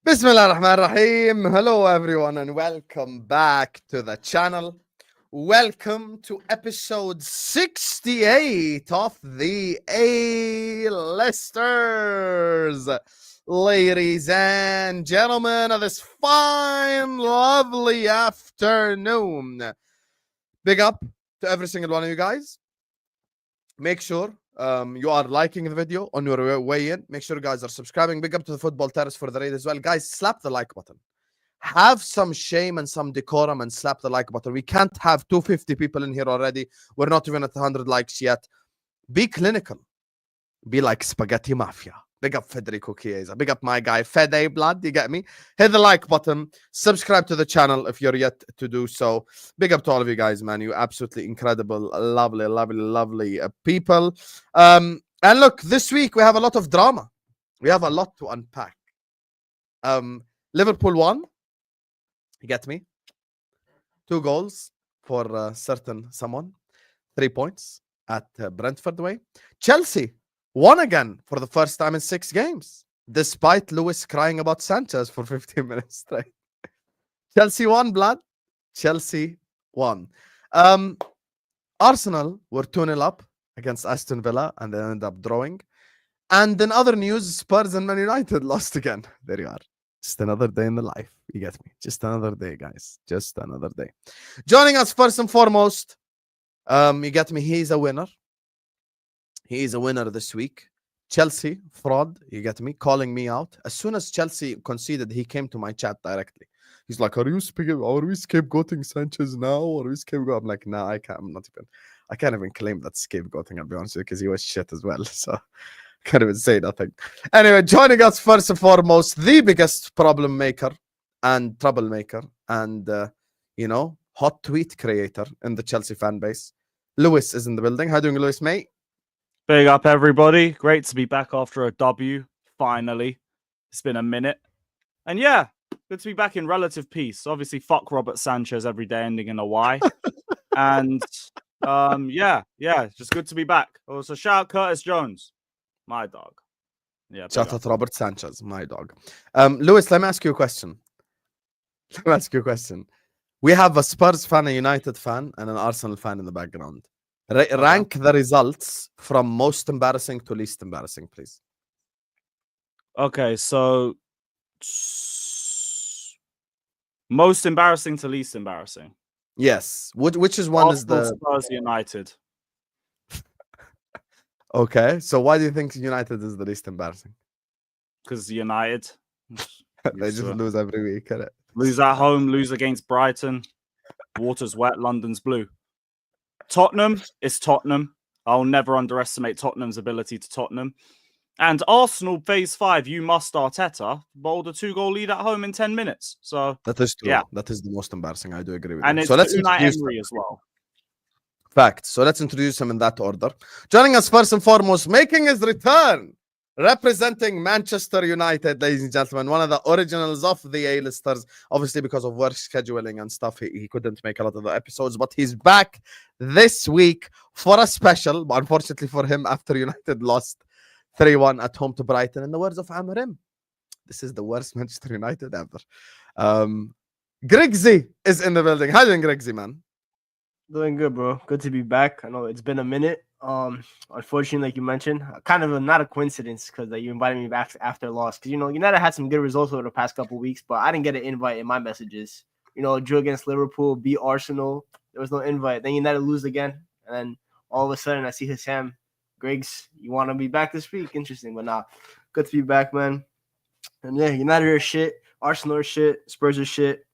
Bismillah ar-Rahman ar-Rahim. Hello everyone and welcome back to the channel. Welcome to episode 68 of the A-listers. Ladies and gentlemen of this fine, lovely afternoon. Big up to every single one of you guys. Make sure you are liking the video on your way in. Make sure you guys are subscribing. Big up to the Football Terrace for the raid as well. Guys, slap the like button. Have some shame and some decorum and slap the like button. We can't have 250 people in here already. We're not even at 100 likes yet. Be clinical. Be like Spaghetti Mafia. Big up Federico Chiesa. Big up my guy Fede Blood. You get me? Hit the like button. Subscribe to the channel if you're yet to do so. Big up to all of you guys, man. You absolutely incredible, lovely, lovely, lovely people. And look, this week we have a lot of drama. We have a lot to unpack. Liverpool won. You get me? 2 goals for certain someone. 3 points at Brentford way. Chelsea won again for the first time in 6 games, despite Lewis crying about Sanchez for 15 minutes straight. Chelsea won, blood. Chelsea won. Arsenal were 2-0 up against Aston Villa, and they ended up drawing. And in other news, Spurs and Man United lost again. There you are. Just another day in the life. You get me? Just another day, guys. Just another day. Joining us first and foremost, you get me? He's a winner. He is a winner this week. Chelsea, fraud, you get me? Calling me out. As soon as Chelsea conceded, he came to my chat directly. He's like, are we scapegoating Sanchez now? Or are we scapegoating? I'm like, nah, I can't even claim that scapegoating, I'll be honest with you, because he was shit as well. So I can't even say nothing. Anyway, joining us first and foremost, the biggest problem maker and troublemaker and, hot tweet creator in the Chelsea fan base. Lewis is in the building. How doing, Lewis, mate? Big up, everybody. Great to be back after a W, finally. It's been a minute. And yeah, good to be back in relative peace. Obviously, fuck Robert Sanchez every day ending in a Y. And yeah, just good to be back. Also, shout out Curtis Jones, my dog. Yeah, shout out Robert Sanchez, my dog. Lewis, let me ask you a question. We have a Spurs fan, a United fan, and an Arsenal fan in the background. Rank the results from most embarrassing to least embarrassing, please. Okay, so most embarrassing to least embarrassing. Yes. Which is one Arsenal, is the Spurs, United. Okay, so why do you think United is the least embarrassing? Because United. They just lose every week, innit? Lose at home, lose against Brighton. Water's wet, London's blue. Tottenham is Tottenham. I'll never underestimate Tottenham's ability to Tottenham. And Arsenal, phase 5, you must Arteta bowled a 2-goal lead at home in 10 minutes. So that is true. Yeah. That is the most embarrassing. I do agree with and you. It's So let's Unai introduce Emery as well. Fact. So let's introduce him in that order. Joining us first and foremost, making his return, representing Manchester United, ladies and gentlemen, one of the originals of the A-listers. Obviously, because of work scheduling and stuff, he couldn't make a lot of the episodes, but he's back this week for a special, but unfortunately for him, after United lost 3-1 at home to Brighton. In the words of Amarim, this is the worst Manchester United ever. Grigsy is in the building. How are you doing, Grigsy, man? Doing good, bro. Good to be back. I know it's been a minute. Unfortunately, like you mentioned, kind of not a coincidence because you invited me back after a loss. Because United had some good results over the past couple of weeks, but I didn't get an invite in my messages. Drew against Liverpool, beat Arsenal. There was no invite. Then United lose again, and then all of a sudden I see Sam Grigs. You want to be back this week? Interesting, but nah. Good to be back, man. And yeah, United are shit. Arsenal are shit. Spurs are shit.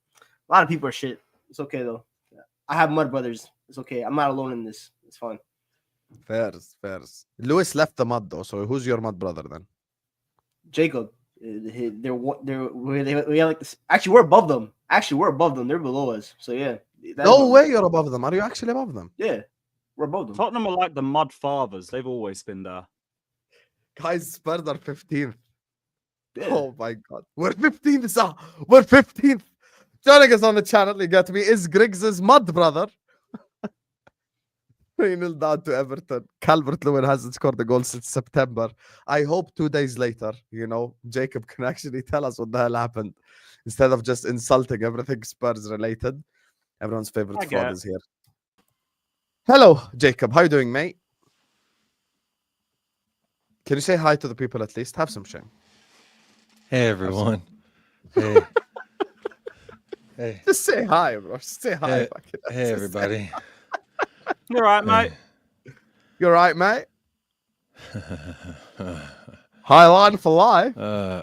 A lot of people are shit. It's okay though. I have mud brothers. It's okay. I'm not alone in this. It's fun. Fairs. Lewis left the mud though, so who's your mud brother then? Jacob. We have like this. Actually, we're above them. They're below us. So yeah. No way, you're above them. Are you actually above them? Yeah, we're above them. Tottenham are like the mud fathers. They've always been there. Guys, Spurs are 15th. Yeah. Oh my god, we're 15th, sir. We're 15th. Joining us on the channel, you got me, is Griggs's mud brother. 3-0 down to Everton. Calvert-Lewin hasn't scored a goal since September. I hope 2 days later, Jacob can actually tell us what the hell happened instead of just insulting everything Spurs related. Everyone's favorite fraud is here. Hello, Jacob. How you doing, mate? Can you say hi to the people at least? Have some shame. Hey, everyone. Hey. Hey. Just say hi, bro. Just say hi. Hey, everybody. You're right, mate. You're right, mate. High line for life.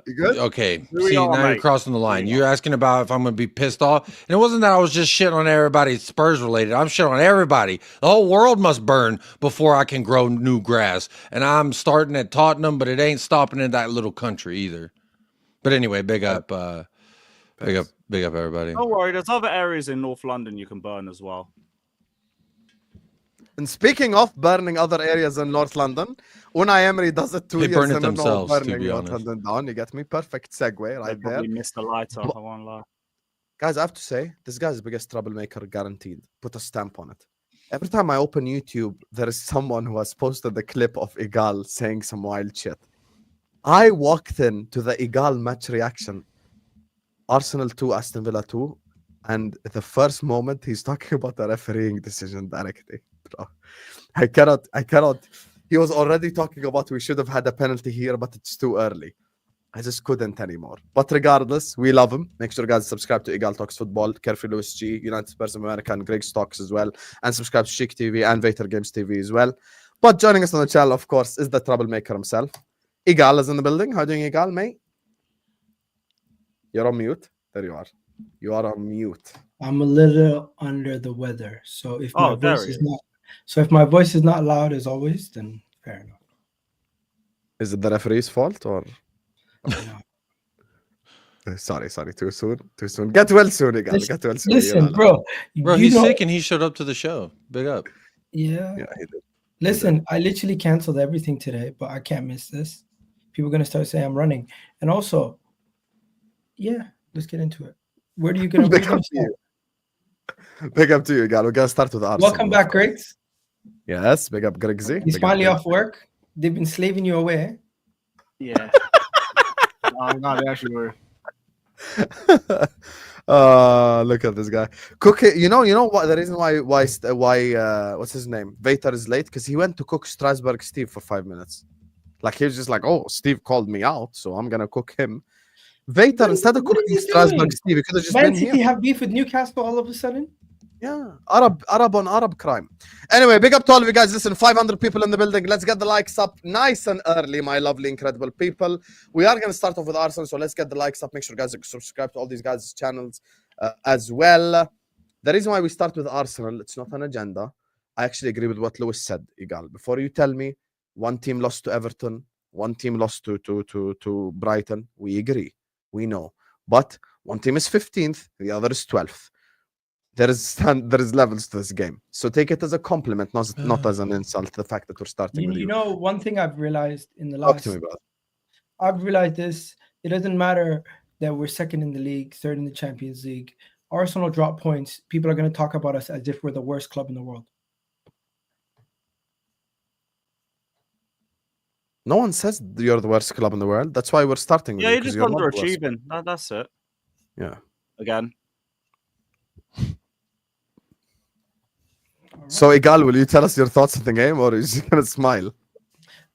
You good? Okay. See, now you're crossing the line. You're asking about if I'm going to be pissed off. And it wasn't that I was just shitting on everybody Spurs related. I'm shitting on everybody. The whole world must burn before I can grow new grass. And I'm starting at Tottenham, but it ain't stopping in that little country either. But anyway, big up. Big up, everybody. Don't worry. There's other areas in North London you can burn as well. And speaking of burning other areas in North London, Unai Emery does it 2 years burn it in a row, themselves, to burning be North honest. London down. You get me? Perfect segue right there. Probably missed the lighter. I won't lie. Guys, I have to say, this guy's the biggest troublemaker, guaranteed. Put a stamp on it. Every time I open YouTube, there is someone who has posted a clip of Egal saying some wild shit. I walked in to the Egal match reaction. Arsenal 2, Aston Villa 2. And the first moment, he's talking about the refereeing decision directly. Bro, I cannot. He was already talking about we should have had a penalty here, but it's too early. I just couldn't anymore. But regardless, we love him. Make sure, guys, subscribe to Egal Talks Football, Carefree Lewis G, United Spurs of America, and Grigs Talks as well. And subscribe to Shikh TV and Vator Games TV as well. But joining us on the channel, of course, is the troublemaker himself. Egal is in the building. How are you doing, Egal, mate? You're on mute. There you are. You are on mute. I'm a little under the weather, so if my voice is not loud as always, then fair enough. Is it the referee's fault or? Sorry, too soon. Get well soon, Egal. Get well soon. Listen, bro, he's sick and he showed up to the show. Big up. Yeah, he did. Listen, I literally canceled everything today, but I can't miss this. People are gonna start saying I'm running, and also, yeah, let's get into it. Where are you gonna? Big up to you, Egal. We're gonna start with Arsenal. Welcome back, Grigs. Yes, big up, Grigsy. He's finally off work. They've been slaving you away. Yeah. No, they actually were. Look at this guy. Cook. You know what? The reason why what's his name? Vator is late because he went to cook Strasbourg Steve for 5 minutes. Like he was just like, oh, Steve called me out, so I'm gonna cook him. Vator, instead of cooking Strasbourg Steve, he could have just been here. Man City have beef with Newcastle all of a sudden. Yeah, Arab on Arab crime. Anyway, big up to all of you guys. Listen, 500 people in the building. Let's get the likes up nice and early, my lovely, incredible people. We are going to start off with Arsenal, so let's get the likes up. Make sure, guys, subscribe to all these guys' channels as well. The reason why we start with Arsenal, it's not an agenda. I actually agree with what Lewis said, Egal. Before you tell me one team lost to Everton, one team lost to Brighton, we agree. We know. But one team is 15th, the other is 12th. There is levels to this game, so take it as a compliment, not as an insult. The fact that we're starting with you. You know, one thing I've realized in the last. Talk to me, brother. I've realized this. It doesn't matter that we're second in the league, third in the Champions League. Arsenal drop points. People are going to talk about us as if we're the worst club in the world. No one says you're the worst club in the world. That's why we're starting with you. you. Yeah, you're just underachieving. That's it. Yeah. Again. So, Egal, will you tell us your thoughts on the game, or are you just gonna smile?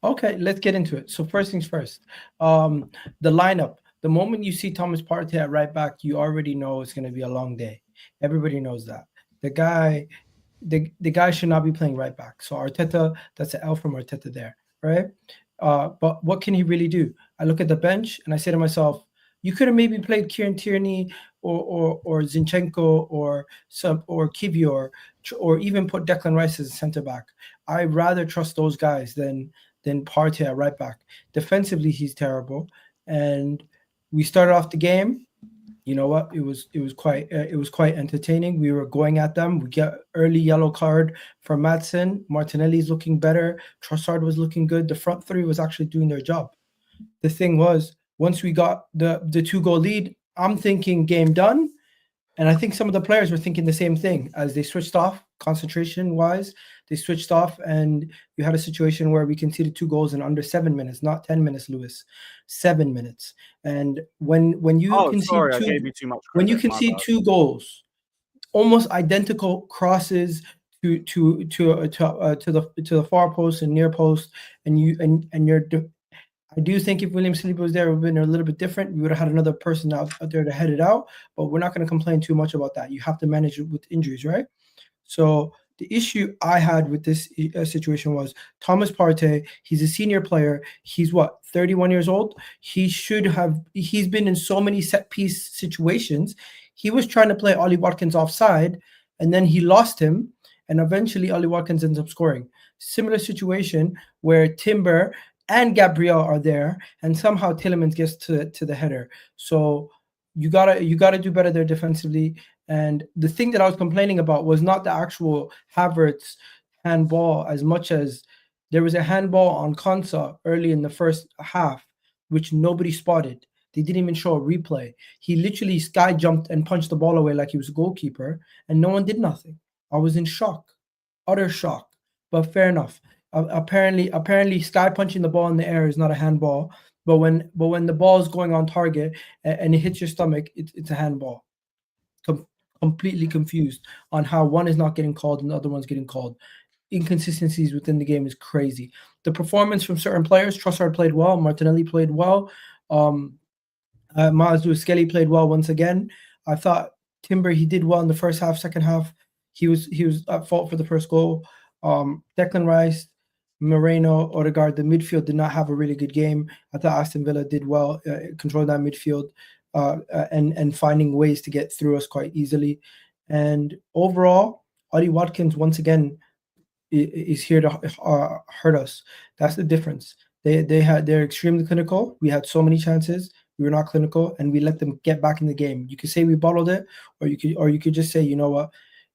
Okay, let's get into it. So first things first. The lineup. The moment you see Thomas Partey at right back, you already know it's gonna be a long day. Everybody knows that. The guy should not be playing right back. So Arteta, that's an L from Arteta there, right? But what can he really do? I look at the bench and I say to myself, you could have maybe played Kieran Tierney or Zinchenko or Kivior, or even put Declan Rice as a centre back. I'd rather trust those guys than Partey at right back. Defensively, he's terrible. And we started off the game. You know what? It was quite entertaining. We were going at them. We get early yellow card for Maatsen. Martinelli's looking better. Trossard was looking good. The front three was actually doing their job. The thing was, once we got the 2-goal lead, I'm thinking game done. And I think some of the players were thinking the same thing as they switched off concentration-wise. they switched off, and you had a situation where we conceded 2 goals in under 7 minutes, not 10 minutes, Lewis, 7 minutes. And when you concede sorry, I two, gave you too much when you credit, my concede bad. 2 goals, almost identical crosses to the far post and near post, and you're. I do think if William Saliba was there, it would have been a little bit different. We would have had another person out there to head it out, but we're not going to complain too much about that. You have to manage it with injuries, right? So the issue I had with this situation was Thomas Partey. He's a senior player. He's 31 years old. He's been in so many set piece situations. He was trying to play Ollie Watkins offside, and then he lost him, and eventually Ollie Watkins ends up scoring. Similar situation where Timber and Gabriel are there, and somehow Tielemans gets to the header. So you gotta do better there defensively. And the thing that I was complaining about was not the actual Havertz handball as much as there was a handball on Konsa early in the first half, which nobody spotted. They didn't even show a replay. He literally sky jumped and punched the ball away like he was a goalkeeper, and no one did nothing. I was in shock, utter shock. But fair enough. Apparently, sky punching the ball in the air is not a handball. But when the ball is going on target and it hits your stomach, it's a handball. Completely confused on how one is not getting called and the other one's getting called. Inconsistencies within the game is crazy. The performance from certain players, Trossard played well, Martinelli played well, Miles Lewis-Skelly played well once again. I thought Timber, he did well in the first half. Second half, he was at fault for the first goal. Declan Rice, Moreno, Odegaard, the midfield did not have a really good game. I thought Aston Villa did well, controlling that midfield and finding ways to get through us quite easily. And overall, Ollie Watkins once again is here to hurt us. That's the difference. They're extremely clinical. We had so many chances. We were not clinical, and we let them get back in the game. You could say we bottled it, or you could just say, you know what,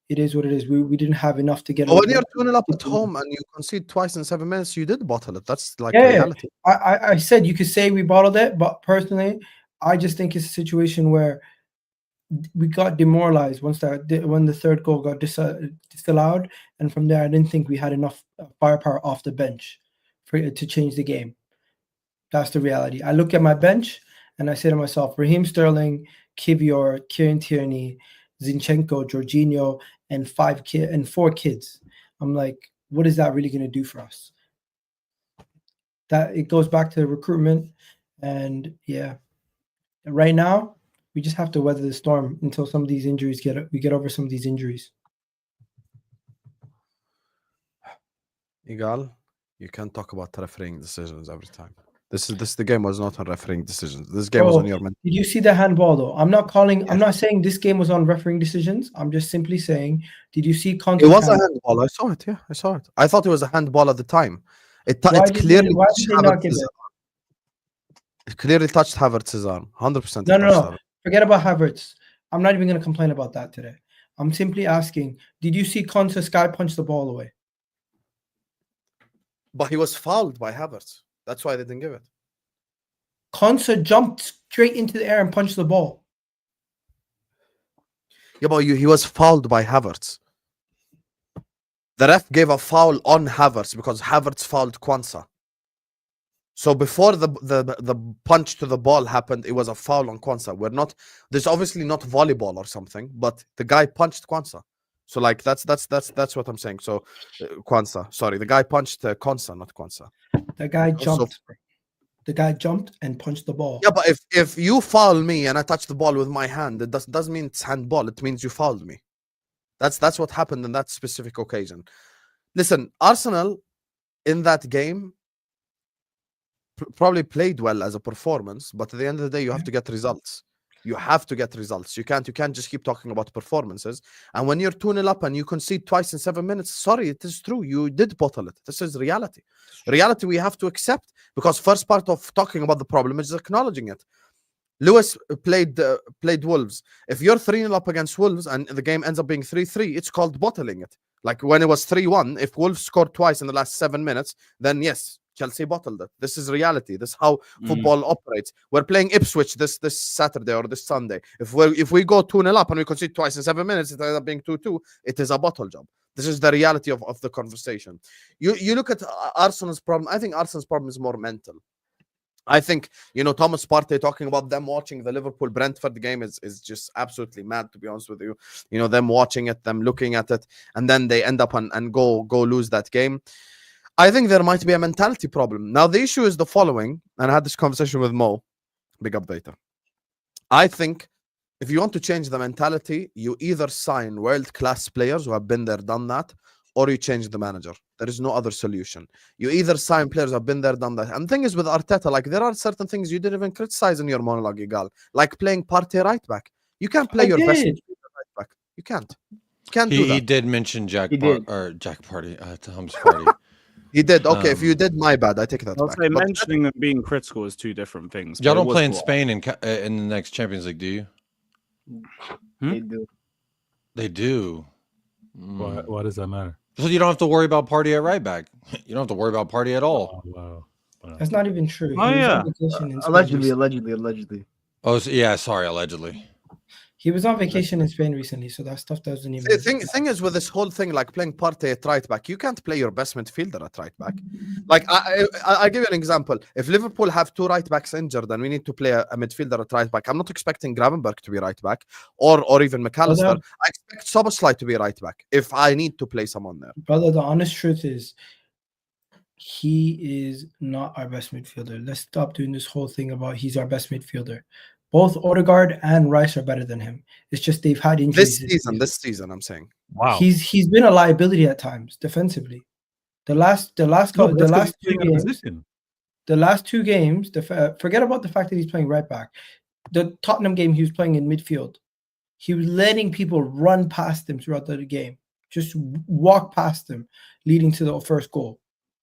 it is what it is. We didn't have enough to get. But when you're 2-0 up at home and you concede twice in 7 minutes, you did bottle it. That's like reality. I said you could say we bottled it, but personally, I just think it's a situation where we got demoralized when the third goal got disallowed, and from there, I didn't think we had enough firepower off the bench to change the game. That's the reality. I look at my bench and I say to myself, Raheem Sterling, Kivior, Kieran Tierney, Zinchenko, Jorginho, and 4 kids. I'm like, what is that really going to do for us? That it goes back to the recruitment, and yeah, right now we just have to weather the storm until some of these injuries we get over some of these injuries. Egal, you can't talk about refereeing decisions every time. The game was not on refereeing decisions. This game was on your mental. Did you see the handball though? I'm not saying this game was on refereeing decisions. I'm just simply saying, did you see contact? It was a handball. I saw it. Yeah, I saw it. I thought it was a handball at the time. It clearly touched Havertz's arm. 100%. No. Forget about Havertz. I'm not even going to complain about that today. I'm simply asking, did you see Konsa sky punch the ball away? But he was fouled by Havertz. That's why they didn't give it. Konsa jumped straight into the air and punched the ball. Yeah, but he was fouled by Havertz. The ref gave a foul on Havertz because Havertz fouled Konsa. So before the punch to the ball happened, it was a foul on Konsa. There's obviously not volleyball or something, but the guy punched Konsa. So like that's what I'm saying. So Konsa, sorry, the guy punched Konsa, not Konsa. The guy jumped. The guy jumped and punched the ball. Yeah, but if you foul me and I touch the ball with my hand, it doesn't mean it's handball. It means you fouled me. That's what happened in that specific occasion. Listen, Arsenal in that game probably played well as a performance, but at the end of the day, you have to get results. You have to get results. You can't just keep talking about performances. And when you're 2-0 up and you concede twice in 7 minutes, sorry, it is true. You did bottle it. This is reality. Reality we have to accept, because first part of talking about the problem is acknowledging it. Lewis played Wolves. If you're 3-0 up against Wolves and the game ends up being 3-3, it's called bottling it. Like when it was 3-1, if Wolves scored twice in the last 7 minutes, then yes, Chelsea bottled it. This is reality. This is how football operates. We're playing Ipswich this Saturday or this Sunday. If we go 2-0 up and we concede twice in 7 minutes, it ends up being 2-2. It is a bottle job. This is the reality of the conversation. You look at Arsenal's problem. I think Arsenal's problem is more mental. I think, Thomas Partey talking about them watching the Liverpool Brentford game is just absolutely mad, to be honest with you. Them watching it, them looking at it, and then they end up and go lose that game. I think there might be a mentality problem. Now, the issue is the following, and I had this conversation with Mo, big up Vator. I think if you want to change the mentality, you either sign world-class players who have been there, done that, or you change the manager. There is no other solution. You either sign players who have been there, done that. And the thing is with Arteta, like, there are certain things you didn't even criticize in your monologue, Egal, like playing Partey right back. You can't play your best right back. You can't. Do that. He did mention Tom's Party. He did. Okay, if you did, my bad. I take that I'll back. say mentioning and being critical is two different things. Y'all but it don't was play in wrong. Spain in the next Champions League, do you? They do. They do. Why does that matter? So you don't have to worry about Partey at right back. You don't have to worry about Partey at all. Oh, wow. That's not even true. Oh, yeah. Allegedly. Oh, yeah. Sorry, allegedly. He was on vacation in Spain recently, so that stuff doesn't even. The thing is with this whole thing, like playing Partey at right back, you can't play your best midfielder at right back. Like I give you an example. If Liverpool have 2 right backs injured, and we need to play a midfielder at right back, I'm not expecting Gravenberch to be right back, or even McAllister. I expect Szoboszlai to be right back if I need to play someone there. Brother, the honest truth is, he is not our best midfielder. Let's stop doing this whole thing about he's our best midfielder. Both Odegaard and Rice are better than him. It's just they've had injuries this season. I'm saying. Wow. He's been a liability at times defensively. The last 2 games. Forget about the fact that he's playing right back. The Tottenham game, he was playing in midfield. He was letting people run past him throughout the game, just walk past him, leading to the first goal.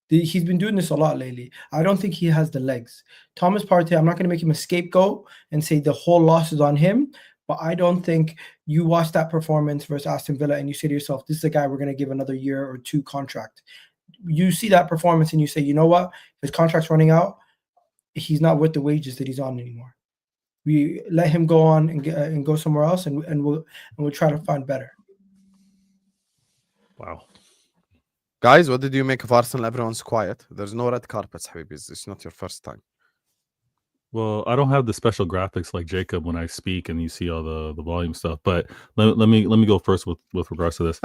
He's been doing this a lot lately. I don't think he has the legs. Thomas Partey, I'm not going to make him a scapegoat and say the whole loss is on him, but I don't think you watch that performance versus Aston Villa and you say to yourself, this is a guy we're going to give another year or 2 contract. You see that performance and you say, you know what? His contract's running out. He's not worth the wages that he's on anymore. We let him go on and go somewhere else, and we'll try to find better. Wow. Guys, what did you make of Arsenal? Everyone's quiet. There's no red carpets, Habibis. It's not your first time. Well, I don't have the special graphics like Jacob when I speak and you see all the volume stuff. But let me go first with regards to this.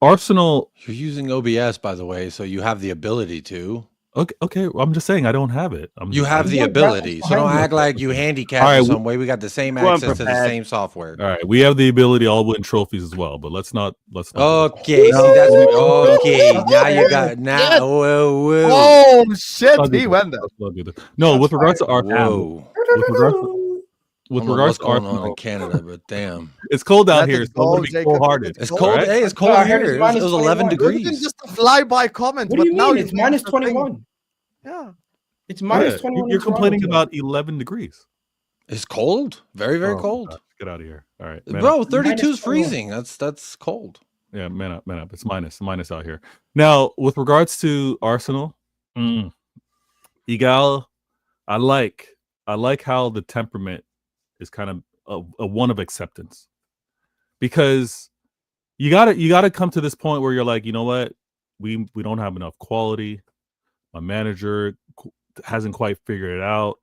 Arsenal. You're using OBS, by the way, so you have the ability to. Okay. Well, I'm just saying I don't have it. You have the ability, so don't act like you handicapped in some way. We got the same access to the same software. All right, we have the ability to all win trophies as well, but let's not. Okay, see, that's okay. Now you got whoa. Oh shit! He went there. No, with regards to Arsenal. With regards to Arsenal Arsenal in Canada, but damn, it's cold out here. So I'm gonna be cold-hearted. It's cold. Right? Hey, it's cold here. It was 11 degrees. Just a fly-by comment. What do you mean? It's minus 21. Yeah, it's minus 21. You're complaining about 11 degrees. It's cold. Very, very cold. God. Get out of here. All right, bro. 32 is freezing. That's cold. Yeah, man up. It's minus out here. Now, with regards to Arsenal, Egal, I like how the temperament is kind of a one of acceptance, because you gotta come to this point where you're like, you know what, we don't have enough quality. My manager hasn't quite figured it out.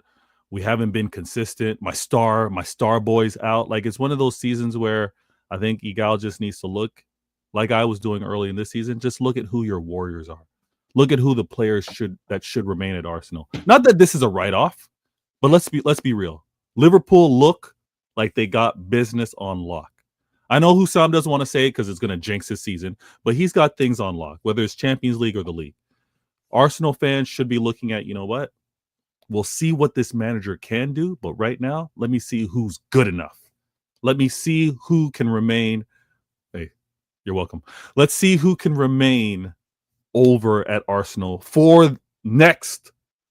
We haven't been consistent. My star boy's out. Like, it's one of those seasons where I think Egal just needs to look, like I was doing early in this season, just look at who your warriors are. Look at who the players should remain at Arsenal. Not that this is a write-off, but let's be real. Liverpool look like they got business on lock. I know Hussam doesn't want to say it because it's going to jinx his season, but he's got things on lock, whether it's Champions League or the league. Arsenal fans should be looking at, you know what? We'll see what this manager can do, but right now, let me see who's good enough. Let me see who can remain. Hey, you're welcome. Let's see who can remain over at Arsenal for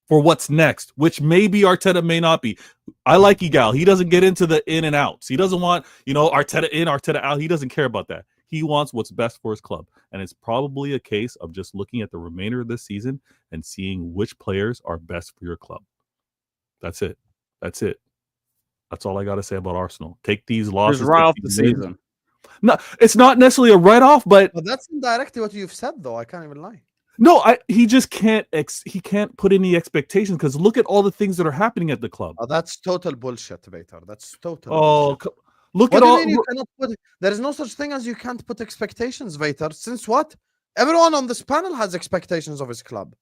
what's next, which maybe Arteta may not be. I like Egal. He doesn't get into the in and outs. He doesn't want, Arteta in, Arteta out. He doesn't care about that. He wants what's best for his club. And it's probably a case of just looking at the remainder of this season and seeing which players are best for your club. That's it. That's all I got to say about Arsenal. Take these losses. Right off the season. No, it's not necessarily a write-off, but But that's indirectly what you've said, though. I can't even lie. no, he just can't he can't put any expectations because look at all the things that are happening at the club. Oh, that's total bullshit, Vator. That's total Oh, bullshit. look What at do you all. mean you cannot put? There is no such thing as you can't put expectations, Vator. Since what? Everyone on this panel has expectations of his club.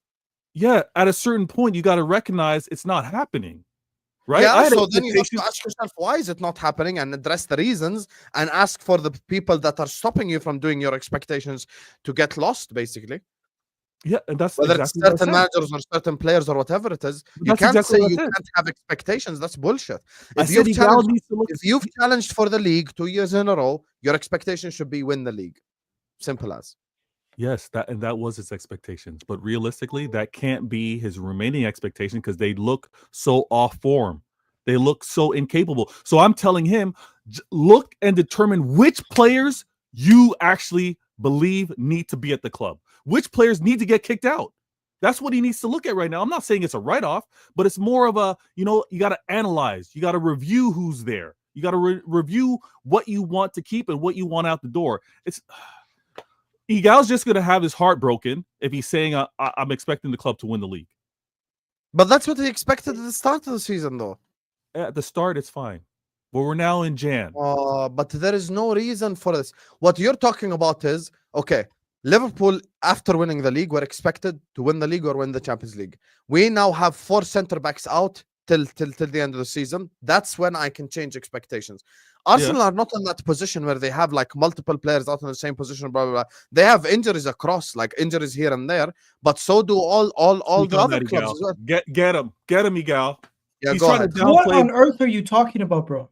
Yeah, at a certain point, you got to recognize it's not happening, right? I Yeah, had so then you have to expectations- ask yourself, why is it not happening, and address the reasons, and ask for the people that are stopping you from doing your expectations to get lost, basically. Yeah, and that's Whether exactly it's what I certain said. managers or certain players or whatever it is, But you that's can't exactly say what I you said. can't have expectations. That's bullshit. I If said you've Egal challenged, needs to look. if you've challenged for the league 2 years in a row, your expectation should be win the league. Simple as. Yes, that was his expectations, but realistically, that can't be his remaining expectation because they look so off form. They look so incapable. So I'm telling him, look and determine which players you actually believe need to be at the club. Which players need to get kicked out. That's what he needs to look at right now. I'm not saying it's a write-off, but it's more of a, you got to analyze. You got to review who's there. You got to review what you want to keep and what you want out the door. Egal's just going to have his heart broken if he's saying, I'm expecting the club to win the league. But that's what he expected at the start of the season, though. At the start, it's fine. But we're now in Jan. But there is no reason for this. What you're talking about is, okay, Liverpool, after winning the league, were expected to win the league or win the Champions League. We now have 4 centre-backs out till the end of the season. That's when I can change expectations. Arsenal are not in that position where they have like multiple players out in the same position, blah, blah, blah. They have injuries across, like injuries here and there, but so do all the other clubs as well. Get him, Egal. Yeah, He's go trying ahead. to What downplay. on earth are you talking about, bro?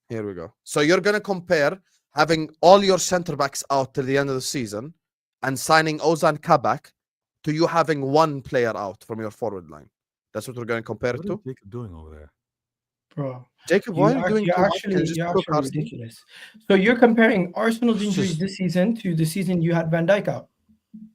Here we go. So you're going to compare having all your centre-backs out till the end of the season and signing Ozan Kabak to you having 1 player out from your forward line. That's what we're going to compare What it is to. Jacob doing over there? Bro, Jacob, why are you doing you're too much? actually, Can you just you're cook actually Arsenal? ridiculous. So you're comparing Arsenal's It's injuries just- this season to the season you had Van Dijk out.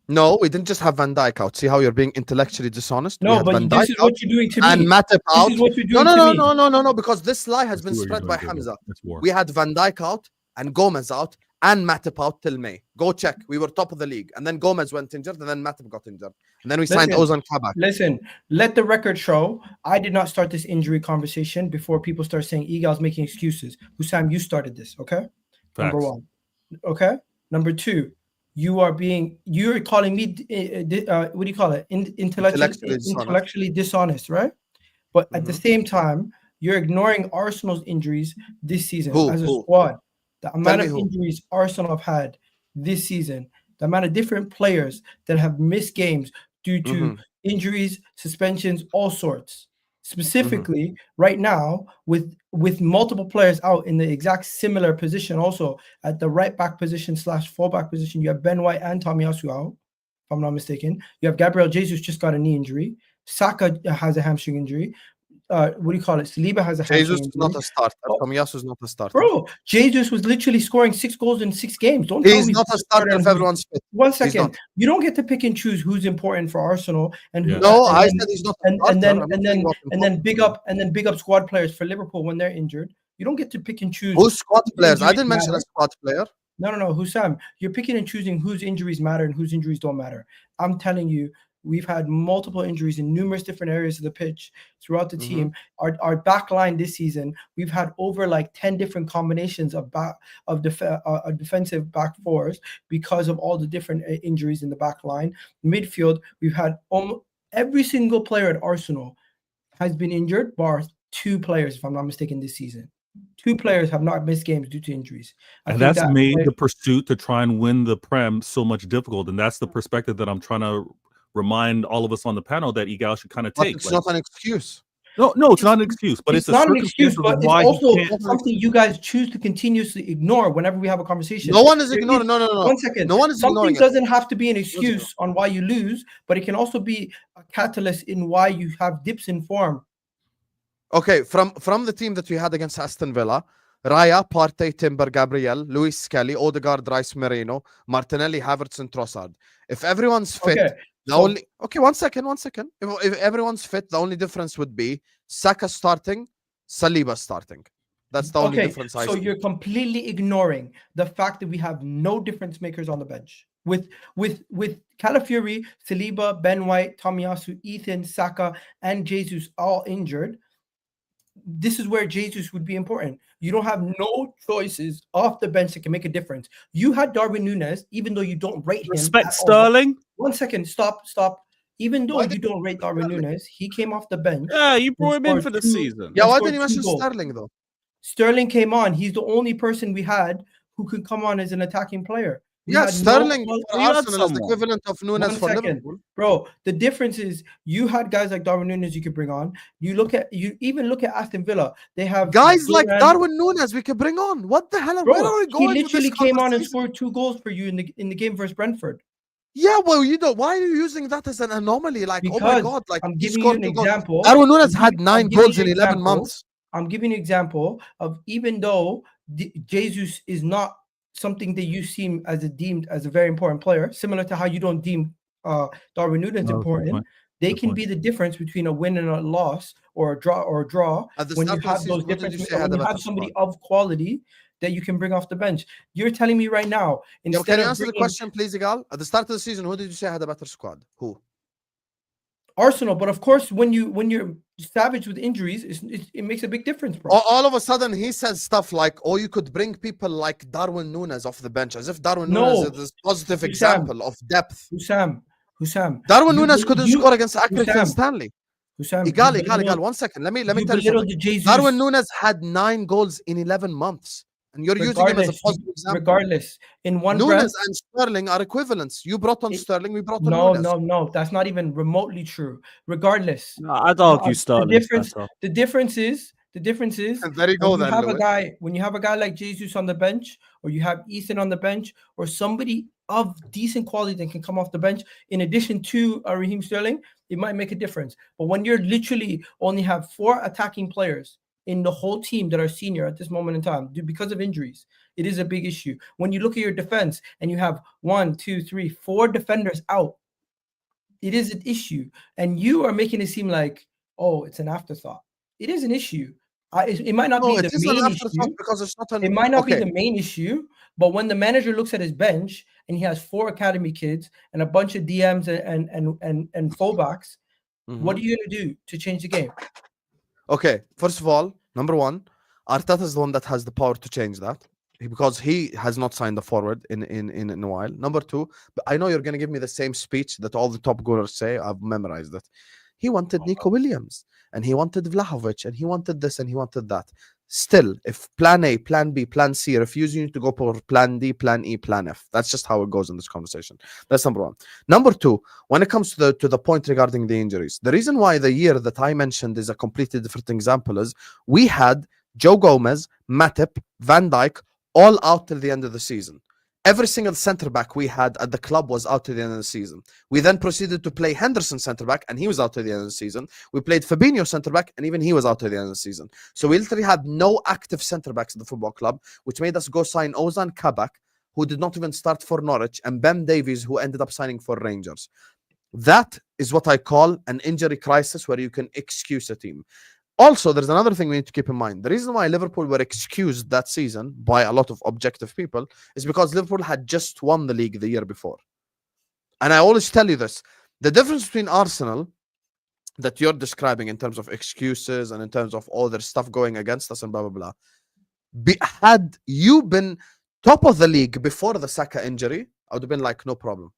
No, we didn't just have Van Dijk out. See how you're being intellectually dishonest? We No, had but Van this Dijk is out what you're doing to and me. Matip out. This is what you're No, doing no, to no, me. no, because this lie has I been see what you're spread by doing, Jacob. Hamza. That's war. We had Van Dijk out and Gomez out and Matip out till May. Go check. We were top of the league. And then Gomez went injured and then Matip got injured. And then we signed Listen. Ozan Kabak. Listen, let the record show I did not start this injury conversation before people start saying Egal's making excuses. Hussam, you started this, okay? Number Facts. 1. Okay? Number 2, you're calling me what do you call it? Intellectually dishonest, right? But at the same time, you're ignoring Arsenal's injuries this season as a squad. The amount of injuries Arsenal have had this season, the amount of different players that have missed games due to injuries, suspensions, all sorts. Specifically, right now, with multiple players out in the exact similar position, also at the right back position / fullback position, you have Ben White and Tomiyasu out, if I'm not mistaken. You have Gabriel Jesus just got a knee injury. Saka has a hamstring injury. What do you call it? Saliba has a hamstring Jesus injury. is not a starter. Tomiyasu is not a starter. Bro, Jesus was literally scoring 6 goals in 6 games. Don't tell He's me not a starter if everyone's fit. One He's second. not. You don't get to pick and choose who's important for Arsenal and who. No, and I then- said he's not a and starter. then I'm not and saying then what and then important. big up squad players for Liverpool when they're injured. You don't get to pick and choose. Who's squad players? I injuries didn't mention a matter. squad player. No, Hussam, you're picking and choosing whose injuries matter and whose injuries don't matter. I'm telling you, we've had multiple injuries in numerous different areas of the pitch throughout the team. Our back line this season, we've had over like 10 different combinations of defensive back fours because of all the different injuries in the back line. Midfield, we've had every single player at Arsenal has been injured, bar 2 players, if I'm not mistaken, this season. 2 players have not missed games due to injuries. And that's made the pursuit to try and win the Prem so much difficult. And that's the perspective that I'm trying to remind all of us on the panel that Egal should kind of But take. it's not an excuse. No, it's not an excuse, but it's not an excuse, but it's why also he can't. something you guys choose to continuously ignore whenever we have a conversation. No one is ignoring. No. 1 second. No one is Something ignoring it. doesn't have to be an excuse on why you lose, but it can also be a catalyst in why you have dips in form. Okay, from the team that we had against Aston Villa, Raya, Partey, Timber, Gabriel, Luis Skelly, Odegaard, Rice, Merino, Martinelli, Havertz, and Trossard. If everyone's fit, one second. If everyone's fit, the only difference would be Saka starting, Saliba starting. That's the only Okay, difference I so see. you're completely ignoring the fact that we have no difference makers on the bench. With Calafiori, Saliba, Ben White, Tomiyasu, Ethan, Saka, and Jesus all injured, this is where Jesus would be important. You don't have no choices off the bench that can make a difference. You had Darwin Núñez, even though you don't rate him. Respect at all. Sterling. 1 second, stop. Even though Why you did don't rate Darwin Núñez, he came off the bench. Yeah, you brought him in scored for the two- season. Yeah, and why scored didn't you 2 mention goals. Sterling though? Sterling came on. He's the only person we had who could come on as an attacking player. We Yeah, had Sterling no, for you had Arsenal is the someone. equivalent of Núñez 1 for second, Liverpool. bro. The difference is you had guys like Darwin Núñez you could bring on. You even look at Aston Villa. They have Guys like Duran. Darwin Núñez we could bring on. What the hell? Bro, Where are we he going with literally this came on and conversation? scored 2 goals for you in the game versus Brentford. Yeah, well, you know, why are you using that as an anomaly? Like, oh my Because God, like I'm he giving you scored an 2 goals. example. Darwin Núñez had I'm 9 giving goals you in an 11 example. months. I'm giving you an example of even though Jesus is not something that you seem deemed as a very important player, similar to how you don't deem Darwin Núñez important. They can be the difference between a win and a loss, or a draw. At the When you start of the have season, those who did you difference, say had when a you better have somebody squad? of quality that you can bring off the bench. You're telling me right now, Yo, instead can you of answer the bringing question, please, Egal? At the start of the season, who did you say had a better squad? Who? Arsenal, but of course, when you're savage with injuries, it makes a big difference, bro. All of a sudden, he says stuff like, "Oh, you could bring people like Darwin Núñez off the bench," as if Darwin Núñez is this positive example of depth. Hussam. Darwin You Núñez couldn't score against Accrington Hussam, Stanley. Hussam, Egal. 1 second. Let me you tell you belittled something. Jesus. Darwin Núñez had 9 goals in 11 months, and you're using him as a positive example. Regardless, in one Núñez breath, and Sterling are equivalents. You brought on Sterling, we brought on no, Núñez. no, that's not even remotely true. Regardless, No, I'd argue Sterling. the difference is And there you go when you then, have Louis. when you have a guy like Jesus on the bench, or you have Ethan on the bench, or somebody of decent quality that can come off the bench, in addition to Raheem Sterling, it might make a difference. But when you're literally only have 4 attacking players in the whole team that are senior at this moment in time, because of injuries, it is a big issue. When you look at your defense and you have 1, 2, 3, 4 defenders out, it is an issue. And you are making it seem like, oh, it's an afterthought. It is an issue. It might not be the main issue because it's not it might not be the main issue, but when the manager looks at his bench and he has 4 academy kids and a bunch of DMs and fullbacks, what are you going to do to change the game? Okay, first of all, number 1, Arteta is the one that has the power to change that, because he has not signed a forward in a while. Number 2, but I know you're going to give me the same speech that all the top goalers say. I've memorized it. He wanted Nico Williams, and he wanted Vlahovic, and he wanted this, and he wanted that. Still, if plan A, plan B, plan C refuse you to go for plan D, plan E, plan F. That's just how it goes in this conversation. That's number 1. Number 2, when it comes to the point regarding the injuries, the reason why the year that I mentioned is a completely different example is we had Joe Gomez, Matip, Van Dijk all out till the end of the season. Every single centre back we had at the club was out to the end of the season. We then proceeded to play Henderson centre back, and he was out to the end of the season. We played Fabinho centre back, and even he was out to the end of the season. So we literally had no active centre backs at the football club, which made us go sign Ozan Kabak, who did not even start for Norwich, and Ben Davies, who ended up signing for Rangers. That is what I call an injury crisis where you can excuse a team. Also, there's another thing we need to keep in mind. The reason why Liverpool were excused that season by a lot of objective people is because Liverpool had just won the league the year before. And I always tell you this. The difference between Arsenal that you're describing in terms of excuses and in terms of all their stuff going against us and blah, blah, blah. Had you been top of the league before the Saka injury, I would have been like, no problem.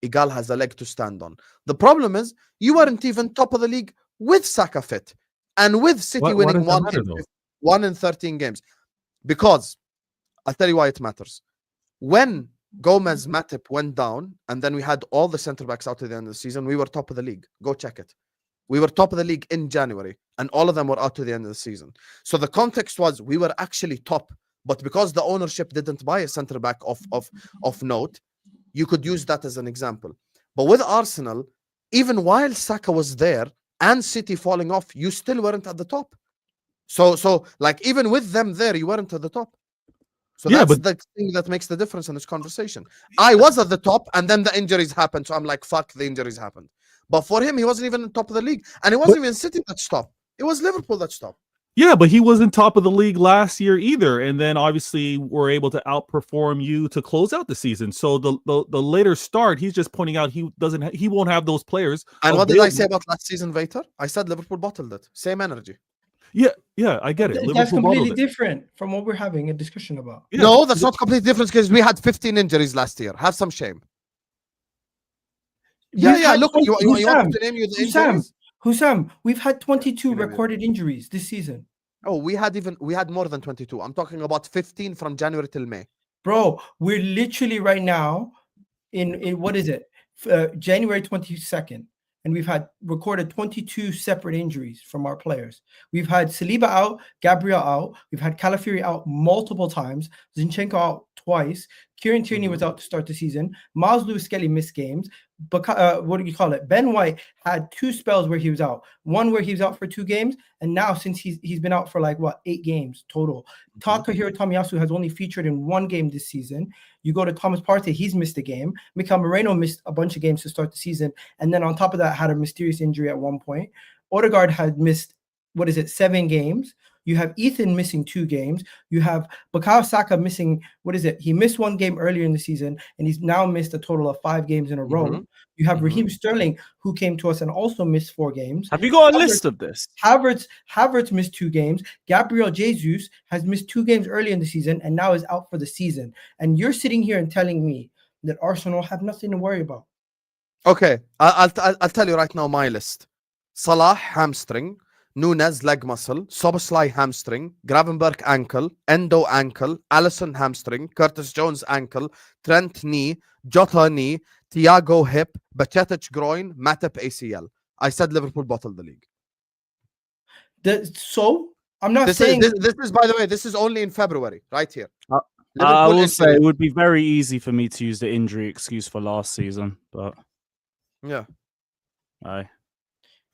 Egal has a leg to stand on. The problem is you weren't even top of the league with Saka fit. And with City winning 1 in 13 games. Because, I'll tell you why it matters. When Gomez, Matip went down, and then we had all the centre-backs out at the end of the season, we were top of the league. Go check it. We were top of the league in January, and all of them were out to the end of the season. So the context was we were actually top, but because the ownership didn't buy a centre-back of note, you could use that as an example. But with Arsenal, even while Saka was there, and City falling off, you still weren't at the top. So like even with them there, you weren't at the top. So that's the thing that makes the difference in this conversation. I was at the top, and then the injuries happened. So I'm like, fuck, the injuries happened. But for him, he wasn't even on top of the league. And it wasn't even City that stopped. It was Liverpool that stopped. Yeah, but he wasn't top of the league last year either, and then obviously we're able to outperform you to close out the season. So the later start, he's just pointing out he won't have those players. And what did I say available. about last season, Vator? I said Liverpool bottled it. Same energy. Yeah, I get it. That's Liverpool bottled completely it. different from what we're having a discussion about. Yeah. No, that's not completely different because we had 15 injuries last year. Have some shame. Yeah. Look, you want me to name you the injuries? Hussam, we've had 22 maybe. recorded injuries this season. Oh, we had more than 22. I'm talking about 15 from January till May. Bro, we're literally right now in what is it? January 22nd. And we've had recorded 22 separate injuries from our players. We've had Saliba out, Gabriel out. We've had Calafiori out multiple times. Zinchenko out twice. Kieran Tierney was out to start the season. Miles Lewis-Skelly missed games. What do you call it? Ben White had 2 spells where he was out. One where he was out for 2 games, and now since he's been out for 8 games total. Takahiro Tomiyasu has only featured in 1 game this season. You go to Thomas Partey, he's missed a game. Mikel Moreno missed a bunch of games to start the season, and then on top of that had a mysterious injury at one point. Odegaard had missed 7 games. You have Ethan missing 2 games. You have Bukayo Saka missing, he missed 1 game earlier in the season, and he's now missed a total of 5 games in a row. You have Raheem Sterling, who came to us and also missed 4 games. Have you got a list of this? Havertz missed 2 games. Gabriel Jesus has missed 2 games early in the season and now is out for the season. And you're sitting here and telling me that Arsenal have nothing to worry about. Okay, I'll tell you right now my list. Salah, hamstring. Nunes, leg muscle. Soboslai, hamstring. Gravenberg, ankle. Endo, ankle. Alisson, hamstring. Curtis Jones, ankle. Trent, knee. Jota, knee. Thiago, hip. Bajcetic, groin. Matip, ACL. I said Liverpool bottled the league. So I'm not This saying is, by the way, this is only in February, right here. I will say injury. it would be very easy for me to use the injury excuse for last season, but Yeah. aye.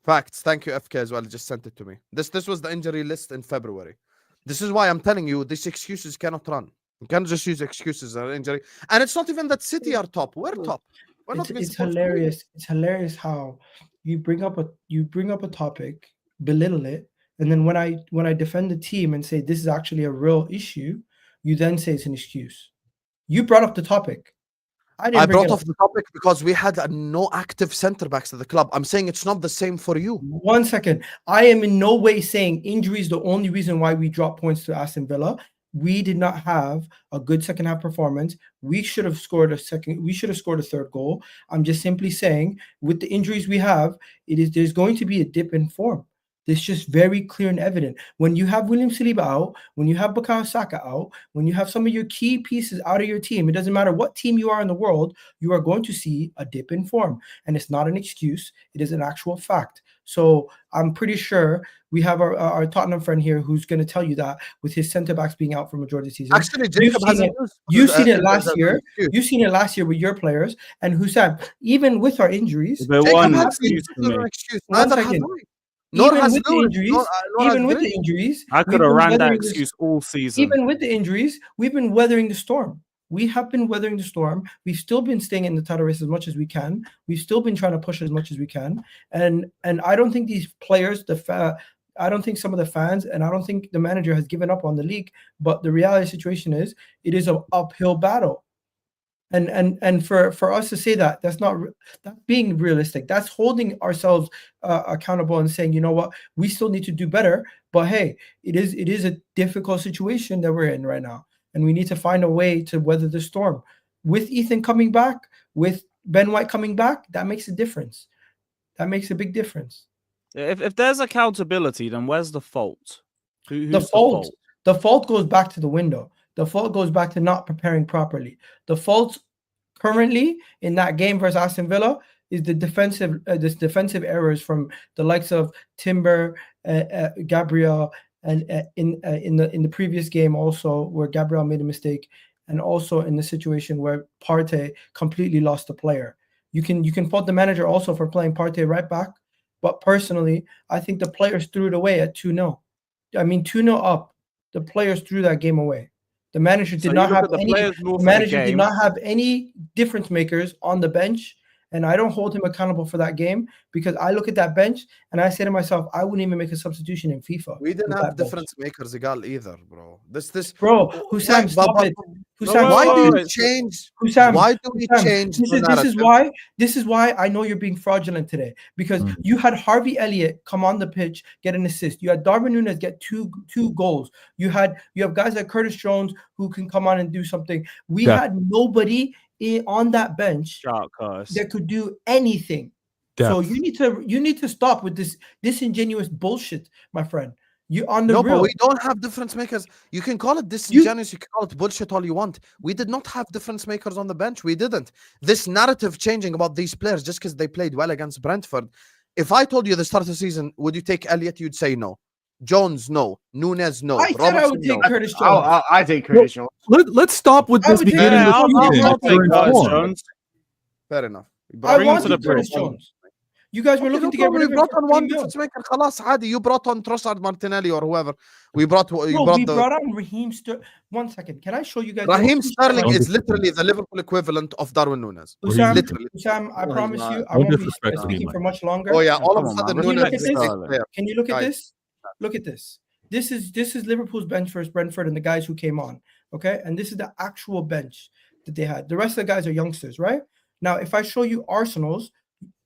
Facts. Thank you, FK, as well. Just sent it to me. This was the injury list in February. This is why I'm telling you these excuses cannot run. You can't just use excuses as an injury. And it's not even that City are top. We're top. We're not even it's supposed to be. hilarious. It's hilarious how you bring up a topic, belittle it, and then when I defend the team and say this is actually a real issue, you then say it's an excuse. You brought up the topic. I brought off the topic because we had no active centre backs at the club. I'm saying it's not the same for you. 1 second. I am in no way saying injury is the only reason why we dropped points to Aston Villa. We did not have a good second half performance. We should have scored a 3rd goal. I'm just simply saying with the injuries we have, there's going to be a dip in form. It's just very clear and evident. When you have William Saliba out, when you have Bukayo Saka out, when you have some of your key pieces out of your team, it doesn't matter what team you are in the world, you are going to see a dip in form. And it's not an excuse. It is an actual fact. So I'm pretty sure we have our Tottenham friend here who's going to tell you that with his centre backs being out for majority of the season. Actually, Jacob you've seen it last year. You've seen it last year with your players. And Hussam, even with our injuries, One excuse. One second. Even with the injuries, I could have ran that excuse all season. Even with the injuries, we've been weathering the storm. We have been weathering the storm. We've still been staying in the title race as much as we can. We've still been trying to push as much as we can. And I don't think these players, I don't think some of the fans, and I don't think the manager has given up on the league. But the reality situation is, it is an uphill battle. And for us to say that's being realistic. That's holding ourselves accountable and saying, you know what, we still need to do better. But hey, it is a difficult situation that we're in right now, and we need to find a way to weather the storm. With Ethan coming back, with Ben White coming back, that makes a difference. That makes a big difference. If there's accountability, then where's the fault? Who's the fault? The fault goes back to the window. The fault goes back to not preparing properly. The fault currently in that game versus Aston Villa is the defensive errors from the likes of Timber, Gabriel, and in the previous game also where Gabriel made a mistake, and also in the situation where Partey completely lost the player. You can fault the manager also for playing Partey right back, but personally, I think the players threw it away at 2-0. I mean, 2-0 up. The players threw that game away. The manager did not have any. The manager did not have any difference makers on the bench, And I don't hold him accountable for that game because I look at that bench and I say to myself, I wouldn't even make a substitution in FIFA. We didn't with have that bench. difference makers, Egal, either, bro. Bro, Hussam, stop it. Hussam, Why stop do you it. change? Hussam, Why do we Hussam, change this the is narrative? this is why I know you're being fraudulent today, because you had Harvey Elliott come on the pitch, get an assist. You had Darwin Núñez get two goals. You have guys like Curtis Jones who can come on and do something. We had nobody on that bench that could do anything. So you need to stop with this disingenuous bullshit, my friend. You on the No, real. but we don't have difference makers. You can call it disingenuous, you can call it bullshit all you want. We did not have difference makers on the bench. We didn't. This narrative changing about these players just because they played well against Brentford. If I told you the start of the season, would you take Elliott? You'd say no. Jones, no. Núñez, no. I said I would take Curtis Jones. I take Curtis Jones. Let's stop with this beginning of the season. I'll take Curtis Jones. Fair enough. I wanted Curtis Jones. You guys were looking to get rid of him. We brought on one difference maker. خلاص عادي. You brought on Trossard, Martinelli, or whoever. We brought on Raheem Sterling. 1 second. Can I show you guys? Raheem Sterling is literally the Liverpool equivalent of Darwin Núñez. Literally. Hussam, I promise you, I won't be speaking for much longer. Oh yeah, all of a sudden Núñez is Can you look at this? Look at this. This is Liverpool's bench versus Brentford and the guys who came on. Okay, and this is the actual bench that they had. The rest of the guys are youngsters, right? Now, if I show you Arsenal's,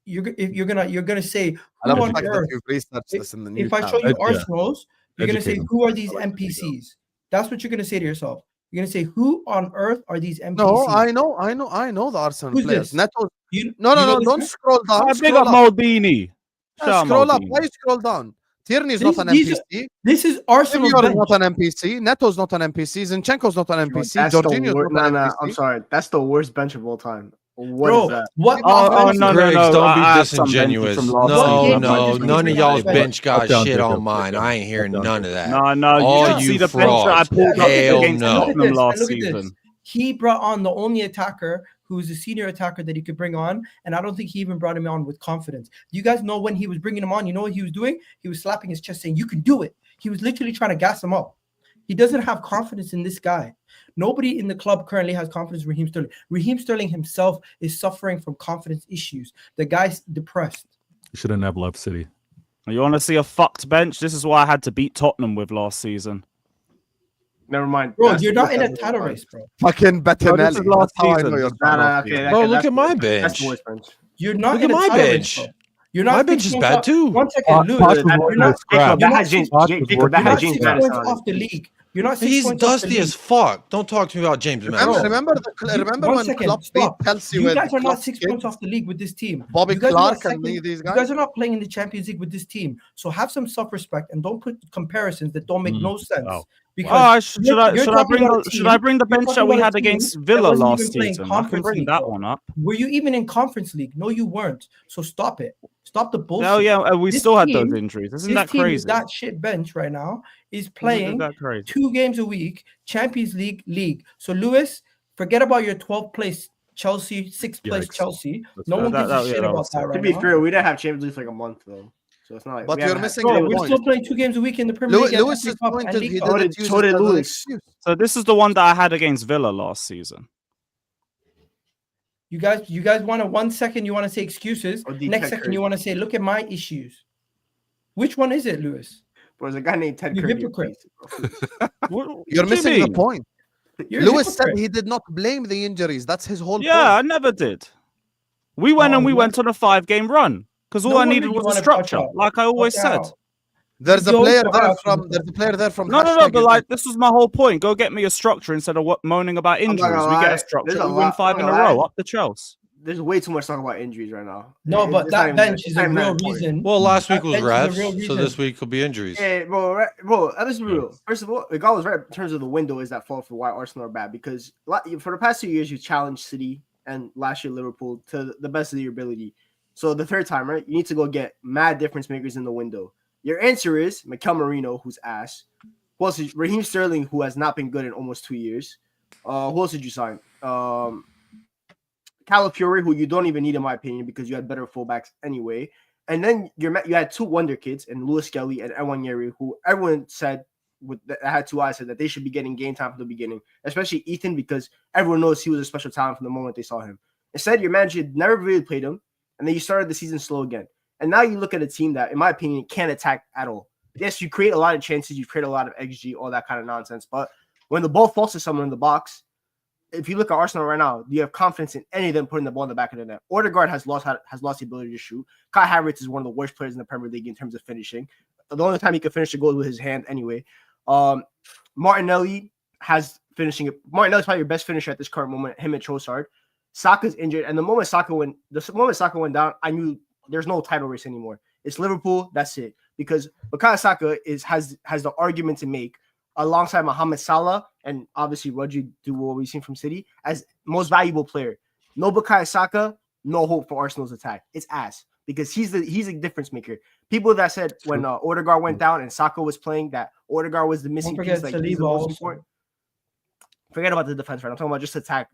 you're gonna say who on earth? If I show you Arsenal's, you're gonna say who are these NPCs? That's what you're gonna say to yourself. You're gonna say who on earth are these NPCs? No, I know the Arsenal Who's players. this? No, don't scroll down. Big up Maldini. Scroll up. Why scroll down? Tierney is not an NPC. This is Arsenal's bench. Not an NPC. Neto's not an NPC. Zinchenko's not an NPC. Jorginho's not an NPC. I'm sorry. That's the worst bench of all time. Bro, is that? What? No, don't be disingenuous. No, none of y'all's bench got shit on mine. I ain't hearing none of that. No, you see the bench that I pulled up against Tottenham last season. He brought on the only attacker who's a senior attacker that he could bring on, and I don't think he even brought him on with confidence. Do you guys know when he was bringing him on? You know what he was doing? He was slapping his chest saying, "You can do it." He was literally trying to gas him up. He doesn't have confidence in this guy. Nobody in the club currently has confidence in Raheem Sterling. Raheem Sterling himself is suffering from confidence issues. The guy's depressed. You shouldn't have left City. You want to see a fucked bench? This is what I had to beat Tottenham with last season. Never mind. Bro, you're not in a title race, bro. Fucking Bettinelli. Last season. Bro, look at my bench. That's the worst bench. You're not Look in at a my title bench. race, bro. You're not My bench is bad too. 1 second, Lewis. That has James Madison off the league. You're not 6 He's points off the dusty league. as fuck. Don't talk to me about James Madison. Remember when Klopp beat Chelsea You with guys are not Klopp's 6 kids? points off the league with this team. Bobby You guys are not Clark and second- these You guys. guys are not playing in the Champions League with this team. So have some self-respect and don't put comparisons that don't make no sense. Wow. Because Should I bring the bench that we had against Villa last season? I can bring that one up. Were you even in Conference League? No, you weren't. So stop it. Stop the bullshit. Oh yeah, we This still had team- those injuries. Isn't This that team crazy? with that shit bench right now is Isn't playing that crazy? 2 games a week, Champions League. So Lewis, forget about your 12th place Chelsea, 6th place Yikes. Chelsea. That's No fair. one gives a shit about that To right be now. fair, we didn't have Champions League for like a month though, so it's not like. But we you're haven't missing had- the Bro, we're point. still playing 2 games a week in the Premier League. and Lewis's FA Cup point and is League he Cup. didn't use So it did as an Lewis. excuse. So this is the one that I had against Villa last season. You guys want to 1 second you want to say excuses. Or deep Next Ted second Curry. you want to say, look at my issues. Which one is it, Lewis? There's a guy named Ted You Curry. hypocrite. You're missing the point. You're a Lewis said hypocrite. he did not blame the injuries. That's his whole Yeah, I point. never did. We went on a 5-game run because all No I wonder needed you was a wanna structure, touch up. like I always Watch said. out. There's a Yo, player go there out. from. There's a player there from. No, hashtag but United. this was my whole point. Go get me a structure instead of moaning about not injuries. gonna We get lie, a structure. there's a We win lot- 5 I'm in not a gonna row. lie. Up the Chelsea. There's way too much talk about injuries right now. No, but It's not that even- bench it's is not a even real that point. reason. Well, last week That was bench is a real refs, so reason. this week could be injuries. Yeah, bro, let's be real. First of all, Egal was right in terms of the window is that fault for why Arsenal are bad because for the past 2 years you challenged City and last year Liverpool to the best of your ability. So the third time, right, you need to go get mad difference makers in the window. Your answer is Mikel Merino, who's ass. Who else? Raheem Sterling, who has not been good in almost 2 years. Who else did you sign? Calafiori, who you don't even need in my opinion because you had better fullbacks anyway. And then you had 2 wonder kids and Lewis Kelly and Ewanyeri, who everyone said that had 2 eyes said that they should be getting game time from the beginning, especially Ethan because everyone knows he was a special talent from the moment they saw him. Instead, your manager never really played him, and then you started the season slow again. And now you look at a team that, in my opinion, can't attack at all. Yes, you create a lot of chances, you create a lot of XG, all that kind of nonsense. But when the ball falls to someone in the box, if you look at Arsenal right now, do you have confidence in any of them putting the ball in the back of the net? Odegaard has lost the ability to shoot. Kai Havertz is one of the worst players in the Premier League in terms of finishing. The only time he can finish a goal with his hand anyway. Martinelli has finishing it. Martinelli's probably your best finisher at this current moment. Him and Trossard. Saka's injured, and the moment Saka went down, I knew there's no title race anymore. It's Liverpool. That's it. Because Bukayo Saka has the argument to make alongside Mohamed Salah and obviously Rodri, do what we've seen from City, as most valuable player. No Bukayo Saka, no hope for Arsenal's attack. It's ass because he's a difference maker. People that said when Odegaard went down and Saka was playing that Odegaard was the missing piece, like he's the most important. Forget about the defense, right? I'm talking about just attack,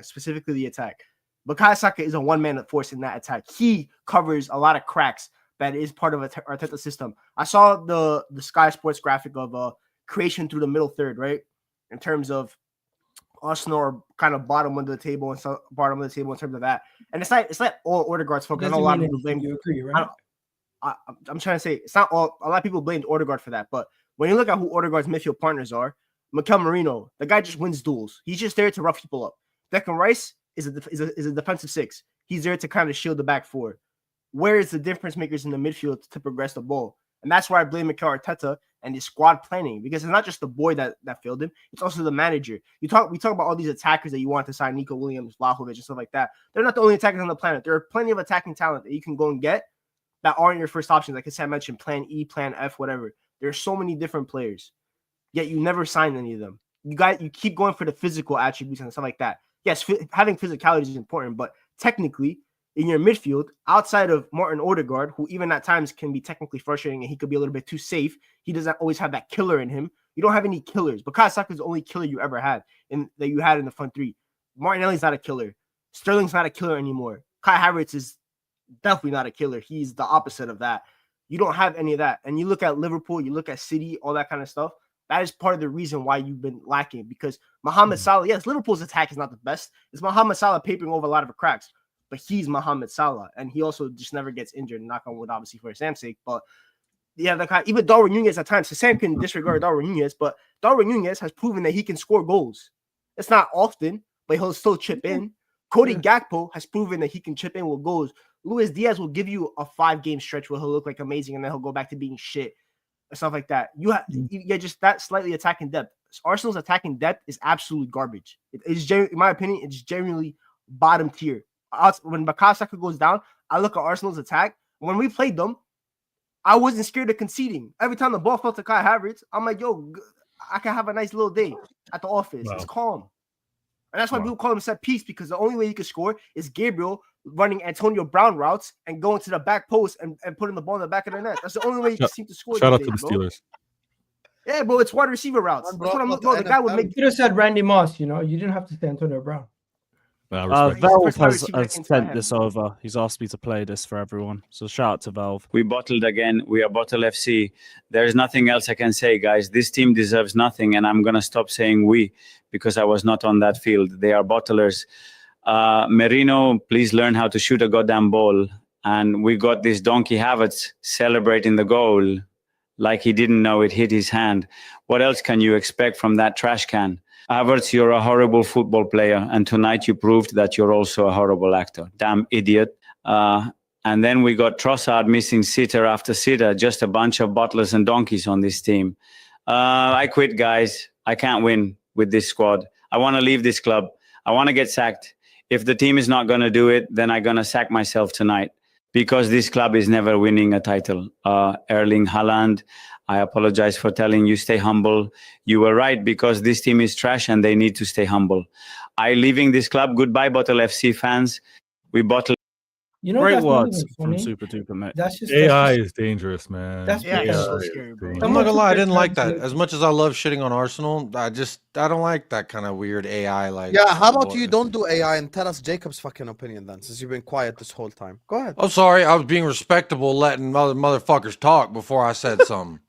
specifically the attack. Bukayo Saka is a one-man force in that attack. He covers a lot of cracks that is part of Arteta's system. I saw the Sky Sports graphic of creation through the middle third, right? In terms of Arsenal are kind of bottom of the table in terms of that. And it's like all Odegaard's fault. I know a lot of people blame you. Agree, right? I'm trying to say it's not all. A lot of people blamed Odegaard for that, but when you look at who Odegaard's midfield partners are, Mikel Merino, the guy just wins duels. He's just there to rough people up. Declan Rice is a defensive six. He's there to kind of shield the back four. Where is the difference makers in the midfield to progress the ball? And that's where I blame Mikel Arteta and the squad planning, because it's not just the boy that failed him, it's also the manager. We talk about all these attackers that you want to sign, Nico Williams, Vlahovic, and stuff like that. They're not the only attackers on the planet. There are plenty of attacking talent that you can go and get that aren't your first options. Like I mentioned, plan E, plan F, whatever. There are so many different players, yet you never sign any of them. You keep going for the physical attributes and stuff like that. Yes, having physicality is important, but technically, in your midfield, outside of Martin Odegaard, who even at times can be technically frustrating and he could be a little bit too safe, he doesn't always have that killer in him. You don't have any killers. Bukayo Saka is the only killer you ever had that you had in the front three. Martinelli's not a killer. Sterling's not a killer anymore. Kai Havertz is definitely not a killer. He's the opposite of that. You don't have any of that. And you look at Liverpool, you look at City, all that kind of stuff. That is part of the reason why you've been lacking, because Mohamed Salah, yes, Liverpool's attack is not the best. It's Mohamed Salah papering over a lot of the cracks, but he's Mohamed Salah, and he also just never gets injured. Knock on wood, obviously, for Sam's sake. But yeah, even Darwin Núñez at times, so Sam can disregard Darwin Núñez, but Darwin Núñez has proven that he can score goals. It's not often, but he'll still chip in. Cody Gakpo has proven that he can chip in with goals. Luis Diaz will give you a 5-game stretch where he'll look like amazing, and then he'll go back to being shit. Stuff like that. You just that slightly attacking depth. Arsenal's attacking depth is absolute garbage. It's in my opinion, it's genuinely bottom tier. When Bukayo Saka goes down, I look at Arsenal's attack. When we played them, I wasn't scared of conceding. Every time the ball fell to Kai Havertz, I'm like, yo, I can have a nice little day at the office. Wow. It's calm. And that's why people call him set piece, because the only way he can score is Gabriel running Antonio Brown routes and going to the back post and putting the ball in the back of the net. That's the only way you seem to score. Shout out to the Steelers. Yeah, bro, it's wide receiver routes. That's what I'm looking for. The guy would make. You could have said Randy Moss, you didn't have to say Antonio Brown. Valve has sent this over. He's asked me to play this for everyone. So shout out to Valve. We bottled again. We are Bottle FC. There's nothing else I can say, guys. This team deserves nothing, and I'm going to stop saying we because I was not on that field. They are bottlers. Merino, please learn how to shoot a goddamn ball. And we got this donkey Havertz celebrating the goal like he didn't know it hit his hand. What else can you expect from that trash can? Havertz, you're a horrible football player, and tonight you proved that you're also a horrible actor. Damn idiot. And then we got Trossard missing sitter after sitter, just a bunch of bottlers and donkeys on this team. I quit, guys. I can't win with this squad. I want to leave this club. I want to get sacked. If the team is not going to do it, then I'm going to sack myself tonight, because this club is never winning a title. Erling Haaland, I apologize for telling you, stay humble. You were right, because this team is trash and they need to stay humble. I'm leaving this club. Goodbye, Bottle FC fans. We bottle. Great words from Super Duper, mate. AI is dangerous, man. That's so scary, bro. I'm not gonna lie, I didn't like that. As much as I love shitting on Arsenal, I don't like that kind of weird AI. Like, yeah, how about you don't do AI and tell us Jacob's fucking opinion then, since you've been quiet this whole time. Go ahead. I'm sorry, I was being respectable, letting motherfuckers talk before I said something.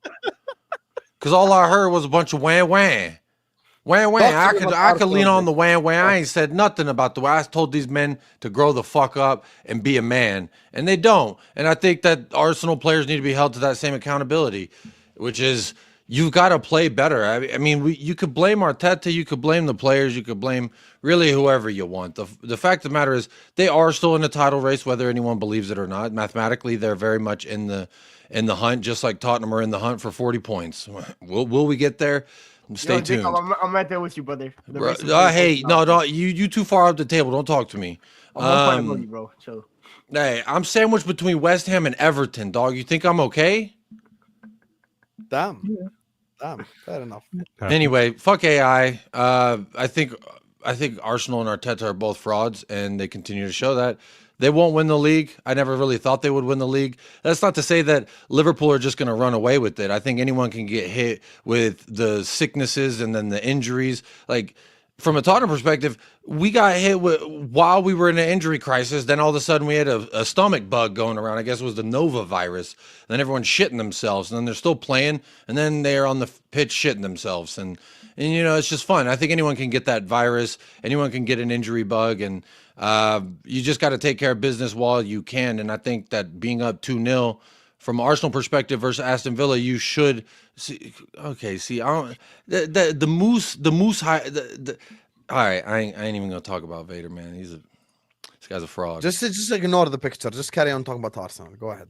Because all I heard was a bunch of wah. Wham wham. Talk to me I about could lean Arsenal, on the wham wham. I ain't said nothing about the way. I told these men to grow the fuck up and be a man, and they don't. And I think that Arsenal players need to be held to that same accountability, which is you've got to play better. I mean, you could blame Arteta, you could blame the players, you could blame really whoever you want. The fact of the matter is they are still in the title race, whether anyone believes it or not. Mathematically, they're very much in the hunt, just like Tottenham are in the hunt for 40 points. Will we get there? Stay tuned. I'm right there with you, brother. Hey, no, you too far up the table. Don't talk to me. I'm 1 point above you, bro. So. Hey, I'm sandwiched between West Ham and Everton, dog. You think I'm okay? Damn. Fair enough. Anyway, fuck AI. I think Arsenal and Arteta are both frauds, and they continue to show that. They won't win the league. I never really thought they would win the league. That's not to say that Liverpool are just going to run away with it. I think anyone can get hit with the sicknesses and then the injuries. Like, from a Tottenham perspective, we got hit with while we were in an injury crisis. Then all of a sudden we had a stomach bug going around. I guess it was the Nova virus. And then everyone's shitting themselves. And then they're still playing. And then they're on the pitch shitting themselves. And you know, it's just fun. I think anyone can get that virus. Anyone can get an injury bug. And you just got to take care of business while you can. And I think that being up 2-0 from Arsenal perspective versus Aston Villa, you should see. Okay, see, I don't. The moose high. All right, I ain't even gonna talk about Vator, man. This guy's a fraud. Just ignore the picture. Just carry on talking about Arsenal. Go ahead.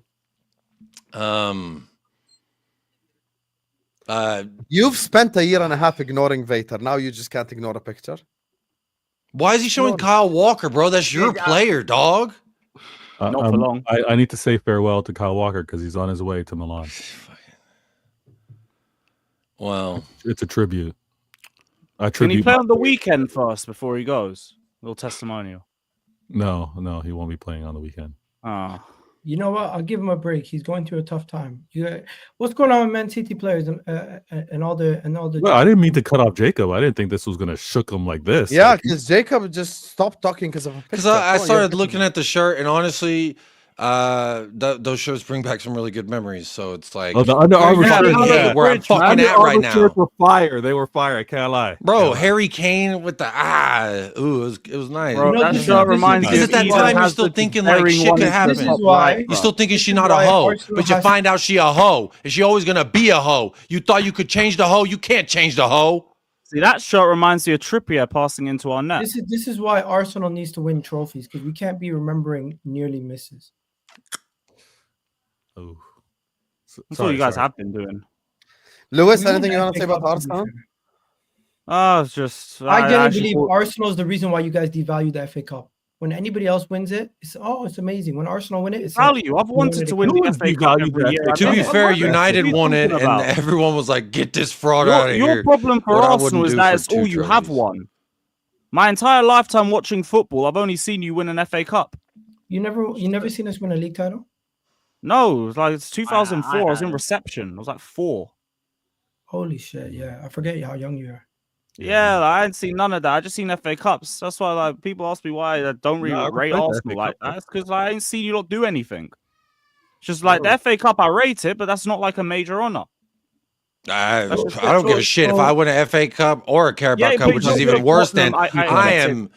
You've spent a year and a half ignoring Vator. Now you just can't ignore a picture. Why is he showing Kyle Walker, bro? That's your player, dog. Not for long. I need to say farewell to Kyle Walker because he's on his way to Milan. Well, it's a tribute. Can he play on the weekend first before he goes? A little testimonial. No, he won't be playing on the weekend. You know what? I'll give him a break. He's going through a tough time. What's going on with Man City players and all the? Well, I didn't mean to cut off Jacob. I didn't think this was gonna shook him like this. Yeah, because Jacob just stopped talking because of a picture. Because I started looking at the shirt, and honestly, those shirts bring back some really good memories. So it's like, the Under Armour shirts, where I'm fucking at right now. Shirts were fire. They were fire. I can't lie, bro. Harry Kane with the it was nice. Bro, that shirt reminds me. Because at that time you're still thinking like shit could happen. You're still thinking she's not a hoe, but you find out she a hoe. Is she always gonna be a hoe? You thought you could change the hoe. You can't change the hoe. See, that shirt reminds me of Trippier passing into our net. This is why Arsenal needs to win trophies, because we can't be remembering nearly misses. Oh, that's what you guys have been doing. Lewis, anything you want to say about Arsenal? It's just I didn't believe Arsenal is the reason why you guys devalue the FA Cup. When anybody else wins it, it's amazing. When Arsenal win it, it's value. I've wanted to win the FA Cup every year. To be fair, United won it, and everyone was like, "Get this fraud out of here." Your problem for Arsenal is that it's all you have won. My entire lifetime watching football, I've only seen you win an FA Cup. You never seen us win a league title? No, it's 2004. I was in reception. I was like 4. Holy shit! Yeah, I forget how young you are. Yeah, I ain't seen none of that. I just seen FA Cups. That's why people ask me why I don't really rate Arsenal. Like that's because I ain't seen you not do anything. It's just like the FA Cup, I rate it, but that's not like a major honor. I don't give a shit if I win an FA Cup or a Carabao Cup, which is even worse than I am.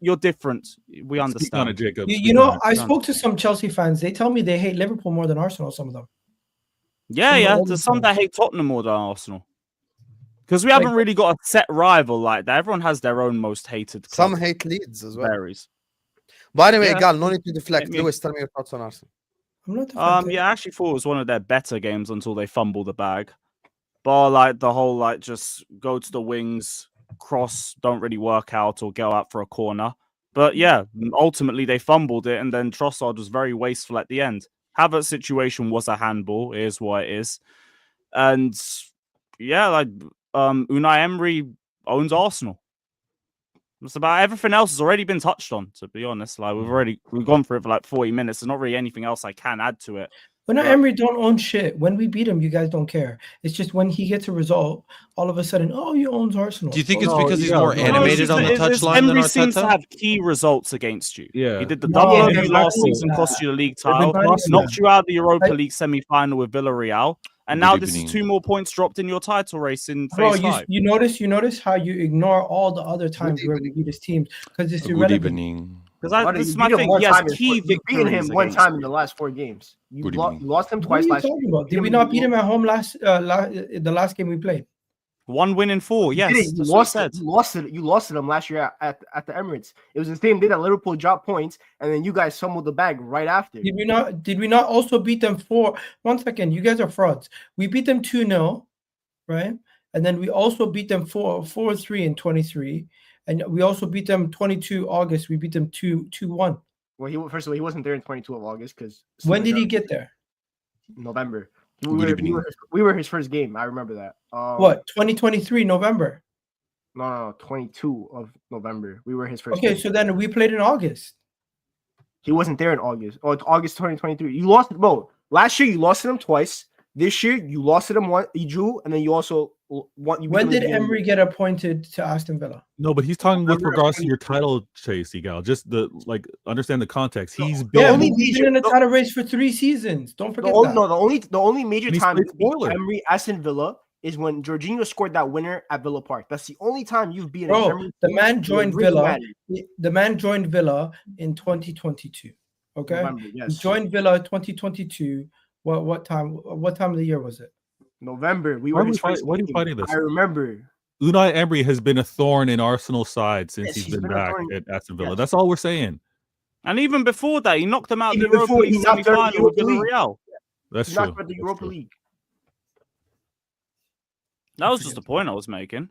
You're different. We understand. Jacob. You know, I spoke to some Chelsea fans. They tell me they hate Liverpool more than Arsenal. Some of them. Yeah. There's some that hate Tottenham more than Arsenal. Because we haven't really got a set rival like that. Everyone has their own most hated club. Some hate Leeds as well. Varies. But anyway, Egal, no need to deflect. Lewis, tell me your thoughts on Arsenal. I'm not deflecting. I actually thought it was one of their better games until they fumbled the bag. But like the whole just go to the wings, cross, don't really work out or go out for a corner. But yeah, ultimately they fumbled it, and then Trossard was very wasteful at the end. Havertz's situation was a handball, it is what it is. And yeah, Unai Emery owns Arsenal. It's about everything else has already been touched on, to be honest. Like we've gone for it for like 40 minutes. There's not really anything else I can add to it. Unai Emery don't own shit. When we beat him, you guys don't care. It's just when he gets a result, all of a sudden, he owns Arsenal. Do you think it's because he's more animated on the touchline than Emery Arteta? seems to have key results against you. Yeah. He did the double last season, cost you the league title, knocked you out of the Europa League semi-final with Villarreal, And now Good this is evening. 2 more points dropped in your title race in Bro, phase 5. you notice how you ignore all the other times where we beat his teams because it's Good irrelevant. evening. Because this You is my beat him thing. one He has time in key you've beaten him victories one against time in you. the last 4 games. You Good you evening. lost him What are twice you last year. talking about? Beat Did him we in not the beat him Euro. at home the last game we played? 1 win in 4. You Yes, did it. that's what I said. You lost to them last year at the Emirates. It was the same day that Liverpool dropped points, and then you guys fumbled the bag right after. Did we not also beat them 1 second? You guys are frauds. We beat them 2-0, right? And then we also beat them 4-3 in 23. And we also beat them 22 August. We beat them 2-1. Well, first of all, he wasn't there in 22 of August because When did he get there? November. Good evening. We were his first game. I remember that. What, 2023 November? No, 22 of November. We were his first Okay, game. so then we played in August. He wasn't there in August. Oh, it's August 2023. You lost, bro. Last year you lost to him twice. This year you lost to them once. You drew, and then you also won. When did Emery get appointed to Aston Villa? No, but he's talking with November of regards to your 23. title chase, Egal. Just understand the context. He's The been Yeah, only we've been in the title race for 3 seasons. Don't forget that. The only major And he's time played you beat spoiler. Emery Aston Villa is when Jorginho scored that winner at Villa Park. That's the only time you've beaten Bro, Emery. the man joined really Villa. mattered. The man joined Villa in 2022. Okay, November, he yes. joined Villa 2022. What time? What time of the year was it? November. We Why were are his we fight- first why are you game. fighting this? I remember. Unai Emery has been a thorn in Arsenal's side since Yes, he's he's been been a back thorn. at Aston Villa. Yes. That's all we're saying. And even before that, he knocked them out of the Even Europa before, League he knocked out the semi-final with Europa League. Villarreal. That's He's true. not for the That's Europa true. League. That was just the point I was making.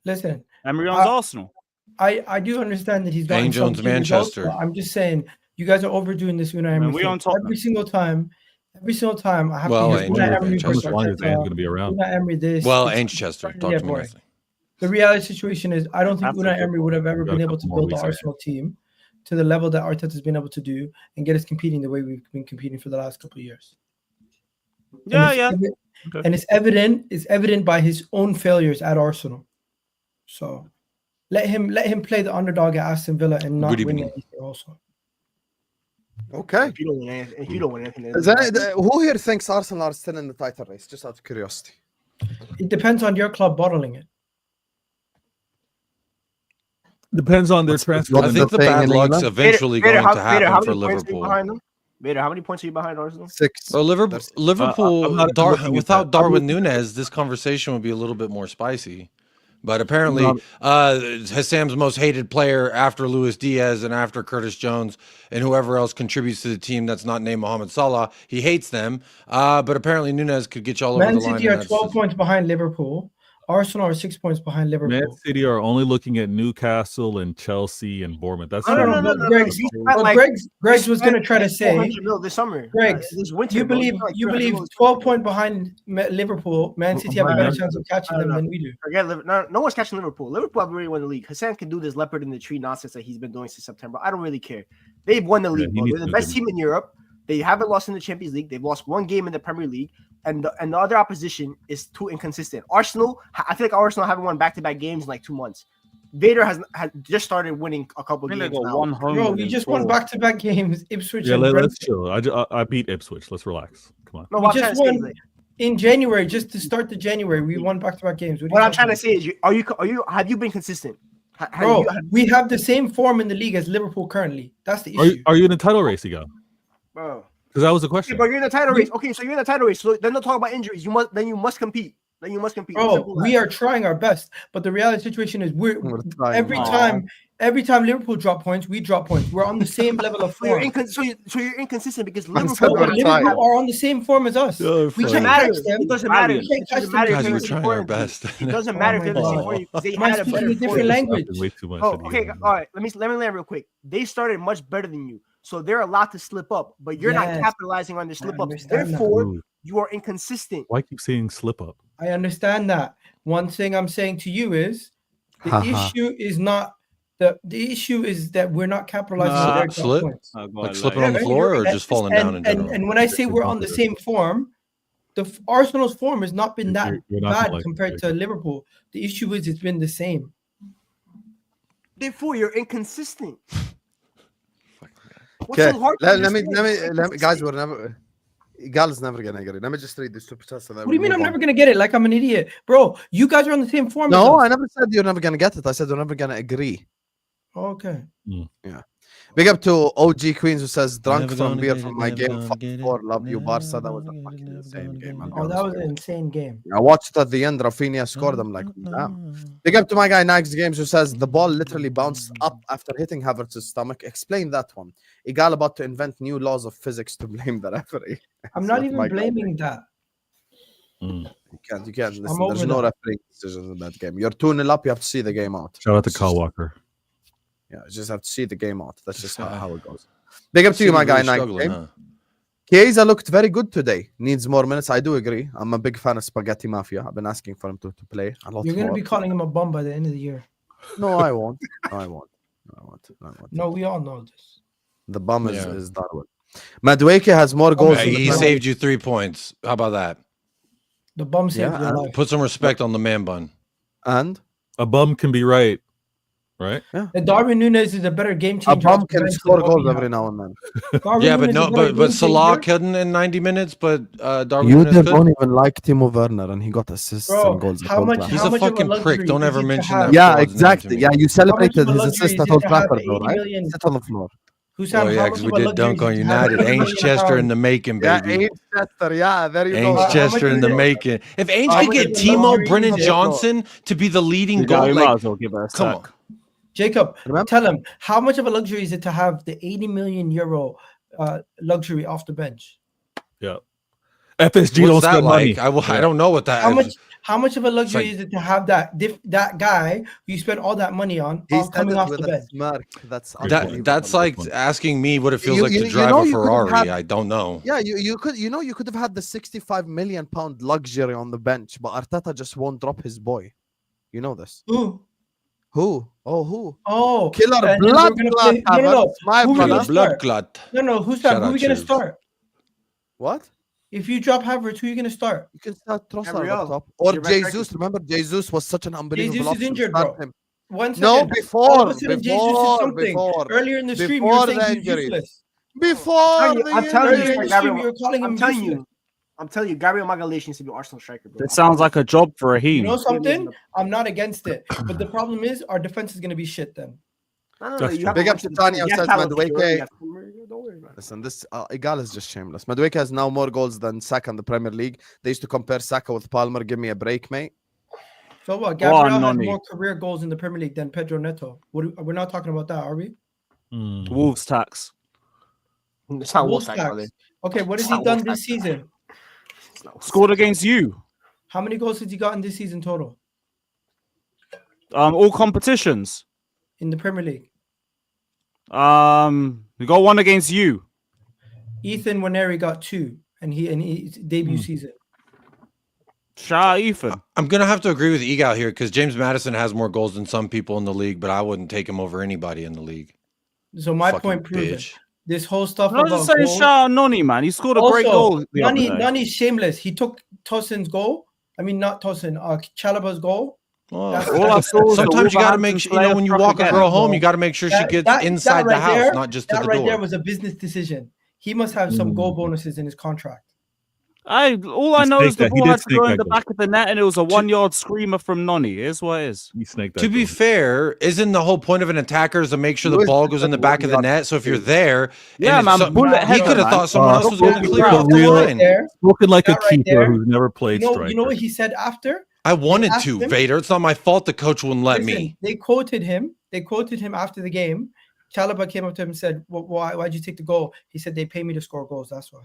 Listen, Emery owns Arsenal. I do understand that he's gotten Dane Jones, some key results, Manchester. but I'm just saying you guys are overdoing this Unai Emery we thing. on Tottenham. Every single time I have Well, to hear Ainge Unai or Emery How much versus longer is Ange Arteta, going to be around? Unai Emery this. Well, it's Ainge Chester. starting to Talk get to me boring. nicely. The reality situation is I don't think That's a Unai good Emery would have ever We've got been a able to couple more build the weeks ahead. Arsenal team to the level that Arteta's been able to do and get us competing the way we've been competing for the last couple of years. Yeah, And yeah. Okay. And it's evident by his own failures at Arsenal. So let him play the underdog at Aston Villa and not Good win evening. anything also. Okay. If you don't win anything, then Is that, who here thinks Arsenal are still in the title race? Just out of curiosity. It depends on your club bottling it. Depends on their What's- transfer. I think the thing bad in luck's England? eventually Vader, going to Vader, happen how for many points are you Liverpool. behind them? Vader, how many points are you behind Arsenal? 6. Well, Liverpool, I'm not looking at without that. Darwin Núñez, this conversation would be a little bit more spicy. But apparently, No. Hassam's most hated player after Luis Diaz and after Curtis Jones and whoever else contributes to the team that's not named Mohamed Salah, he hates them. But apparently, Núñez could get you all over Man the line. City and are that's 12 just- points behind Liverpool. Arsenal are 6 points behind Man Liverpool. City are only looking at Newcastle and Chelsea and Bournemouth. That's No, it. Greggs, You spent But like- Greggs was going to try to say, 400 mil this summer. Greggs, This winter, you bro. believe spent like 300 you believe mil this 12 winter. point behind Liverpool, Man City have a better chance of catching them than we do. Forget Liverpool. No one's catching Liverpool. Liverpool have already won the league. Hassan can do this leopard in the tree nonsense that he's been doing since September. I don't really care. They've won the league. he Bro. needs They're the to best do- team in Europe. They haven't lost in the Champions League. They've lost one game in the Premier League, and the other opposition is too inconsistent. Arsenal, I feel like Arsenal haven't won back-to-back games in like 2 months. Vader has just started winning a couple I think they games got now. one home. Bro, win we in just 4. won back-to-back games. Ipswich Yeah, and let's Brentford. chill. I beat Ipswich. Let's relax. Come on. No, We what I'm just trying to say is, won like, in January, just to start the January. We won back-to-back games. what I'm trying to say is, have you been consistent? Bro, we have the same form in the league as Liverpool currently. That's the issue. Are you in the title race, Egal? Bro. Because that was the Okay, question. but you're in the title race. Okay, so you're in the title race. So then don't talk about injuries. You must compete. Then you must compete. Bro, Simple we as. are trying our best, but the reality situation is We're trying. every time Liverpool drop points, we drop points. We're on the same level of So you're, form. so you're inconsistent because Man Liverpool. said But we're trying. Liverpool are on the same form as us. Oh, We fuck. can't matter. catch them. It doesn't matter. We can't It catch doesn't them. matter. Guys, if we're it's trying our important to you. best. It doesn't Oh matter my if it's God. for you. They Am I had a speaking better a different form. language? Way too much. Oh, at the okay. end. All right. Let me land real quick. They started much better than you, so they're allowed to slip up, but you're not Yes. capitalizing on their slip ups. understand that. Therefore, Ooh, you are inconsistent. why keep saying slip up? I understand that. One thing I'm saying to you is the issue is not the issue is that we're not capitalizing on their Slip? drop points. Like slipping on the floor or just falling down in general? And when I say we're on the same form, Arsenal's form has not been that You're not bad like- compared to Liverpool. The issue is it's been the same. Therefore, you're inconsistent. What's Okay, so hard to let me, understand? guys. We're never. Egal is never gonna agree. Let me just read this super chats. What do you mean I'm never gonna get it? Like I'm an idiot, bro. You guys are on the same form. No, as I us. never said you're never gonna get it. I said you're never gonna agree. Okay. Yeah. Big up to OG Queens who says drunk Never from gonna beer get from it, my never game. gonna get it, 4 love you, never Barca. That was a gonna fucking get it, insane never game. gonna I'll be get Oh, that honest was with an you. insane game. I watched it at the end. Rafinha scored. I'm like, damn. Big up to my guy Nags Games who says the ball literally bounced up after hitting Havertz's stomach. Explain that one. Egal about to invent new laws of physics to blame the referee. I'm It's not like even my guy. blaming that. Mm. You can't listen. over There's no that. refereeing decisions in that game. You're 2-0 up. You have to see the game out. Shout out to It's Kyle just- Walker. Yeah, you just have to see the game out. That's just how it goes. Big up to you, City my guy. really Nags struggling, Game. huh? Chiesa looked very good today. Needs more minutes. I do agree. I'm a big fan of Spaghetti Mafia. I've been asking for him to play a lot You're gonna more. be calling him a bum by the end of the year. No, I won't. No, I won't. No, I won't. No, I won't. No, we all know this. The bum is, Yeah. is Darwin. Madueke has more goals. Hey, in the he Premier saved you 3 points. How about that? The bum saved Yeah, your and life. Put some respect on the man bun. League. And A bum can be right, right? And Darwin Núñez is a better game a changer. bum off the can bench score than what goals we every have. now and then. Darwin Yeah, but Núñez no, is a better but game Salah changer. couldn't in 90 minutes, but Darwin You Núñez could. don't even like Timo Werner, and he got assists Bro, and goals. at how Old much- Trafford. He's how a much of a fucking prick. luxury Don't is ever it to mention have- that. Yeah, fraud's name to exactly. me. Yeah, you How much celebrated of a his luxury assist is at it Old to have Trafford, the though, 80 right? million? Sit on the floor. Hussam, Oh, yeah, how because much we of a did dunk luxury on is it to have United. 80 Ain't million Chester in pounds? the making, Yeah, baby. Chester. Yeah, there you Ain't go. how Chester much in is the it? making. If Ainge How could much get is the Timo luxury Brennan is it? Johnson to be the leading You goal, might like, as well give it a come sec. on. Jacob, Remember? tell him how much of a luxury is it to have the 80 million euro luxury off the bench? Yeah. FSG What's don't that spend like? money. I don't know what that How much of a luxury like- is it to have that guy who you spent all that money on He said coming it off with the a bench? smirk. That's Good That unbelievable. that's like one. asking me what it feels You- like you- to you drive know a you could have Ferrari. had- I don't know. Yeah, you could have had the 65 million pound luxury on the bench, but Arteta just won't drop his boy. You know this. Who? Who? Oh, who? Oh, Killer and then blood we're gonna clot play- no, no, no. Havertz, my Who we brother. gonna Blood start? clot. No, who's Shout that? Who out we gonna Chivs. start? What? If you drop Havertz, who are you gonna start? You can start Trossard Gabriel. up top. Or Your back Jesus. Remember, Jesus was such an unbelievable Jesus is option. injured, Start bro. him. 1 second. No, All of before, a sudden, Jesus is something. before Earlier in the stream, you before were the saying he's injuries. useless. Before I'm the telling Earlier you, in the injuries. stream, you were calling him I'm telling useless. you. I'm telling you, Gabriel Magalhaes needs to be Arsenal striker, bro. It sounds like a job for You Raheem. know something? I'm not against it, but the problem is our defense is gonna be shit then. No, That's you true. have Big a up bunch to of Tanya defenders. You says have Palacio, Madueke. you have Timber, don't worry about it. Listen, this Egal is just shameless. Madueke has now more goals than Saka in the Premier League. They used to compare Saka with Palmer. Give me a break, mate. So what? Gabriel has Noni. more career goals in the Premier League than Pedro Neto. We're not talking about that, are we? Mm. Wolves tax. It's not Wolves Wolfsack, tax. brother. Okay, what has It's he not done Wolfsack. this season? It's not Wolfsack. Scored against you. How many goals has he gotten this season total All competitions. in the Premier League? We got one against you. Ethan Waneri got 2, and he debut season. Shout out Ethan. I'm gonna have to agree with Egal here because James Madison has more goals than some people in the league, but I wouldn't take him over anybody in the league. So my Fucking point proven. bitch. This whole stuff I was about just saying, goals. shout out Noni, man. He scored a great goal. The other day. Nani's shameless. He took Tosin's goal. I mean, not Tosin. Chalaba's goal. Well, That's- All I saw was the sometimes you got to make Wolverhampton sure, you know, when you player walk a struck girl again. home, you got to make sure she gets inside the right house, there- not just to that the right door. there was a business decision. He must have some goal bonuses in his contract. All I He know is snaked the that. He ball did had to snake go in that the goal. back of the net, and it was a 1-yard screamer from Noni. Here's what it is. He snaked that. To be goal. fair, isn't the whole point of an attacker is to make sure the Lewis ball goes in the said back of the 1 yard net? So if you're there, Yeah, and man, so- bullet he header, could have man. thought someone else was going to Spoken clear like a off the real- line. There, Spoken like a that right keeper there. who's never played you striker. know what he said after? I wanted asked to, him- Vader. It's not my fault the coach wouldn't let Listen, me. They quoted him. They quoted him after the game. Chalaba came up to him and said, why'd you take the goal? He said, they pay me to score goals. That's why.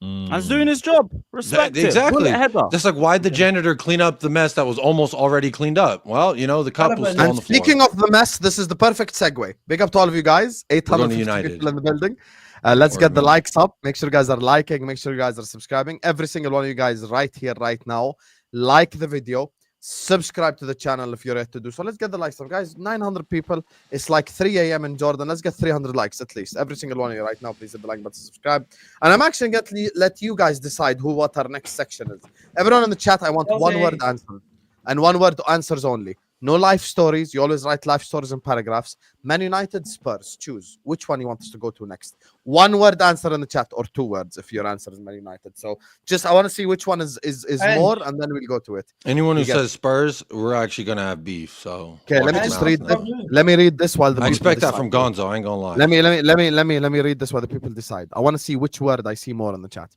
Mm. And he's doing his job. Respect it. Exactly. Bullet header. Just like why'd the janitor clean up the mess that was almost already cleaned up? Well, you know, the cup was still on And the floor. speaking of the mess, this is the perfect segue. Big up to all of you guys. going to 850 United. people in the building. Let's Or get the me. likes up. Make sure you guys are liking. Make sure you guys are subscribing. Every single one of you guys right here, right now. Like the video. Subscribe to the channel if you're ready to do so. Let's get the likes up, guys. 900 people. It's like 3 a.m. in Jordan. Let's get 300 likes at least. Every single one of you right now. Please hit the like button, subscribe. And I'm actually going to let you guys decide what our next section is. Everyone in the chat, I want one word answer. And one word answers only. No life stories. You always write life stories in paragraphs. Man United, Spurs. Choose which one you want us to go to next. One word answer in the chat, or 2 words if your answer is Man United. So just I want to see which one is And- more, and then we'll go to it. Anyone who You get says Spurs, we're actually gonna have beef. So Okay, watch let me your just mouth read. now. Let me read this while the I people expect that decide. from Gonzo. I ain't gonna lie. Let me read this while the people decide. I want to see which word I see more in the chat.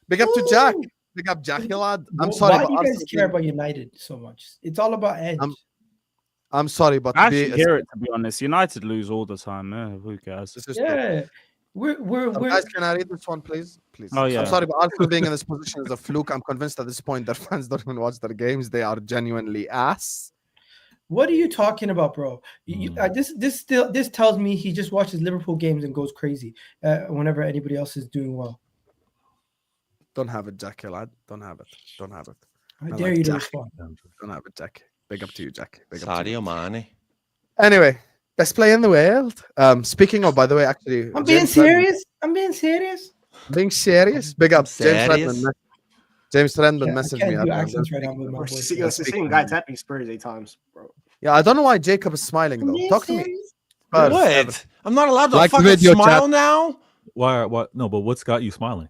Big up to Jack. Ooh. Big up Jack, lad. I'm sorry, Why but do you guys Arsenal care being- about United so much? It's all about edge. I'm sorry, but I actually hear it, to be honest. United lose all the time. Who cares? this is true. Yeah, we're Guys, can I read this one, please? Please. Oh, yeah. I'm sorry, but Arsenal being in this position is a fluke. I'm convinced at this point their fans don't even watch their games. They are genuinely ass. What are you talking about, bro? This tells me he just watches Liverpool games and goes crazy whenever anybody else is doing well. Don't have it, Jack, lad. Don't have it. Don't have it. I I dare like you to Jack. respond. Don't have it, Jack. Big up to you, Jack. Big up to you. Sadio Mane. Anyway, best play in the world. Speaking of, by the way, actually, I'm being James Redmond- serious. I'm being serious. Being serious. Big up, James Serious? Redmond. James Redmond I messaged can't me. do earlier. accents right now with my We're voice. seeing guy tapping Spurs 8 times, bro. Yeah, I don't know why Jacob is smiling I'm though. being Talk to me. serious. Spurs, What? Everton. I'm not allowed to Like the fucking video smile chat. now. Why? What? No, but what's got you smiling?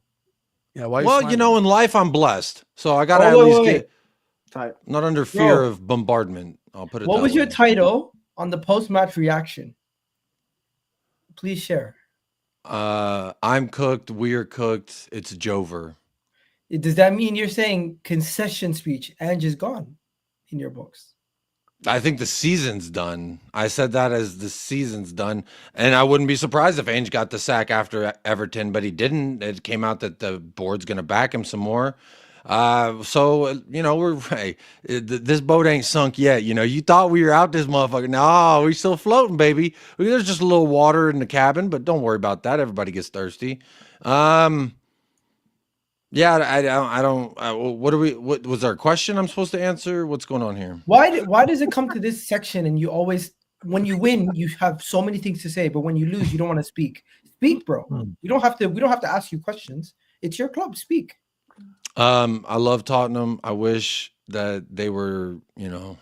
Yeah, why? Well, you know, in life I'm blessed, so I gotta Oh, at wait, least wait, get Type. not under fear Bro. of bombardment. I'll put it. What that was your way. title on the post-match reaction? Please share. I'm cooked. We're cooked. It's Jover. Does that mean you're saying concession speech and just gone in your books? I think the season's done. I said that as the season's done, and I wouldn't be surprised if Ainge got the sack after Everton, but he didn't. It came out that the board's going to back him some more. So you know, this boat ain't sunk yet. You know, you thought we were out this motherfucker. No, we still floating, baby. There's just a little water in the cabin, but don't worry about that. Everybody gets thirsty. Yeah, I don't. What was our question? I'm supposed to answer. What's going on here? Why does it come to this section and you always, when you win, you have so many things to say, but when you lose, you don't want to speak? Speak, bro. You don't have to. We don't have to ask you questions. It's your club. Speak. I love Tottenham. I wish that they were, you know,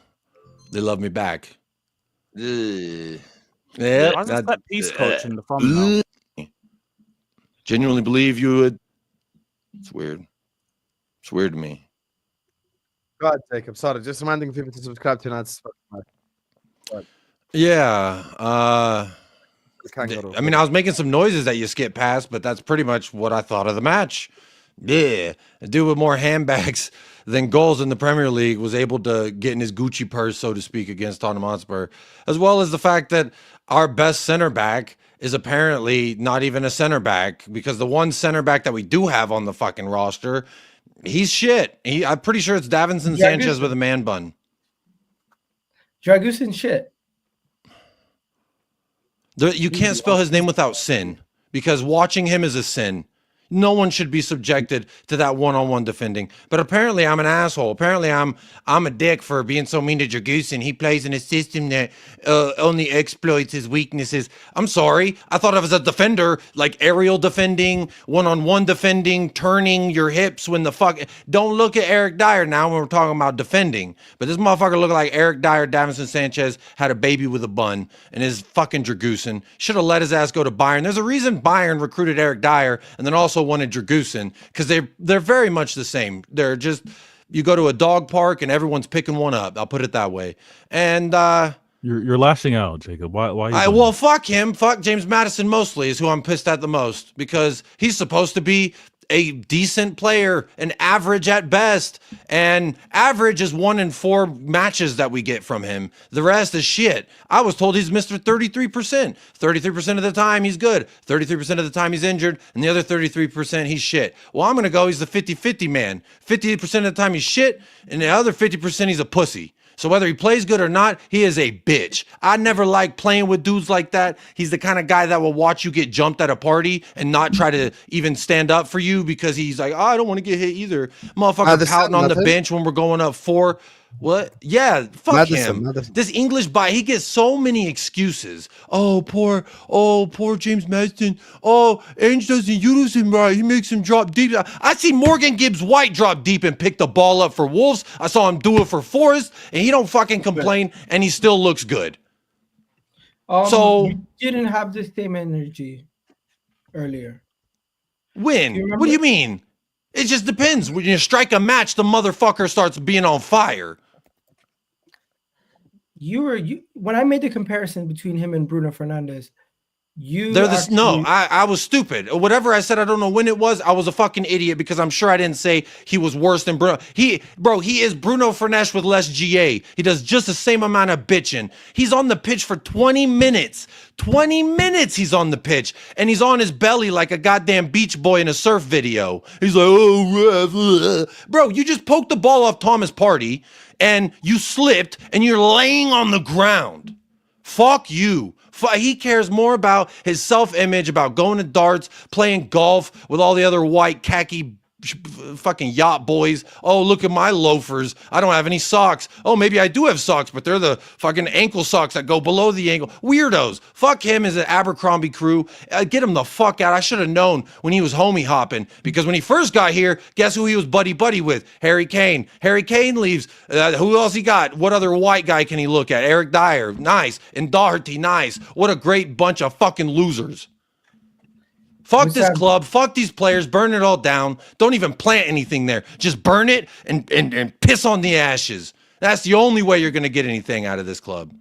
they love me back. Yeah, Why is that peace coach in the thumbnail? Genuinely believe you would. It's weird. It's weird to me. Go ahead, Jacob. Sorry, just reminding people to subscribe to Nats. Yeah. Kangaroo. I mean, I was making some noises that you skipped past, but that's pretty much what I thought of the match. Yeah. A dude with more handbags than goals in the Premier League was able to get in his Gucci purse, so to speak, against Tottenham Hotspur, as well as the fact that our best center back is apparently not even a center back, because the one center back that we do have on the fucking roster, he's shit. I'm pretty sure it's Davinson Sanchez with a man bun. Dragusin shit. You can't spell his name without sin, because watching him is a sin. No one should be subjected to that one-on-one defending. But apparently I'm an asshole. Apparently I'm a dick for being so mean to Dragusin. He plays in a system that only exploits his weaknesses. I'm sorry. I thought of as a defender, like aerial defending, one-on-one defending, turning your hips when the fuck... Don't look at Eric Dyer now when we're talking about defending. But this motherfucker looked like Eric Dyer, Davinson Sanchez had a baby with a bun, and his fucking Dragusin should have let his ass go to Bayern. There's a reason Bayern recruited Eric Dyer and then also wanted Dragusin, because they're very much the same. They're just, you go to a dog park and everyone's picking one up. I'll put it that way. And You're lashing out, Jacob. Why? well, fuck him. Fuck James Madison mostly is who I'm pissed at the most, because he's supposed to be a decent player, an average at best, and average is 1 in 4 matches that we get from him. The rest is shit. I was told he's Mr. 33%. 33% of the time he's good. 33% of the time he's injured, and the other 33% he's shit. Well, I'm gonna go he's the 50-50 man. 50% of the time he's shit, and the other 50% he's a pussy. So whether he plays good or not, he is a bitch. I never like playing with dudes like that. He's the kind of guy that will watch you get jumped at a party and not try to even stand up for you because he's like, oh, I don't want to get hit either. Motherfucker pouting on the bench when we're going up 4. What? Yeah, fuck Madison, him. Madison. This English guy, he gets so many excuses. Oh, poor James Madison. Oh, Ainge doesn't use him right. He makes him drop deep. I see Morgan Gibbs White drop deep and pick the ball up for Wolves. I saw him do it for Forest, and he don't fucking complain, and he still looks good. So you didn't have the same energy earlier. When? What do you mean? It just depends. When you strike a match, the motherfucker starts being on fire. When I made the comparison between him and Bruno Fernandes, I was stupid. Whatever I said, I don't know when it was. I was a fucking idiot because I'm sure I didn't say he was worse than Bruno. He is Bruno Fernandes with less GA. He does just the same amount of bitching. He's on the pitch for 20 minutes. 20 minutes he's on the pitch, and he's on his belly like a goddamn beach boy in a surf video. He's like, oh, bro, you just poked the ball off Thomas Partey, and you slipped, and you're laying on the ground. Fuck you. He cares more about his self-image, about going to darts, playing golf with all the other white khaki fucking yacht boys. Oh, look at my loafers. I don't have any socks. Oh, maybe I do have socks, but they're the fucking ankle socks that go below the ankle. Weirdos. Fuck him as an Abercrombie crew. Get him the fuck out. I should have known when he was homie hopping, because when he first got here, guess who he was buddy with? Harry Kane. Harry Kane leaves. Who else he got? What other white guy can he look at? Eric Dyer. Nice. And Doherty. Nice. What a great bunch of fucking losers. Fuck this club, fuck these players, burn it all down. Don't even plant anything there. Just burn it and piss on the ashes. That's the only way you're going to get anything out of this club.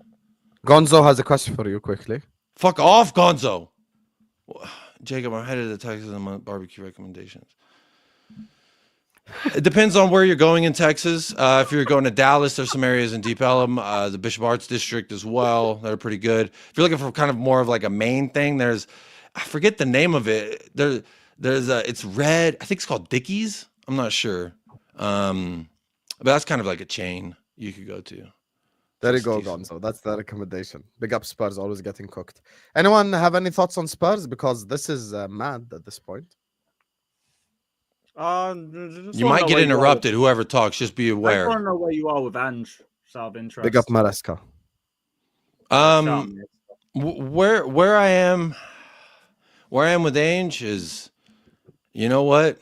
Gonzo has a question for you quickly. Fuck off, Gonzo. Jacob, I'm headed to Texas on my barbecue recommendations. It depends on where you're going in Texas. If you're going to Dallas, there's some areas in Deep Ellum, the Bishop Arts District as well. That are pretty good. If you're looking for kind of more of like a main thing, I forget the name of it. It's red. I think it's called Dickies. I'm not sure. But that's kind of like a chain you could go to. There you go, Gonzo. That's the recommendation. Big up Spurs, always getting cooked. Anyone have any thoughts on Spurs? Because this is mad at this point. You might get interrupted. Whoever talks, just be aware. I want to know where you are with Ange. Out of interest. Big up Maresca. Where I am with Ainge is, you know what?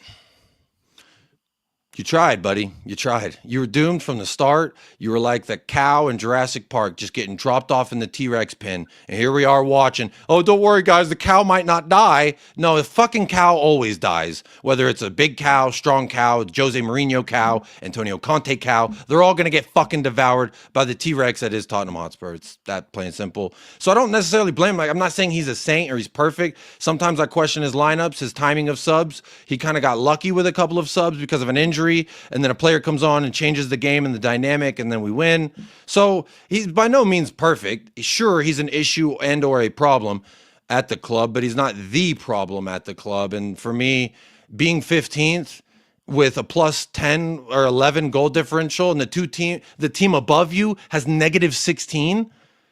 You tried, buddy. You tried. You were doomed from the start. You were like the cow in Jurassic Park, just getting dropped off in the T-Rex pen. And here we are watching. Oh, don't worry, guys. The cow might not die. No, the fucking cow always dies. Whether it's a big cow, strong cow, Jose Mourinho cow, Antonio Conte cow, they're all going to get fucking devoured by the T-Rex that is Tottenham Hotspur. It's that plain and simple. So I don't necessarily blame him. Like, I'm not saying he's a saint or he's perfect. Sometimes I question his lineups, his timing of subs. He kind of got lucky with a couple of subs because of an injury. And then a player comes on and changes the game and the dynamic, and then we win. So he's by no means perfect. Sure, he's an issue and or a problem at the club, but he's not the problem at the club. And for me, being 15th with a plus 10 or 11 goal differential, and the team above you has negative 16,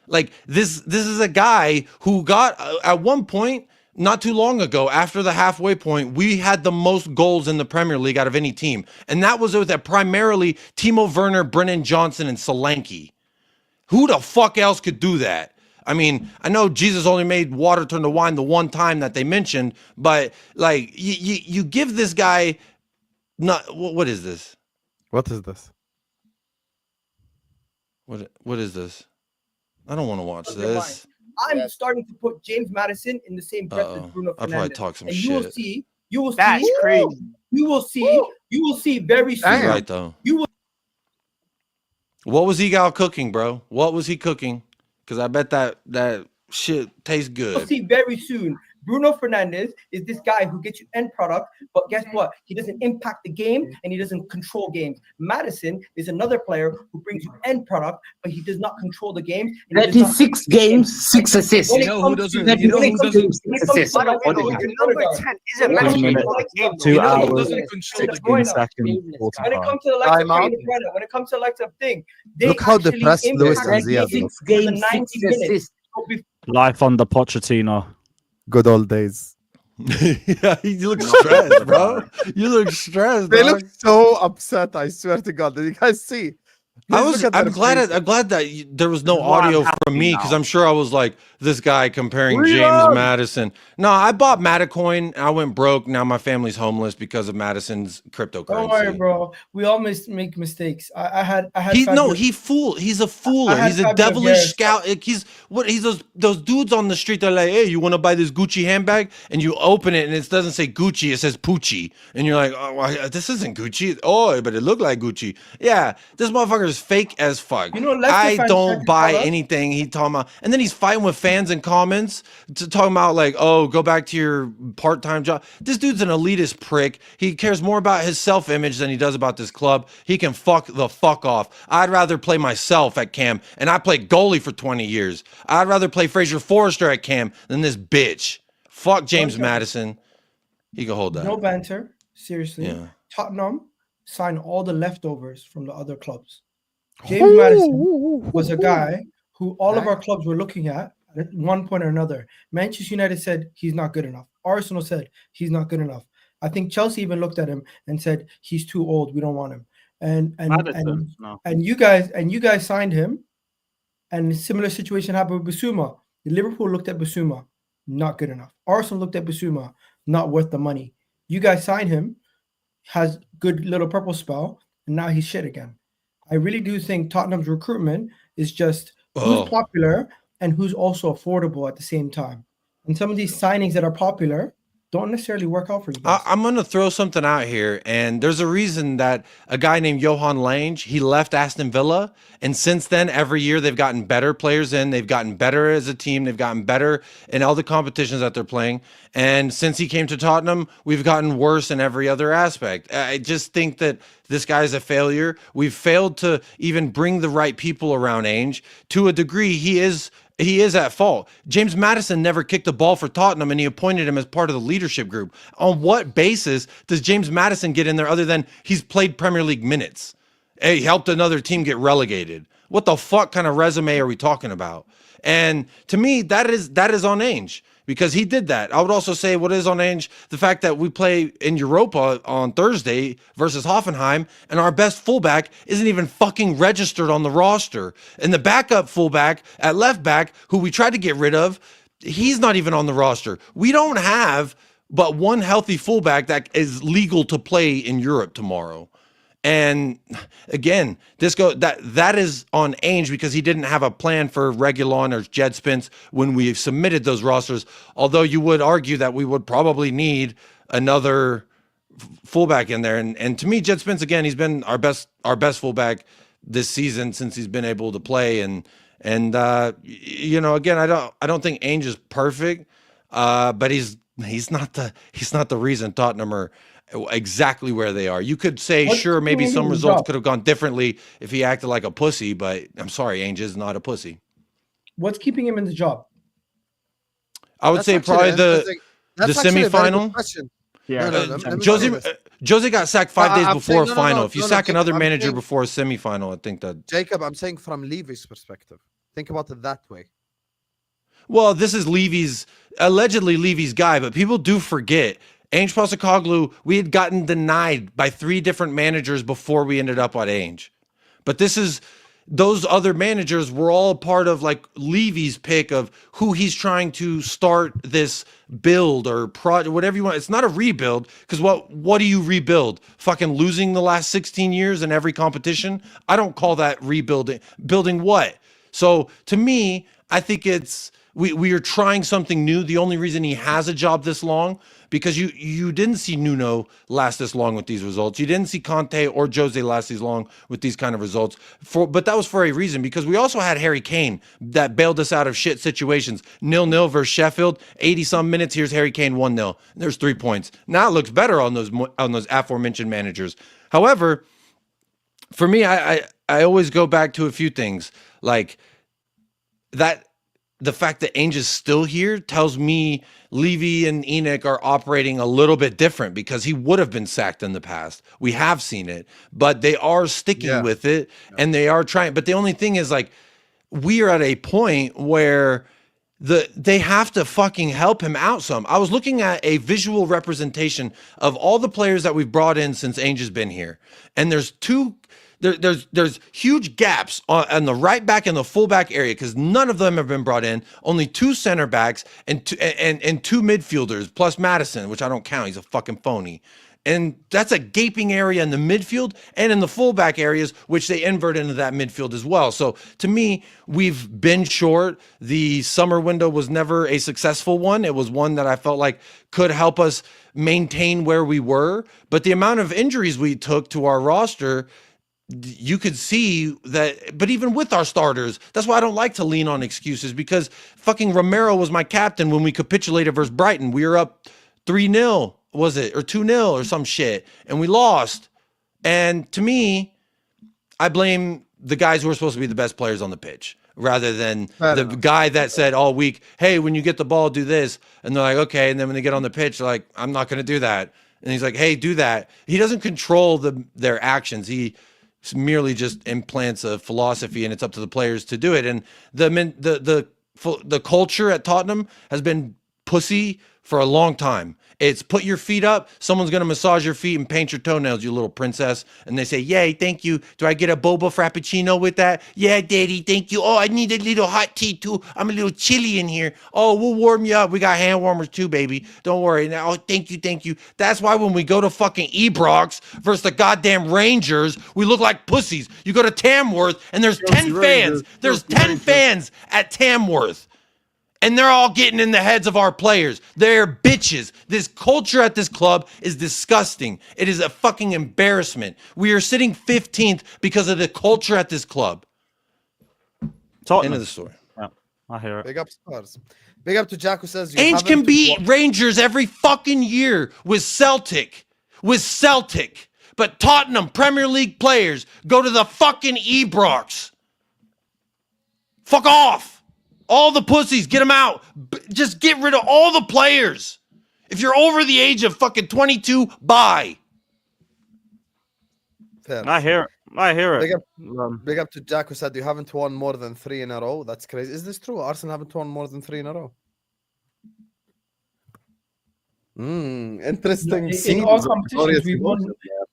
like this is a guy who got at one point, not too long ago, after the halfway point, we had the most goals in the Premier League out of any team. And that was with primarily Timo Werner, Brennan Johnson, and Solanke. Who the fuck else could do that? I mean, I know Jesus only made water turn to wine the one time that they mentioned, but like you give this guy what is this? What is this? What is this? I don't want to watch this. I'm starting to put James Maddison in the same breath as Bruno Fernandes. I'll probably talk some and shit. You will see. That's crazy. You will see very soon. You're right though. You will. What was Egal cooking, bro? What was he cooking? Because I bet that shit tastes good. See very soon. Bruno Fernandes is this guy who gets you end product, but guess what? He doesn't impact the game and he doesn't control games. Madison is another player who brings you end product, but he does not control the game. 36 games, 6 assists. When You it know comes who doesn't? to- You know when it who comes to- doesn't? when it comes to- Assists. when it comes to- Your number 10 isn't 2 managing minutes, the game. 2 You know who hours, doesn't control the 16 game? seconds, When it 45. comes to the likes of Time out. Kevin De Bruyne, when it comes to the likes of Thing, they Look how actually depressed Luis impact and Ziyad the look. 6 game for games, 90 6 minutes. assists. So before Life under Pochettino. Good old days. Yeah, you look stressed, bro. You look stressed. They dog. look so upset, I swear to God. Did you guys see? Please look at I'm their glad. faces. I'm glad that there was no This is why I'm audio happy from me because now. I'm sure I was like this guy comparing James Freedom! Madison. No, I bought Matacoin. I went broke. Now my family's homeless because of Madison's cryptocurrency. Don't worry, bro. We all make mistakes. I had He's Fabio- He's a fooler. had He's a Fabio devilish Gareth. scout. He's those dudes on the street that are like, hey, you want to buy this Gucci handbag? And you open it and it doesn't say Gucci, it says Poochie. And you're like, oh, well, this isn't Gucci. Oh, but it looked like Gucci. Yeah, this motherfucker is fake as fuck. You know, Leicester I fans tried don't to buy tell us- anything he talking about. And then he's fighting with fans in comments to talking about like, oh, go back to your part-time job. This dude's an elitist prick. He cares more about his self-image than he does about this club. He can fuck the fuck off. I'd rather play myself at Cam, and I played goalie for 20 years. I'd rather play Fraser Forrester at Cam than this bitch. Fuck James Okay. Madison. He can hold that. No banter. Seriously. Yeah. Tottenham signed all the leftovers from the other clubs. James Madison was a guy who all of our clubs were looking at one point or another. Manchester United said he's not good enough. Arsenal said he's not good enough. I think Chelsea even looked at him and said he's too old. We don't want him. Madison, no. And you guys signed him. And a similar situation happened with Basuma. Liverpool looked at Basuma, not good enough. Arsenal looked at Basuma, not worth the money. You guys signed him, has good little purple spell, and now he's shit again. I really do think Tottenham's recruitment is just who's popular and who's also affordable at the same time. And some of these signings that are popular don't necessarily work out for you guys. I'm going to throw something out here, and there's a reason that a guy named Johan Lange, he left Aston Villa, and since then, every year they've gotten better players in, they've gotten better as a team, they've gotten better in all the competitions that they're playing, and since he came to Tottenham, we've gotten worse in every other aspect. I just think that this guy's a failure. We've failed to even bring the right people around Ainge. To a degree, he is at fault. James Madison never kicked the ball for Tottenham, and he appointed him as part of the leadership group. On what basis does James Madison get in there other than he's played Premier League minutes? He helped another team get relegated. What the fuck kind of resume are we talking about? And to me, that is on Ainge, because he did that. I would also say what is on Ainge, the fact that we play in Europa on Thursday versus Hoffenheim, and our best fullback isn't even fucking registered on the roster. And the backup fullback at left back, who we tried to get rid of, he's not even on the roster. We don't have but one healthy fullback that is legal to play in Europe tomorrow. And again, that is on Ainge because he didn't have a plan for Reguilon or Jed Spence when we submitted those rosters. Although you would argue that we would probably need another fullback in there. And to me, Jed Spence, again, he's been our best fullback this season since he's been able to play. And you know, again, I don't think Ainge is perfect, but he's not the reason Tottenham are exactly where they are. You could say, sure, maybe some results could have gone differently if he acted like a pussy, but I'm sorry, Ainge is not a pussy. What's keeping him in the job? I would say probably the semifinal. Yeah. Jose got sacked 5 days I'm before saying- final. If you sack Jacob, another I'm manager saying- before a semifinal, I think that. Jacob, I'm saying from Levy's perspective. Think about it that way. Well, this is allegedly Levy's guy, but people do forget. Ainge Postecoglou, we had gotten denied by 3 different managers before we ended up at Ainge. But those other managers were all part of like Levy's pick of who he's trying to start this build or project, whatever you want. It's not a rebuild, because what do you rebuild? Fucking losing the last 16 years in every competition? I don't call that rebuilding. Building what? So to me, I think it's we are trying something new. The only reason he has a job this long, because you didn't see Nuno last this long with these results. You didn't see Conte or Jose last this long with these kind of results. But that was for a reason, because we also had Harry Kane that bailed us out of shit situations. 0-0 versus Sheffield, 80-some minutes. Here's Harry Kane 1-0. There's 3 points. Now it looks better on those aforementioned managers. However, for me, I always go back to a few things like that. The fact that Ainge is still here tells me Levy and Enoch are operating a little bit different, because he would have been sacked in the past. We have seen it, but they are sticking with it and they are trying. But the only thing is, like, we are at a point where they have to fucking help him out some. I was looking at a visual representation of all the players that we've brought in since Ainge has been here. And there's two there's huge gaps on the right back and the full back area because none of them have been brought in. Only 2 center backs and 2 midfielders plus Madison, which I don't count. He's a fucking phony. And that's a gaping area in the midfield and in the fullback areas, which they invert into that midfield as well. So to me, we've been short. The summer window was never a successful one. It was one that I felt like could help us maintain where we were. But the amount of injuries we took to our roster, you could see that. But even with our starters, that's why I don't like to lean on excuses, because fucking Romero was my captain when we capitulated versus Brighton. We were up 3-0. Was it, or 2-0 or some shit, and we lost. And to me, I blame the guys who are supposed to be the best players on the pitch rather than the guy that said all week, hey, when you get the ball, do this. And they're like, okay. And then when they get on the pitch, they're like, I'm not going to do that. And he's like, hey, do that. He doesn't control their actions. He merely just implants a philosophy, and it's up to the players to do it. And the culture at Tottenham has been pussy for a long time. It's put your feet up, someone's going to massage your feet and paint your toenails, you little princess. And they say, yay, thank you. Do I get a boba frappuccino with that? Yeah, daddy, thank you. Oh, I need a little hot tea too. I'm a little chilly in here. Oh, we'll warm you up. We got hand warmers too, baby. Don't worry. Now, oh, thank you, thank you. That's why when we go to fucking Ibrox versus the goddamn Rangers, we look like pussies. You go to Tamworth and there's 10 fans. There's 10 fans at Tamworth. And they're all getting in the heads of our players. They're bitches. This culture at this club is disgusting. It is a fucking embarrassment. We are sitting 15th because of the culture at this club. Tottenham. End of the story. Yeah, I hear it. Big up Spurs. Big up to Jack who says Ainge can beat Rangers every fucking year with Celtic. But Tottenham Premier League players go to the fucking Ibrox. Fuck off. All the pussies, get them out. Just get rid of all the players. If you're over the age of fucking 22, bye. Fair. I hear it. Big up to Jack who said you haven't won more than 3 in a row. That's crazy. Is this true? Arsenal haven't won more than 3 in a row. Interesting. In all competitions,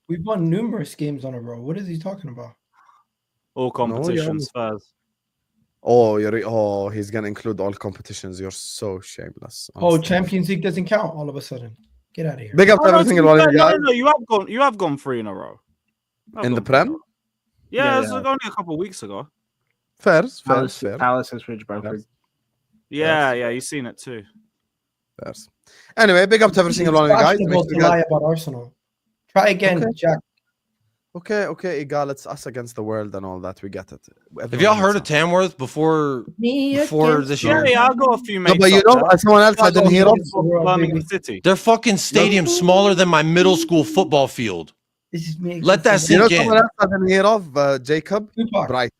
we've won numerous games on a row. What is he talking about? All competitions, Spurs. Oh, he's gonna include all competitions. You're so shameless. Honestly. Oh, Champions League doesn't count all of a sudden. Get out of here. Big up to every single one of you guys. No, you have gone 3 in a row. In the Prem? Yeah, it was like only a couple of weeks ago. Fair. Palace, Ipswich, Brentford. Yeah, you've seen it too. Fair. Anyway, big up to every single one of you guys. To lie about Arsenal. Try again, Jack. Okay, Egal, it's us against the world and all that. We get it. Have y'all heard of Tamworth before this year? Yeah, I'll go a few mates. No, but you know, someone else I didn't hear of. Birmingham City. Their fucking stadium's smaller than my middle school football field. Let that sink in. Someone else I didn't hear of, Jacob? Brighton.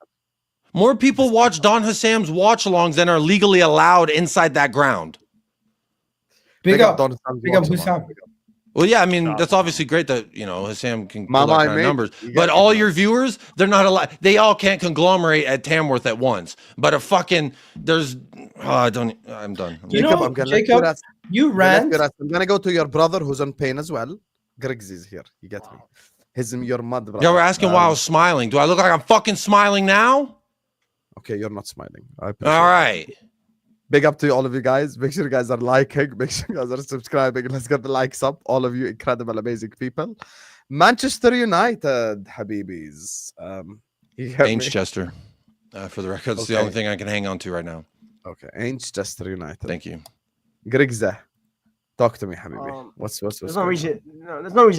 More people watch Don Hassam's watch-alongs than are legally allowed inside that ground. Big up Hussam. Well, yeah, I mean, that's obviously great that, Hassam can pull that kind of numbers. But all your viewers, they're not allowed. They all can't conglomerate at Tamworth at once. But I'm done. Jacob, you ran. I'm going to go to your brother who's on pain as well. Grigs is here. You get me. Your mud brother. Yeah, we're asking why I was smiling. Do I look like I'm fucking smiling now? Okay, you're not smiling. All right. Big up to all of you guys. Make sure you guys are liking. Make sure you guys are subscribing. Let's get the likes up. All of you incredible, amazing people. Manchester United, Habibis. Ainge for the record. It's the only thing I can hang on to right now. Okay, Manchester United. Thank you. Grigs, talk to me, Habibi. What's there's no reason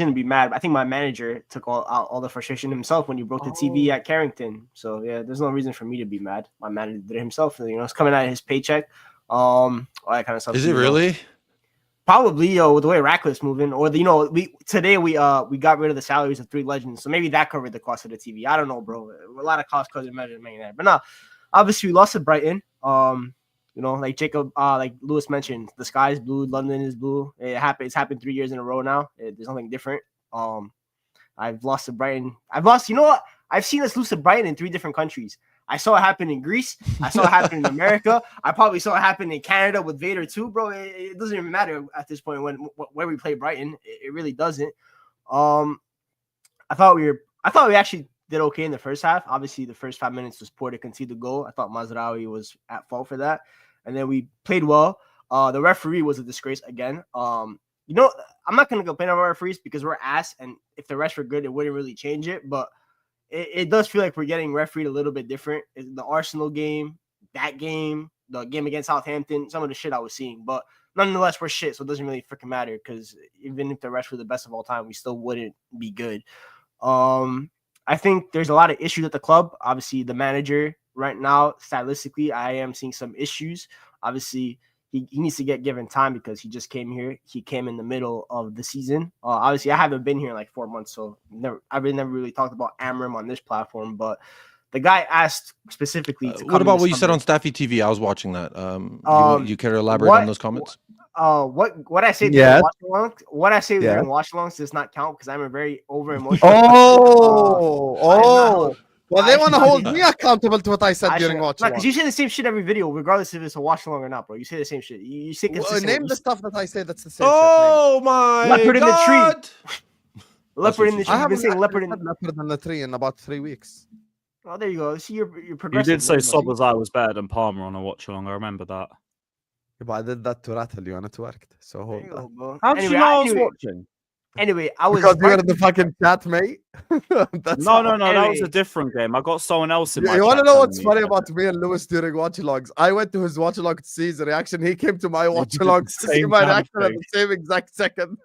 to be mad. I think my manager took all the frustration himself when you broke the TV at Carrington. So yeah, there's no reason for me to be mad. My manager did it himself. It's coming out of his paycheck. All that kind of stuff. Is it really? Probably, with the way Ratcliffe's moving, or we got rid of the salaries of 3 legends, so maybe that covered the cost of the TV. I don't know, bro. A lot of cost cutting measures making that, but no, obviously we lost to Brighton. Like Jacob, like Lewis mentioned, the sky is blue, London is blue. It's happened 3 years in a row now. There's nothing different. I've lost to Brighton. I've seen us lose to Brighton in 3 different countries. I saw it happen in Greece. I saw it happen in America. I probably saw it happen in Canada with Vator too, bro. It doesn't even matter at this point where we play Brighton. It really doesn't. I thought we actually did okay in the first half. Obviously, the first 5 minutes was poor to concede the goal. I thought Mazraoui was at fault for that. And then we played well. The referee was a disgrace again. I'm not going to complain about referees because we're ass. And if the refs were good, it wouldn't really change it. But it does feel like we're getting refereed a little bit different. The Arsenal game, that game, the game against Southampton, some of the shit I was seeing. But nonetheless, we're shit, so it doesn't really freaking matter because even if the refs were the best of all time, we still wouldn't be good. I think there's a lot of issues at the club. Obviously, the manager right now, stylistically, I am seeing some issues. Obviously, he needs to get given time because he just came here. He came in the middle of the season. Obviously, I haven't been here in like 4 months, so I've never really talked about Amram on this platform. But the guy asked specifically. What about what you said on Staffy TV? I was watching that. You care to elaborate on those comments? What I say Yeah. what I say Yeah. during watch-alongs does not count because I'm a very over-emotional. Well, they want to hold me accountable to what I said during watch along. Because you say the same shit every video, regardless if it's a watch-along or not, bro. You say the same shit. You say consistent. Name the stuff that I say that's the same Oh my Leopard in the tree. God! Leopard in the shit. tree. I You've been haven't saying leopard in leopard in the tree in about 3 weeks. Oh, there you go. See, you're You progressive. did say bro. Sobozai was better than Palmer on a watch along. I remember that. Yeah, but I did that to rattle you and it worked. So There hold you go, on. bro. How did you know I was watching? Anyway, I was Because you were in the fucking chat, mate. That's No, how- that was a Anyway. different game. I got someone else in my You want to chat know telling what's me funny that- about me and Lewis during watch logs? I went to his watch log to see his reaction. He came to my watch did the log to see same my damn reaction at thing. the same exact second.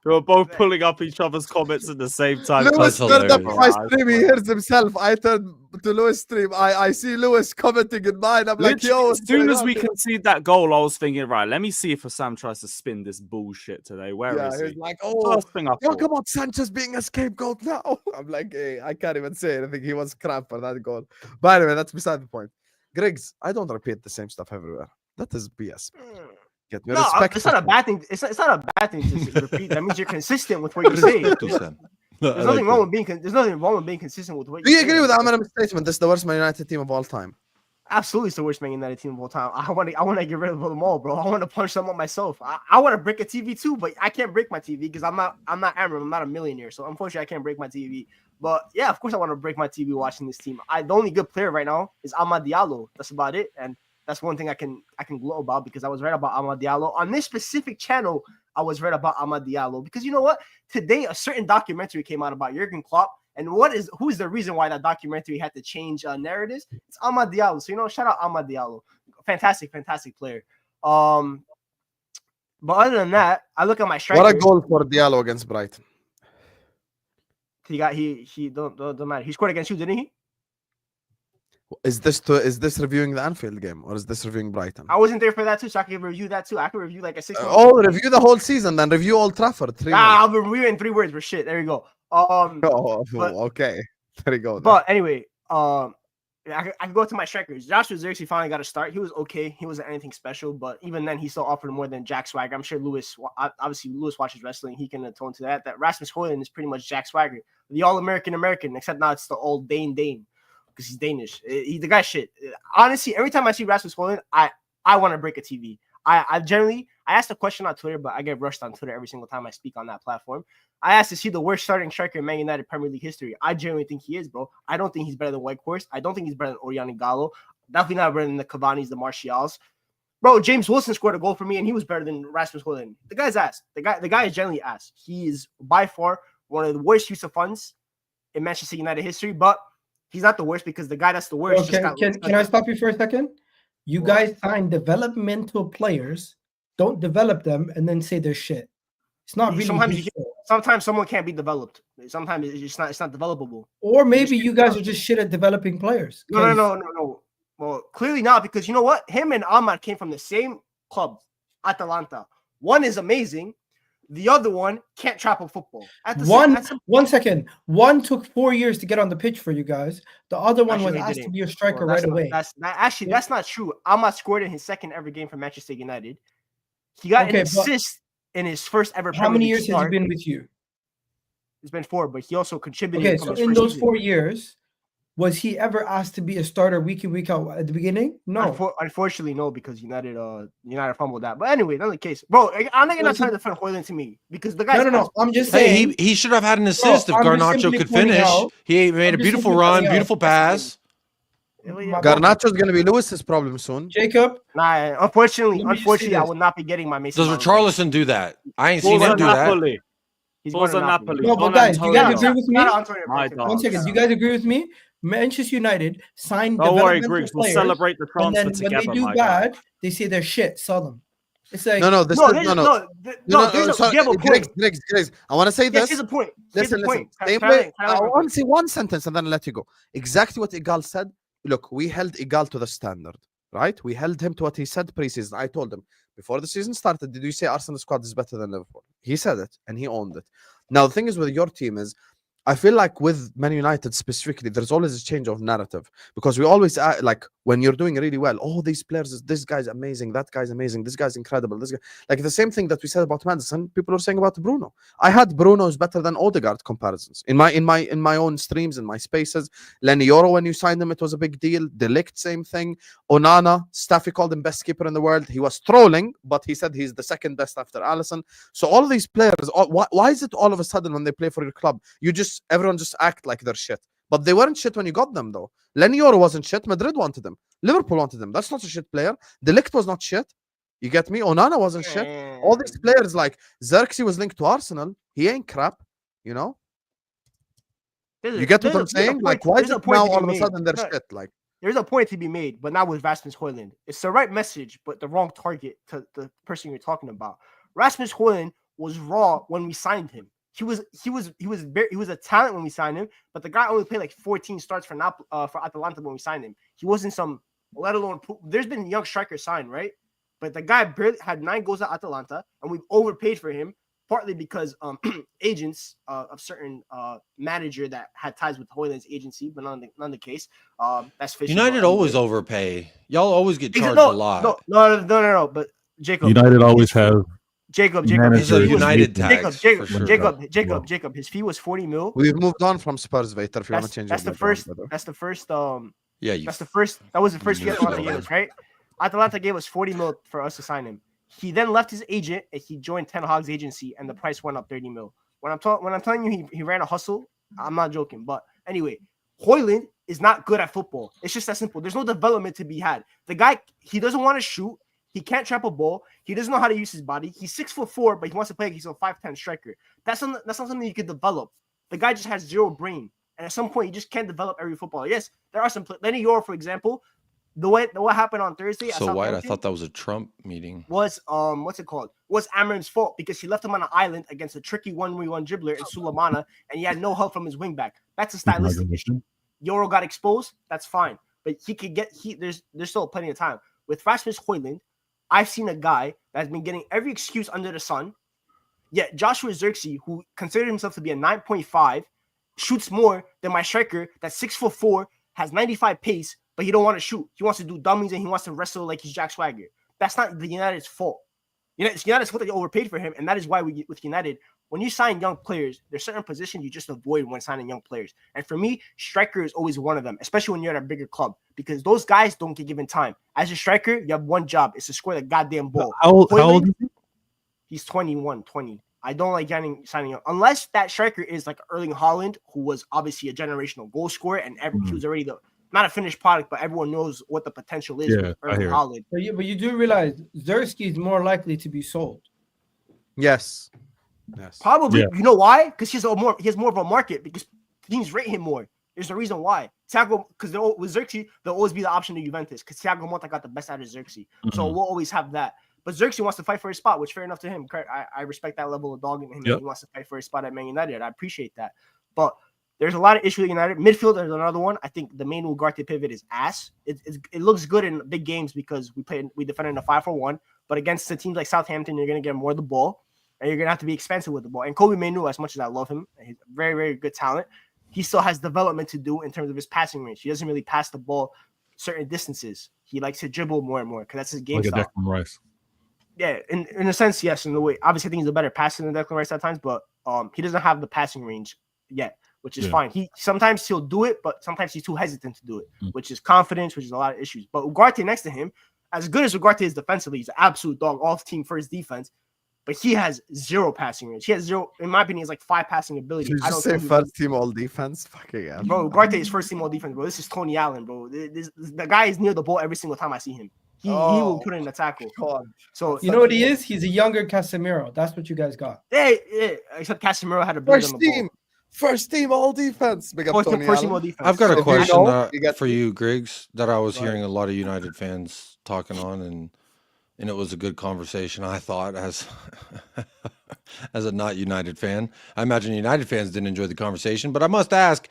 We were both pulling up each other's comments at the same time. Lewis That's turned up hilarious. my stream. He hears himself. I turn to Lewis' stream. I see Lewis commenting in mine. I'm like, Literally, yo. as soon as we concede that goal, I was thinking, right, let me see if Sam tries to spin this bullshit today. Where is he's he? like, oh, First thing I talk thought. about Sanchez being a scapegoat now. I'm like, hey, I can't even say anything. He was crap for that goal. But anyway, that's beside the point. Griggs, I don't repeat the same stuff everywhere. That is BS. Get me No, respect. it's not a bad thing. It's not a bad thing to repeat. That means you're consistent with what you say. There's nothing wrong with being consistent with what Do you you say. agree with Amram's statement? This is the worst Man United team of all time. Absolutely, it's the worst Man United team of all time. I want to get rid of them all, bro. I want to punch them up myself. I want to break a TV too, but I can't break my TV because I'm not Amram. I'm not a millionaire, so unfortunately, I can't break my TV. But yeah, of course, I want to break my TV watching this team. The only good player right now is Amad Diallo. That's about it, and that's one thing I can gloat about because I was right about Amad Diallo on this specific channel. I was right about Amad Diallo because you know what? Today, a certain documentary came out about Jurgen Klopp. And who is the reason why that documentary had to change narratives? It's Amad Diallo. So, shout out Amad Diallo. Fantastic player. But other than that, I look at my strikers. What a goal for Diallo against Brighton. He don't matter. He scored against you, didn't he? Is this reviewing the Anfield game or is this reviewing Brighton? I wasn't there for that too, so I can review that too. I can review like a 6. Review the whole season, then review Old Trafford. 3 I'll be reviewing 3 words for shit. There you go. Okay. There you go. But anyway, I can go to my strikers. Joshua Zirkzee finally got a start. He was okay. He wasn't anything special, but even then, he still offered more than Jack Swagger. I'm sure Lewis watches wrestling. He can atone to that. That Rasmus Højlund is pretty much Jack Swagger, the all-American, except now it's the old Dane because he's Danish. The guy's shit. Honestly, every time I see Rasmus Højlund, I want to break a TV. I asked a question on Twitter, but I get rushed on Twitter every single time I speak on that platform. I asked, is he the worst starting striker in Man United Premier League history? I genuinely think he is, bro. I don't think he's better than Whitehorse. I don't think he's better than Oriana Gallo. Definitely not better than the Cavani's, the Martials. Bro, James Wilson scored a goal for me, and he was better than Rasmus Højlund. The guy's ass. The guy is generally ass. He is by far one of the worst use of funds in Manchester United history, but he's not the worst because the guy that's the worst. Can I stop you for a second? You guys sign developmental players, don't develop them, and then say they're shit. It's not really. Sometimes someone can't be developed. Sometimes it's not developable. Or maybe you guys are just shit at developing players. No. Well, clearly not, because you know what? Him and Ahmad came from the same club, Atalanta. One is amazing. The other one can't trap a football. One second. One took 4 years to get on the pitch for you guys. The other one was asked to be a striker right away. That's not true. Ahmad scored in his second ever game for Manchester United. He got an assist in his first ever. How many years has he been with you? It's been 4, but he also contributed. Okay, so in those 4 years, Was he ever asked to be a starter week in, week out at the beginning? No. Unfortunately, no, because United fumbled that. But anyway, another case, bro. I know you're not trying to defend Hoyland to me because the guy. No. I'm just Hey, saying. he should have had an assist if I'm just Garnacho simply could pointing finish. out- He made a just beautiful simply run, pointing out- beautiful pass. Garnacho's going to be Lewis's problem soon. Jacob. Nah, unfortunately, Let me just say I this. will not be getting my Mason. Does Mount. Richarlison do that? I ain't seen Forza him do that. Napoli. He's Forza going to Napoli. Napoli. No, but Don guys, do you guys Antonio. agree with me? Not Antonio My Conte. dog. One second. Do you guys agree with me? Manchester United signed Don't worry, developmental Griggs. We'll players, celebrate the and transfer then when together, they do my guy. bad, they say they're shit. Sell them. It's like No, There's sorry, you have a point. Griggs. I want to say Yes, this. here's a point. Here's Listen. a point. Same Can way. I I have my want point? to say one sentence and then let you go. Exactly what Egal said. Look, we held Egal to the standard, right? We held him to what he said preseason. I told him before the season started, did you say Arsenal squad is better than Liverpool? He said it and he owned it. Now, the thing is with your team is, I feel like with Man United specifically, there's always a change of narrative because we always like when you're doing really well. Oh, these players, this guy's amazing, that guy's amazing, this guy's incredible. This guy, like the same thing that we said about Madison, people are saying about Bruno. I had Bruno's better than Odegaard comparisons in my own streams, in my spaces. Lenny Yoro, when you signed him, it was a big deal. De Ligt, same thing. Onana, Staffy called him best keeper in the world. He was trolling, but he said he's the second best after Alisson. So all of these players, why is it all of a sudden when they play for your club, everyone just act like they're shit? But they weren't shit when you got them, though. Lenny Yoro wasn't shit. Madrid wanted him. Liverpool wanted him. That's not a shit player. De Ligt was not shit. You get me? Onana wasn't shit. All these players, like Xerxes was linked to Arsenal. He ain't crap, you know? You get what I'm saying? Like, why is it now all of a sudden they're shit? Like, there's a point to be made, but not with Rasmus Højlund. It's the right message, but the wrong target to the person you're talking about. Rasmus Højlund was raw when we signed him. He was a talent when we signed him, but the guy only played like 14 starts for Atalanta when we signed him. He wasn't some, let alone. There's been young strikers signed, right? But the guy barely had 9 goals at Atalanta, and we've overpaid for him, partly because agents of certain manager that had ties with Højlund's agency, but not the case. That's fishy. United always overpay. Y'all always get charged a lot. No. But Jacob, United always have. Jacob. He's a United tax. Jacob. His fee was 40 mil. we've moved on from Spurs, Vator. If you want to change That's your the first. background, That's the first. Yeah, That was the first year Atalanta gave us, right? Atalanta gave us 40 mil for us to sign him. He then left his agent and he joined Ten Hag's agency, and the price went up 30 mil. When I'm telling you he ran a hustle, I'm not joking. But anyway, Højlund is not good at football. It's just that simple. There's no development to be had. The guy, he doesn't want to shoot. He can't trap a ball. He doesn't know how to use his body. He's 6'4", but he wants to play like he's a 5'10" striker. That's not something you could develop. The guy just has zero brain. And at some point, you just can't develop every footballer. Yes, there are some Lenny Yoro, for example. What happened on Thursday? So White, I thought that was a Trump meeting. Was what's it called? Was Amarim's fault because he left him on an island against a tricky 1v1 dribbler in Sulemana, and he had no help from his wingback. That's a stylistic issue. Yoro got exposed. That's fine, but he could get. There's still plenty of time with Rasmus Højlund. I've seen a guy that's been getting every excuse under the sun. Yet Joshua Xerxes, who considered himself to be a 9.5, shoots more than my striker that's 6'4", has 95 pace, but he don't want to shoot. He wants to do dummies and he wants to wrestle like he's Jack Swagger. That's not the United's fault. It's United's fault that you overpaid for him, and that is why with United, when you sign young players, there's certain positions you just avoid when signing young players. And for me, striker is always one of them, especially when you're at a bigger club, because those guys don't get given time. As a striker, you have one job. It's to score the goddamn ball. How old is he? He's 21, 20. I don't like signing young. Unless that striker is like Erling Haaland, who was obviously a generational goal scorer, and he was already not a finished product, but everyone knows what the potential is with Erling Haaland. But you do realize Xerxes is more likely to be sold. Yes. Probably. Yeah. You know why? Because he has more of a market because teams rate him more. There's a reason why. Thiago, because with Xerxes, there'll always be the option to Juventus because Thiago Motta got the best out of Xerxes. Mm-hmm. So we'll always have that. But Xerxes wants to fight for his spot, which fair enough to him. I respect that level of dog in him. Yep. He wants to fight for his spot at Man United. I appreciate that. But there's a lot of issues with United. Midfield, there's another one. I think the main Ugarte pivot is ass. It looks good in big games because we defended in a 5-4-1. But against the teams like Southampton, you're going to get more of the ball. And you're going to have to be expensive with the ball. And Kobe Mainoo, as much as I love him, he's very, very good talent. He still has development to do in terms of his passing range. He doesn't really pass the ball certain distances. He likes to dribble more and more because that's his game style. Declan Rice. Yeah, in a sense, yes. In the way, obviously, I think he's a better passer than Declan Rice at times, but he doesn't have the passing range yet. which is fine. Sometimes he'll do it, but sometimes he's too hesitant to do it, which is confidence, which is a lot of issues. But Ugarte next to him, as good as Ugarte is defensively, he's an absolute dog, all team first defense. But he has 0 passing range. He has 0, in my opinion, he's like 5 passing ability. Did you just say first team all defense? Fucking hell. Bro, Ugarte is first team all defense, bro. This is Tony Allen, bro. The guy is near the ball every single time I see him. He will put in a tackle. So you know what he is? He's a younger Casemiro. That's what you guys got. Yeah. Except Casemiro had a blade on the ball. First team all defense. Big up Tony first team Allen. all defense. I've got a So, question for you, Griggs, that I was hearing a lot of United fans talking on, and it was a good conversation, I thought, as a not United fan. I imagine United fans didn't enjoy the conversation, but I must ask,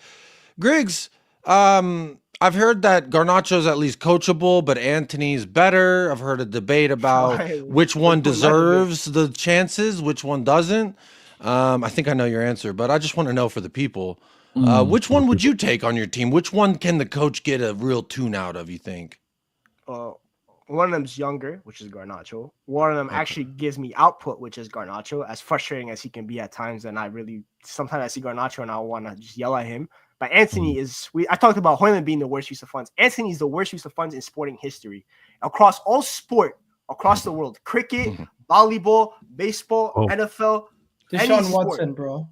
Griggs, I've heard that Garnacho's at least coachable, but Anthony's better. I've heard a debate about which one deserves the chances, which one doesn't. I think I know your answer, but I just want to know for the people, which one would you take on your team? Which one can the coach get a real tune out of, you think? One of them's younger, which is Garnacho. One of them actually gives me output, which is Garnacho. As frustrating as he can be at times, and sometimes I see Garnacho and I want to just yell at him. But Anthony I talked about Højlund being the worst use of funds. Anthony is the worst use of funds in sporting history. Across all sport, across the world. Cricket, volleyball, baseball, NFL. Deshaun Watson, bro.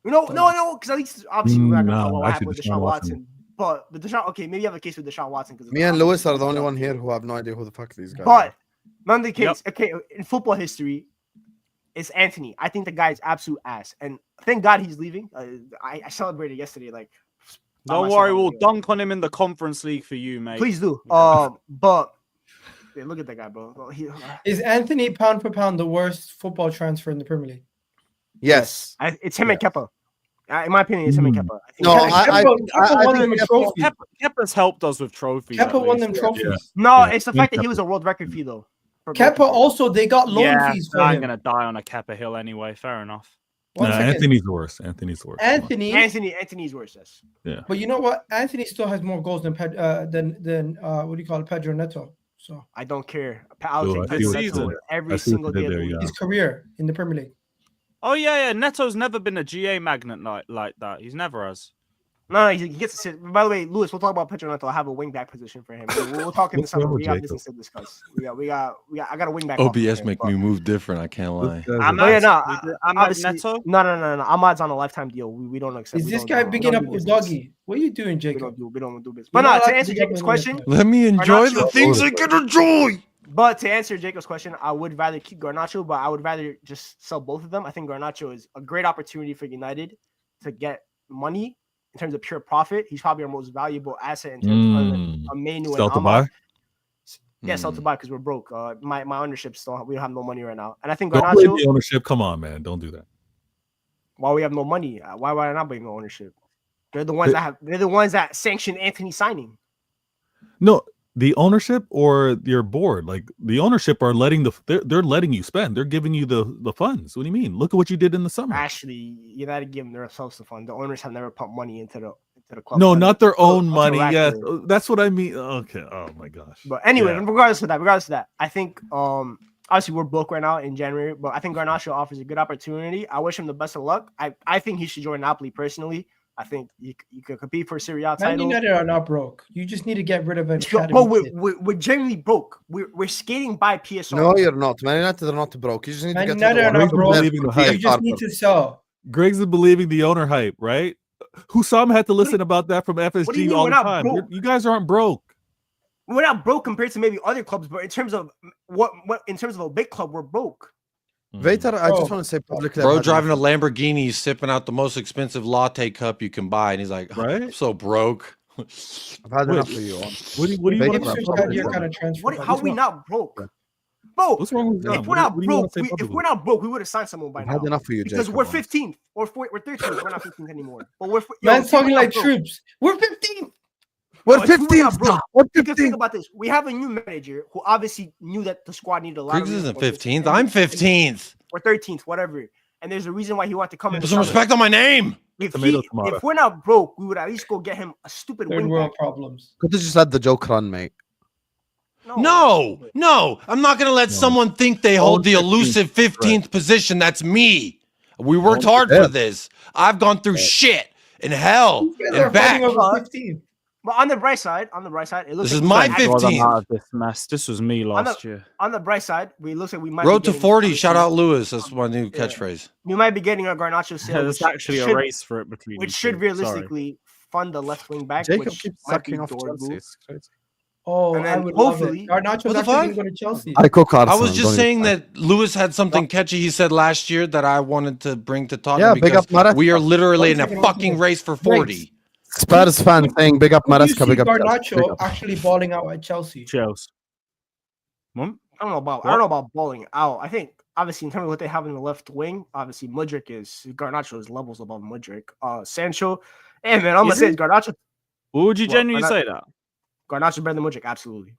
No, because at least obviously we're not going to talk about what happened with Deshaun Watson. But Deshaun, okay, maybe you have a case with Deshaun Watson. Me and Lewis are the only one here who have no idea who the fuck these guys are. But none of the case, okay, in football history, it's Anthony. I think the guy is absolute ass. And thank God he's leaving. I celebrated yesterday. Like, don't worry, we'll dunk on him in the Conference League for you, mate. Please do. But yeah, look at that guy, bro. Is Anthony pound for pound the worst football transfer in the Premier League? Yes. It's him and Kepa. In my opinion, it's him and Kepa. Kepa won them trophies. Kepa's helped us with trophies. Kepa won them trophies. Yeah. No, it's the fact that he was a world record fee, though. Kepa also, they got loan fees for him. I'm going to die on a Kepa hill anyway. Fair enough. Anthony's the worst. Anthony's worse, yes. Yeah. But you know what? Anthony still has more goals than what do you call it, Pedro Neto. So I don't care. I'll take this season every single day. His career in the Premier League. Oh yeah. Neto's never been a GA magnet like that. He's never has. No, he gets to sit. By the way, Lewis, we'll talk about Pedro Neto. I have a wing back position for him. We'll talk in the summer. We got business to discuss. I got a wing back. OBS make me move different. I can't lie. Ahmad's Neto. No. Ahmad's on a lifetime deal. We don't accept. Is this guy bigging up with Doggy? What are you doing, Jacob? We don't do business. But no, to answer Jacob's question, let me enjoy the things I can enjoy. But to answer Jacob's question, I would rather keep Garnacho, but I would rather just sell both of them. I think Garnacho is a great opportunity for United to get money in terms of pure profit. He's probably our most valuable asset in terms of Manu and Ahmad. Yeah, sell to buy because we're broke. My ownership still, we don't have no money right now. And I think Garnacho. The ownership, come on, man, don't do that. Why we have no money? Why would I not blame the ownership? They're the ones that sanctioned Anthony signing. No. The ownership or your board, like the ownership are they're letting you spend. They're giving you the funds. What do you mean? Look at what you did in the summer. Actually, United give themselves the fund. The owners have never pumped money into the club. No, not their own money. Yes, that's what I mean. Okay. Oh my gosh. But anyway, regardless of that, I think obviously we're broke right now in January, but I think Garnacho offers a good opportunity. I wish him the best of luck. I think he should join Napoli personally. I think you could compete for a Serie A title. Man United are not broke. You just need to get rid of it. But we're genuinely broke. We're skating by PSR. No, you're not. Man United are not broke. You just need to get United are not broke. You just need to sell. Griggs is believing the owner hype, right? Hussam had to listen about that from FSG all the time. You guys aren't broke. We're not broke compared to maybe other clubs, but in terms of in terms of a big club, we're broke. Vator, I just want to say publicly. Bro driving a Lamborghini, sipping out the most expensive latte cup you can buy, and he's like, right? I'm so broke. I've had enough of you. What do you want about how are we not broke? Bro, what's wrong with that? If we're not broke, we would have signed someone by now. I've had enough of you, because Jacob, we're 15th or we're 13th. We're not 15th anymore. But man's talking like troops. We're 15th. We're 15th. We're 15th. Think about this. We have a new manager who obviously knew that the squad needed a lot. Griggs isn't 15th. I'm 15th. Or 13th, whatever. And there's a reason why he wanted to come in. Put some respect on my name. If we're not broke, we would at least go get him a stupid third world problems. Could have just let the joke run, mate. No. I'm not going to let someone think they hold the elusive 15th position. That's me. We worked hard for this. I've gone through shit and hell You guys are and back. fighting over 15. But on the bright side, it looks This like is my we might Thank God I'm 15th. out of this mess. This was me last year. On the bright side, we looks like we might Road be to getting, 40. Shout out Lewis. That's my new catchphrase. We might be getting a Garnacho sale, There's which actually should, a race for it between which you should two. realistically fund the left wing back, Jacob which keeps might be sucking off Dorgu. Chelsea. It's crazy. Oh, And I then would love hopefully- it. Garnacho's What the actually going fuck? to go to Chelsea. I cook Arsenal. I was just don't saying even- that Lewis had something catchy he said last year that I wanted to bring to Tottenham Yeah, big because up Maresca. we are literally in a One second. fucking race for 40. Spurs fan saying big up Who do you Maresca, see big up Chelsea, Garnacho big up. actually balling out at Chelsea? Chelsea. Hmm? I don't know about balling out. I think obviously in terms of what they have in the left wing, obviously Garnacho is levels above Mudryk. Sancho, hey man, I'm gonna Is say he? it's Garnacho. Would you Well, genuinely say that? Garnacho better than Mudryk, absolutely.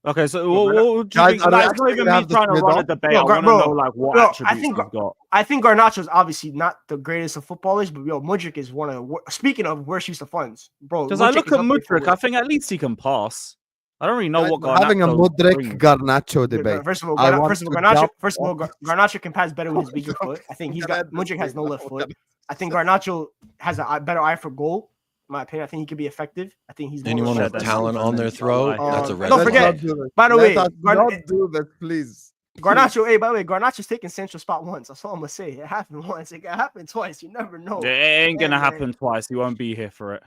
Okay, so Bro, what do you guys, think? are we Like, it's actually not even gonna me have this trying to run a mid-off? debate. Bro, I want to bro, know like what bro, I attributes think- he's got. I think Garnacho is obviously not the greatest of footballers, but Mudryk is one of the speaking of worst use of funds, bro. Because I look is at up there for Mudryk, I think at least he can pass. I don't really know Guys, what we're having a Garnacho Mudryk brings. Garnacho debate. First of all, I want Garnacho can pass better with his weaker foot. I think Mudryk has no left foot. I think Garnacho has a better eye for goal. In my opinion, I think he could be effective. I think he's Anyone more with that's talent super on their nice. throat, Oh, that's a red don't flag. forget, by the way, don't do that, please. Garnacho. Hey, by the way, Garnacho's taken central spot once. That's all I'm gonna say. It happened once. It can happen twice. You never know. It ain't gonna Yeah, man. happen twice. He won't be here for it.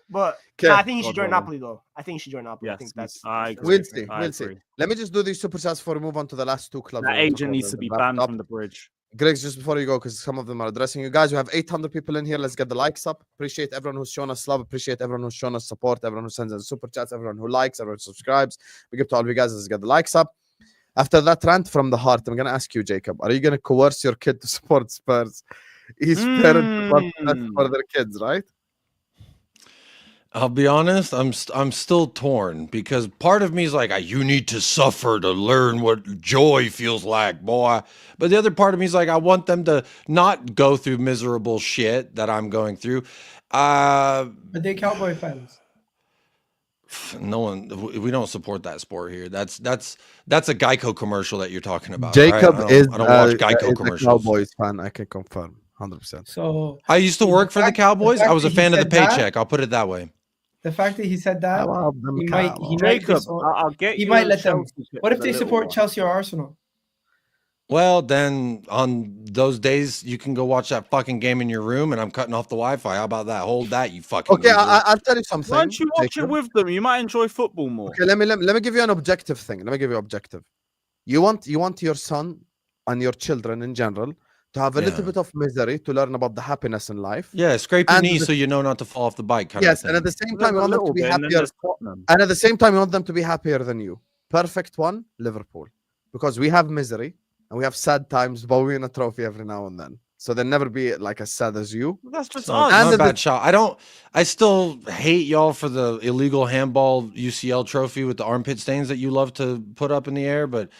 But Okay. nah, I think he should God join willing. Napoli, though. I think he should join Napoli. I Yes, think that's. I agree. We'll see. I We'll see. agree. Let me just do these super chats before we move on to the last two clubs. That we want agent cover needs to and be wrap banned up. from the bridge. Grigs, just before you go, because some of them are addressing you guys. We have 800 people in here. Let's get the likes up. Appreciate everyone who's shown us love. Appreciate everyone who's shown us support. Everyone who sends us super chats. Everyone who likes. Everyone who subscribes. We give to all of you guys. Let's get the likes up. After that rant from the heart, I'm gonna ask you, Jacob. Are you gonna coerce your kid to support Spurs? Each parent wants best for their kids, right? I'll be honest, I'm still torn because part of me is like, you need to suffer to learn what joy feels like, boy. But the other part of me is like, I want them to not go through miserable shit that I'm going through. But they Cowboy fans. No one, we don't support that sport here. That's a Geico commercial that you're talking about. Jacob right? is I don't watch Geico is a commercials. Cowboys fan. I can confirm, 100%. So I used to The work for the fact- the Cowboys. fact I was a that he fan of the said that- paycheck. I'll put it that way. the fact that he said that, he might Jacob, just- I'll get he you might a let them. Chelsea shit What if in a they little support while. Chelsea or Arsenal? Well, then on those days, you can go watch that fucking game in your room, and I'm cutting off the Wi-Fi. How about that? Hold that, you fucking. Okay, loser. I'll tell you something. Why don't you watch Jacob. it with them? You might enjoy football more. Okay, let me give you an objective thing. Let me give you objective. You want your son and your children in general to have a little Yeah. bit of misery to learn about the happiness in life. Yeah, scrape your And knees the- so you know not to fall off the bike. Kind Yes, of thing. and at the same There's time, you a want them to little be bit, and then happier. there's Tottenham. And at the same time, you want them to be happier than you. Perfect one, Liverpool, because we have misery and we have sad times, but we win a trophy every now and then. So they'll never be like as sad as you. That's just It's not, us. And not a the- bad shot. I still hate y'all for the illegal handball UCL trophy with the armpit stains that you love to put up in the air, but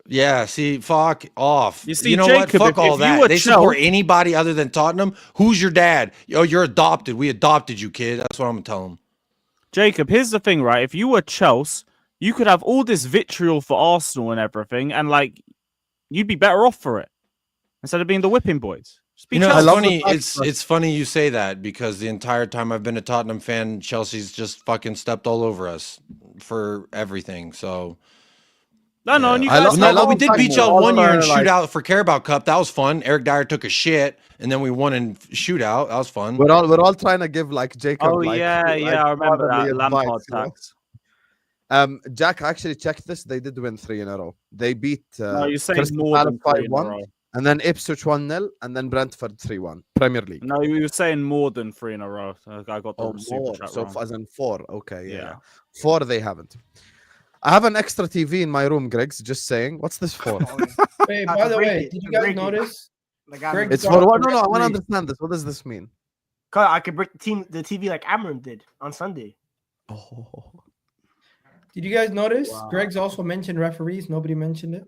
yeah, see, fuck off. You see, know Jacob, what? Fuck if all you that. were They support Chelsea- anybody other than Tottenham. Who's your dad? Yo, you're adopted. We adopted you, kid. That's what I'm gonna tell them. Jacob, here's the thing, right? If you were Chelsea, you could have all this vitriol for Arsenal and everything, and like you'd be better off for it instead of being the whipping boys. Just be You know, Chelsea. it's love funny. the fact It's that- it's funny you say that because the entire time I've been a Tottenham fan, Chelsea's just fucking stepped all over us for everything. So No, and you I guys love- no, I know but we love did Tottenham. beat y'all All one year in our, like- shootout for Carabao Cup. That was fun. Eric Dyer took a shit, and then we won in shootout. That was fun. We're all trying to give like Jacob. Oh like, yeah, like I remember fatherly that Lampard advice, you know? tax. Jack, I actually checked this. They did win 3 in a row. They beat No, you're saying Crystal more than Palace 3 in a 5-1, row. and then Ipswich 1-0, and then Brentford 3-1. Premier League. No, you were saying more than 3 in a row. I got the Oh, super more. chat So wrong. as in 4. Okay, yeah. Yeah. 4 they haven't. I have an extra TV in my room, Griggs. Just saying. What's this for? Wait, I by can the break way, it. did you I can guys break it. notice? Like, I'm, Greg- It's It's for on what? the No, I want to referee. understand this. What does this mean? I could break the TV like Amram did on Sunday. Oh. Did you guys notice? Wow. Greg's also mentioned referees. Nobody mentioned it.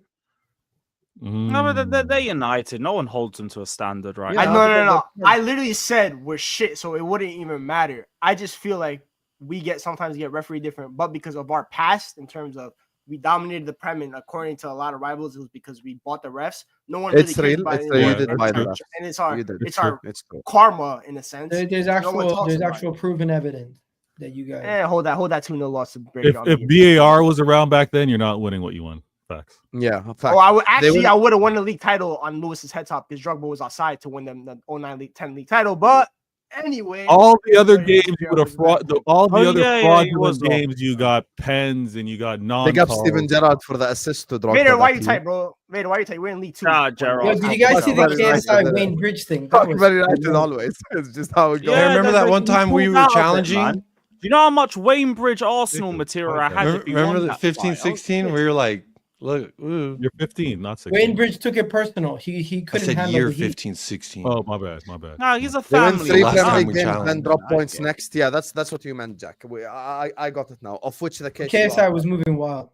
No, but they're United. No one holds them to a standard, right? Yeah, No. but- I literally said we're shit, so it wouldn't even matter. I just feel like we sometimes get referee different, but because of our past in terms of we dominated the Prem, and according to a lot of rivals, it was because we bought the refs. No one It's really cares real. about It's it real. You anymore. did buy the true. refs. And it's our You did. it's our It's true. karma in a sense. There's No one actual talks there's about actual proven evidence that you guys. hold that 2-0 loss to Brighton. If VAR was around back then, you're not winning what you won. Facts. Yeah. Fact. Oh, I would They I would have won the league title on Lewis's head top because Drogba was outside to win them the 09 league 10 league title. But anyway, All the other games you VAR would have was fraud. back. All the Oh, other yeah, he fraudulent was wrong. games, you got pens and you got non. Big up Steven Gerrard for the assist to Drogba. Vader, why that you league. tight, bro? Vader, why you tight? We're in League 2. Ah, Gerrard. Yo, did you guys see the Fuck Man KSI United. Wayne Bridge thing? That Fuck was Man United always. It's just how it goes. Yeah, remember that one he time we pulled were out of it, challenging? man. Do you know how much Wayne Bridge Arsenal material I had to be Remember on the that 15, fight? I was 16? We were like, look, ooh. You're 15, not 16. Wayne Bridge took it personal. He I couldn't said handle year the heat. 15, 16. Oh, my bad. Nah, he's a They win family. 3 last man. time Premier we League games, challenged. then drop I points get it. next. Yeah, that's what you meant, Jack. I got it now. Of which the case. KSI was moving wild.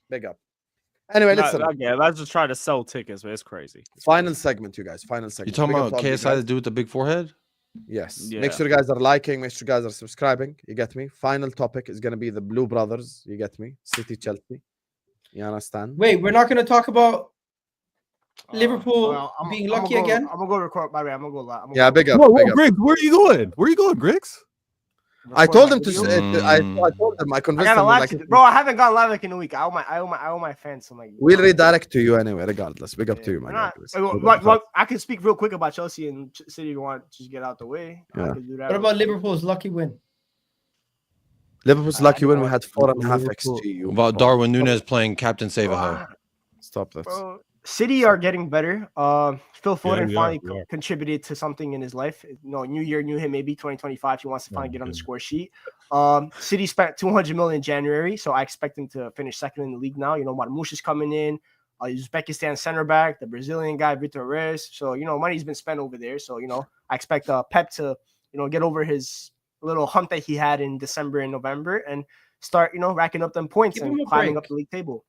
Big up. Anyway, listen. Let's just try to sell tickets, but it's crazy. Final segment, you guys. Final You segment. talking Big up about to all you KSI, guys. the dude with the big forehead? Yes. Yeah. Make sure you guys are liking. Make sure you guys are subscribing. You get me? Final topic is going to be the Blue Brothers. You get me? City, Chelsea. You understand? Wait, we're not going to talk about Liverpool I'm being gonna lucky go, again? I'm gonna go record. By the way, I'm gonna go live. Yeah, big up. Whoa, Big up. Griggs, where are you going? Where are you going, Griggs? I told him to. I Mm. told him. I I convinced got a him. lot Like, to do. Bro, I haven't gone live like in a week. I owe my fans some like. we'll redirect to you anyway, regardless. Big up to you, We're man. not- I can speak real quick about Chelsea and City if you want to just get out the way. Yeah. I can do that. What about Liverpool's lucky win? Liverpool's lucky when we had 4.5 Liverpool. XG. You About Darwin Núñez playing Captain Save-A-Ho. Stop that. Bro, City are getting better. Phil Foden we finally are. contributed to something in his life. New year, new him. Maybe 2025. He wants to finally get on the good. score sheet. City spent 200 million in January, so I expect him to finish second in the league now. Marmoush is coming in. Uzbekistan center back, the Brazilian guy Vitor. So money's been spent over there. So I expect Pep to get over his little hump that he had in December and November and start racking up them points Give him and a climbing break. up the league table.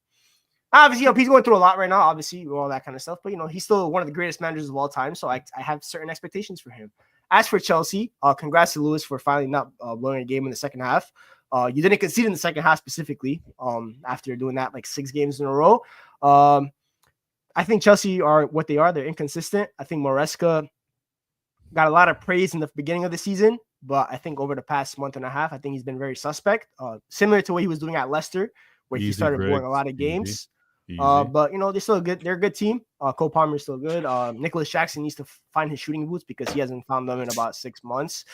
Obviously, he's going through a lot right now. Obviously, all that kind of stuff. But he's still one of the greatest managers of all time. So I have certain expectations for him. As for Chelsea, congrats to Lewis for finally not blowing a game in the second half. You didn't concede in the second half specifically. After doing that like 6 games in a row. I think Chelsea are what they are. They're inconsistent. I think Maresca got a lot of praise in the beginning of the season, but I think over the past month and a half, I think he's been very suspect. Similar to what he was doing at Leicester, where he Easy, started blowing a Griggs. lot of Easy. games. Easy. But they're still good. They're a good team. Cole Palmer is still good. Nicholas Jackson needs to find his shooting boots because he hasn't found them in about 6 months.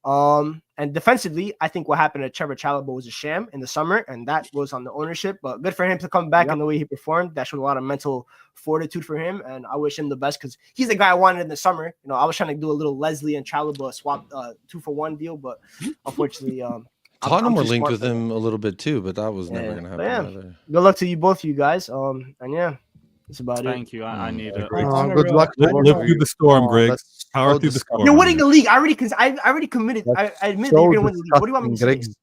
And defensively, I think what happened to Trevor Chalobah was a sham in the summer, and that was on the ownership. But good for him to come back in the way he performed. That showed a lot of mental fortitude for him, and I wish him the best because he's the guy I wanted in the summer. I was trying to do a little Leslie and Chalobah swap 2-for-1 deal, but unfortunately, Tottenham were too linked smart with for him a little bit too, but that was never Yeah. going to But happen. yeah. either. good luck to you both, you guys. And yeah, that's about it. Thank you. I need it. Good luck. Live through the storm, Griggs. That's Power so through the storm. You're winning the league. I already committed. I admit that so you're gonna win the league. What do you want me to say? disgusting, Griggs.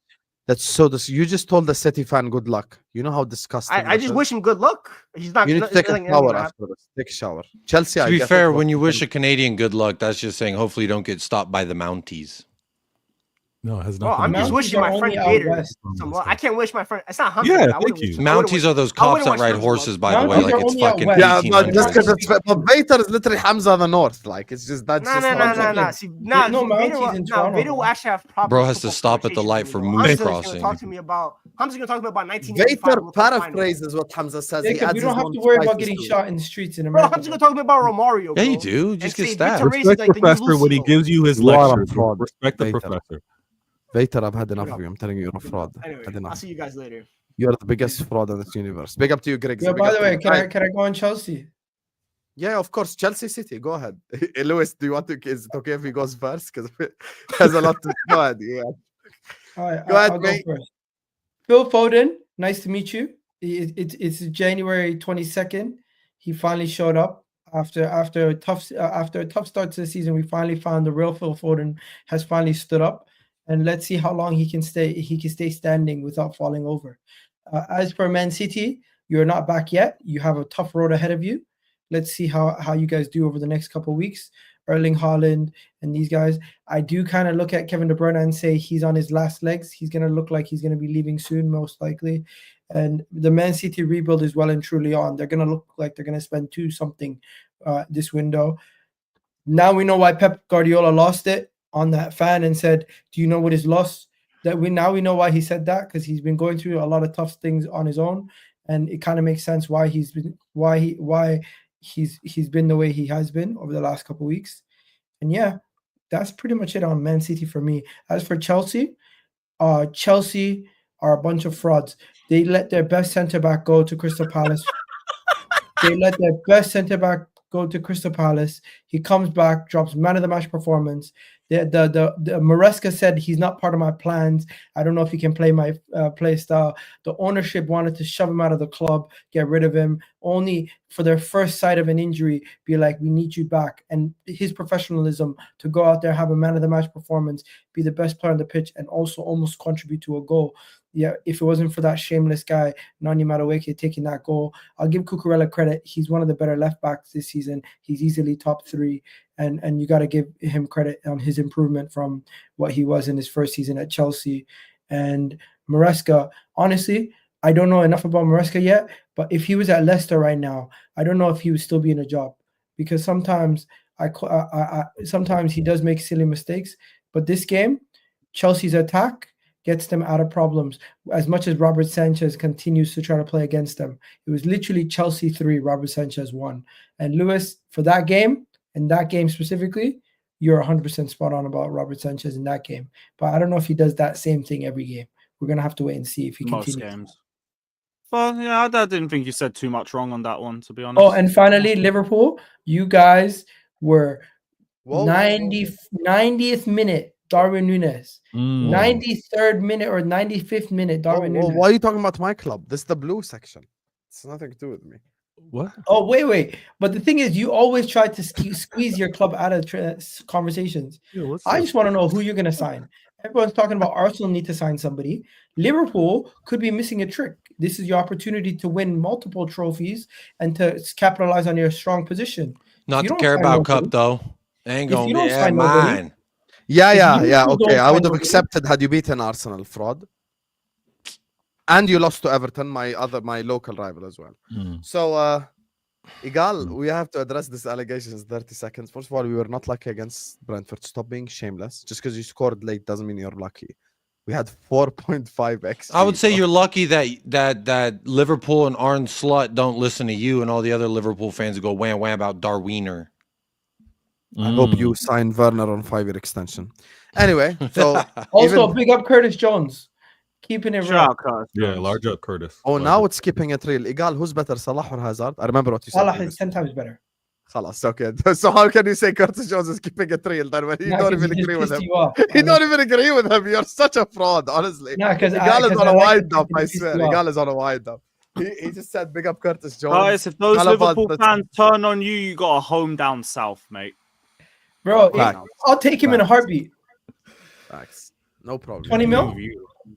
That's so you just told the City fan good luck. You know how disgusting I this just is? wish him good luck. He's not. You need to take a nothing shower gonna happen. after this. Take a shower. Chelsea, To I be get fair, it, when you but- wish a Canadian good luck, that's just saying hopefully you don't get stopped by the Mounties. No, it has Bro, nothing I'm to just do with wishing my friend only out Vator west. some luck. I can't wish my friend. It's not Humphrey. Yeah, I thank wouldn't you. wish- I wouldn't Mounties wish- are those I cops wouldn't that wish ride friends horses, luck. by the way, Mounties like are it's only out fucking west. Yeah, 1800s. but just because but Vator is literally Hamza of the North. Like it's just that's No, just no, how no, it no, is. no. See, nah, no Vader Mounties will- in nah, Toronto, Vader will bro. actually have proper Bro has to football stop at the conversations light with for me, though. moose Hamza's gonna crossing. Talk to me about. Hamza's gonna talk to me about 1985. Vator World Cup final. paraphrases what Hamza says. He Jacob, adds you don't his have to own worry about spices getting to it. shot in the streets in Bro, America. Hamza's gonna talk to me about Romario. Yeah, bro, you do. and Just get say stabbed. Victor Reyes is Respect like the new professor when he Lucio. gives you his You are a lecture. fraud, Respect the Vator. professor. Vator, I've had enough of you. I'm telling you, you're a fraud. Anyway, Had I'll enough. see you guys later. You're the biggest fraud in this universe. Big up to you, Griggs. Yo, Big by up the to way, you. can I go on Chelsea? Yeah, of course. Chelsea City. Go ahead. Lewis, do you want to? Is it okay if he goes first? Because has a lot to go ahead. Yeah. All right, Go ahead, I'll go mate. first. Phil Foden, nice to meet you. It's January 22nd. He finally showed up after a tough start to the season. We finally found the real Phil Foden has finally stood up, and let's see how long he can stay standing without falling over. As for Man City, you're not back yet. You have a tough road ahead of you. Let's see how you guys do over the next couple of weeks. Erling Haaland and these guys. I do kind of look at Kevin De Bruyne and say he's on his last legs. He's going to look like he's going to be leaving soon, most likely. And the Man City rebuild is well and truly on. They're going to look like they're going to spend 2 something this window. Now we know why Pep Guardiola lost it on that fan and said, do you know what is lost? We know why he said that, because he's been going through a lot of tough things on his own, and it kind of makes sense why he's been the way he has been over the last couple of weeks. And yeah, that's pretty much it on Man City for me. As for Chelsea, Chelsea are a bunch of frauds. They let their best centre back go to Crystal Palace. He comes back, drops man of the match performance. The Maresca said he's not part of my plans. I don't know if he can play my play style. The ownership wanted to shove him out of the club, get rid of him, only for their first sight of an injury, be like, we need you back. And his professionalism to go out there, have a man of the match performance, be the best player on the pitch, and also almost contribute to a goal. Yeah, if it wasn't for that shameless guy, Nani Madueke, taking that goal, I'll give Cucurella credit. He's one of the better left backs this season. He's easily top 3, and you got to give him credit on his improvement from what he was in his first season at Chelsea. And Maresca, honestly, I don't know enough about Maresca yet, but if he was at Leicester right now, I don't know if he would still be in a job, because sometimes sometimes he does make silly mistakes. But this game, Chelsea's attack gets them out of problems. As much as Robert Sanchez continues to try to play against them, it was literally Chelsea 3, Robert Sanchez 1. And Lewis, for that game, and that game specifically, you're 100% spot on about Robert Sanchez in that game. But I don't know if he does that same thing every game. We're going to have to wait and see if he continues. Most games. Well, yeah, I didn't think you said too much wrong on that one, to be honest. Oh, and finally, Liverpool, you guys were 90th minute, Darwin Núñez. 93rd minute or 95th minute, Darwin Núñez. Why are you talking about my club? This is the blue section. It's nothing to do with me. What? Oh, wait. But the thing is, you always try to squeeze your club out of conversations. Yeah, I just want to know who you're going to sign. Everyone's talking about Arsenal need to sign somebody. Liverpool could be missing a trick. This is your opportunity to win multiple trophies and to capitalize on your strong position. Not the Carabao Cup, though. Ain't going to be mine. Yeah. Okay, I would have accepted had you beaten Arsenal, fraud. And you lost to Everton, my local rival as well. So, Egal, we have to address this allegations in 30 seconds. First of all, we were not lucky against Brentford. Stop being shameless. Just because you scored late doesn't mean you're lucky. We had 4.5 XG. I would say you're lucky that Liverpool and Arne Slot don't listen to you and all the other Liverpool fans who go wham wham about Darwiner. I hope you sign Werner on 5-year extension. Anyway, so also big up Curtis Jones, keeping it real. Yeah, large up Curtis. Oh, now it's keeping it real. Egal, who's better, Salah or Hazard? I remember what you said. Salah is 10 times better. Khalas, okay. So how can you say Curtis Jones is keeping it real then when you don't even agree with him? You don't even agree with him. You're such a fraud, honestly. Egal is on a wind-up, I swear. Egal is on a wind-up. He just said big up Curtis Jones. Guys, if those Liverpool fans turn on you, you got a home down south, mate. Bro, I'll take him in a heartbeat. Thanks. No problem. 20 mil?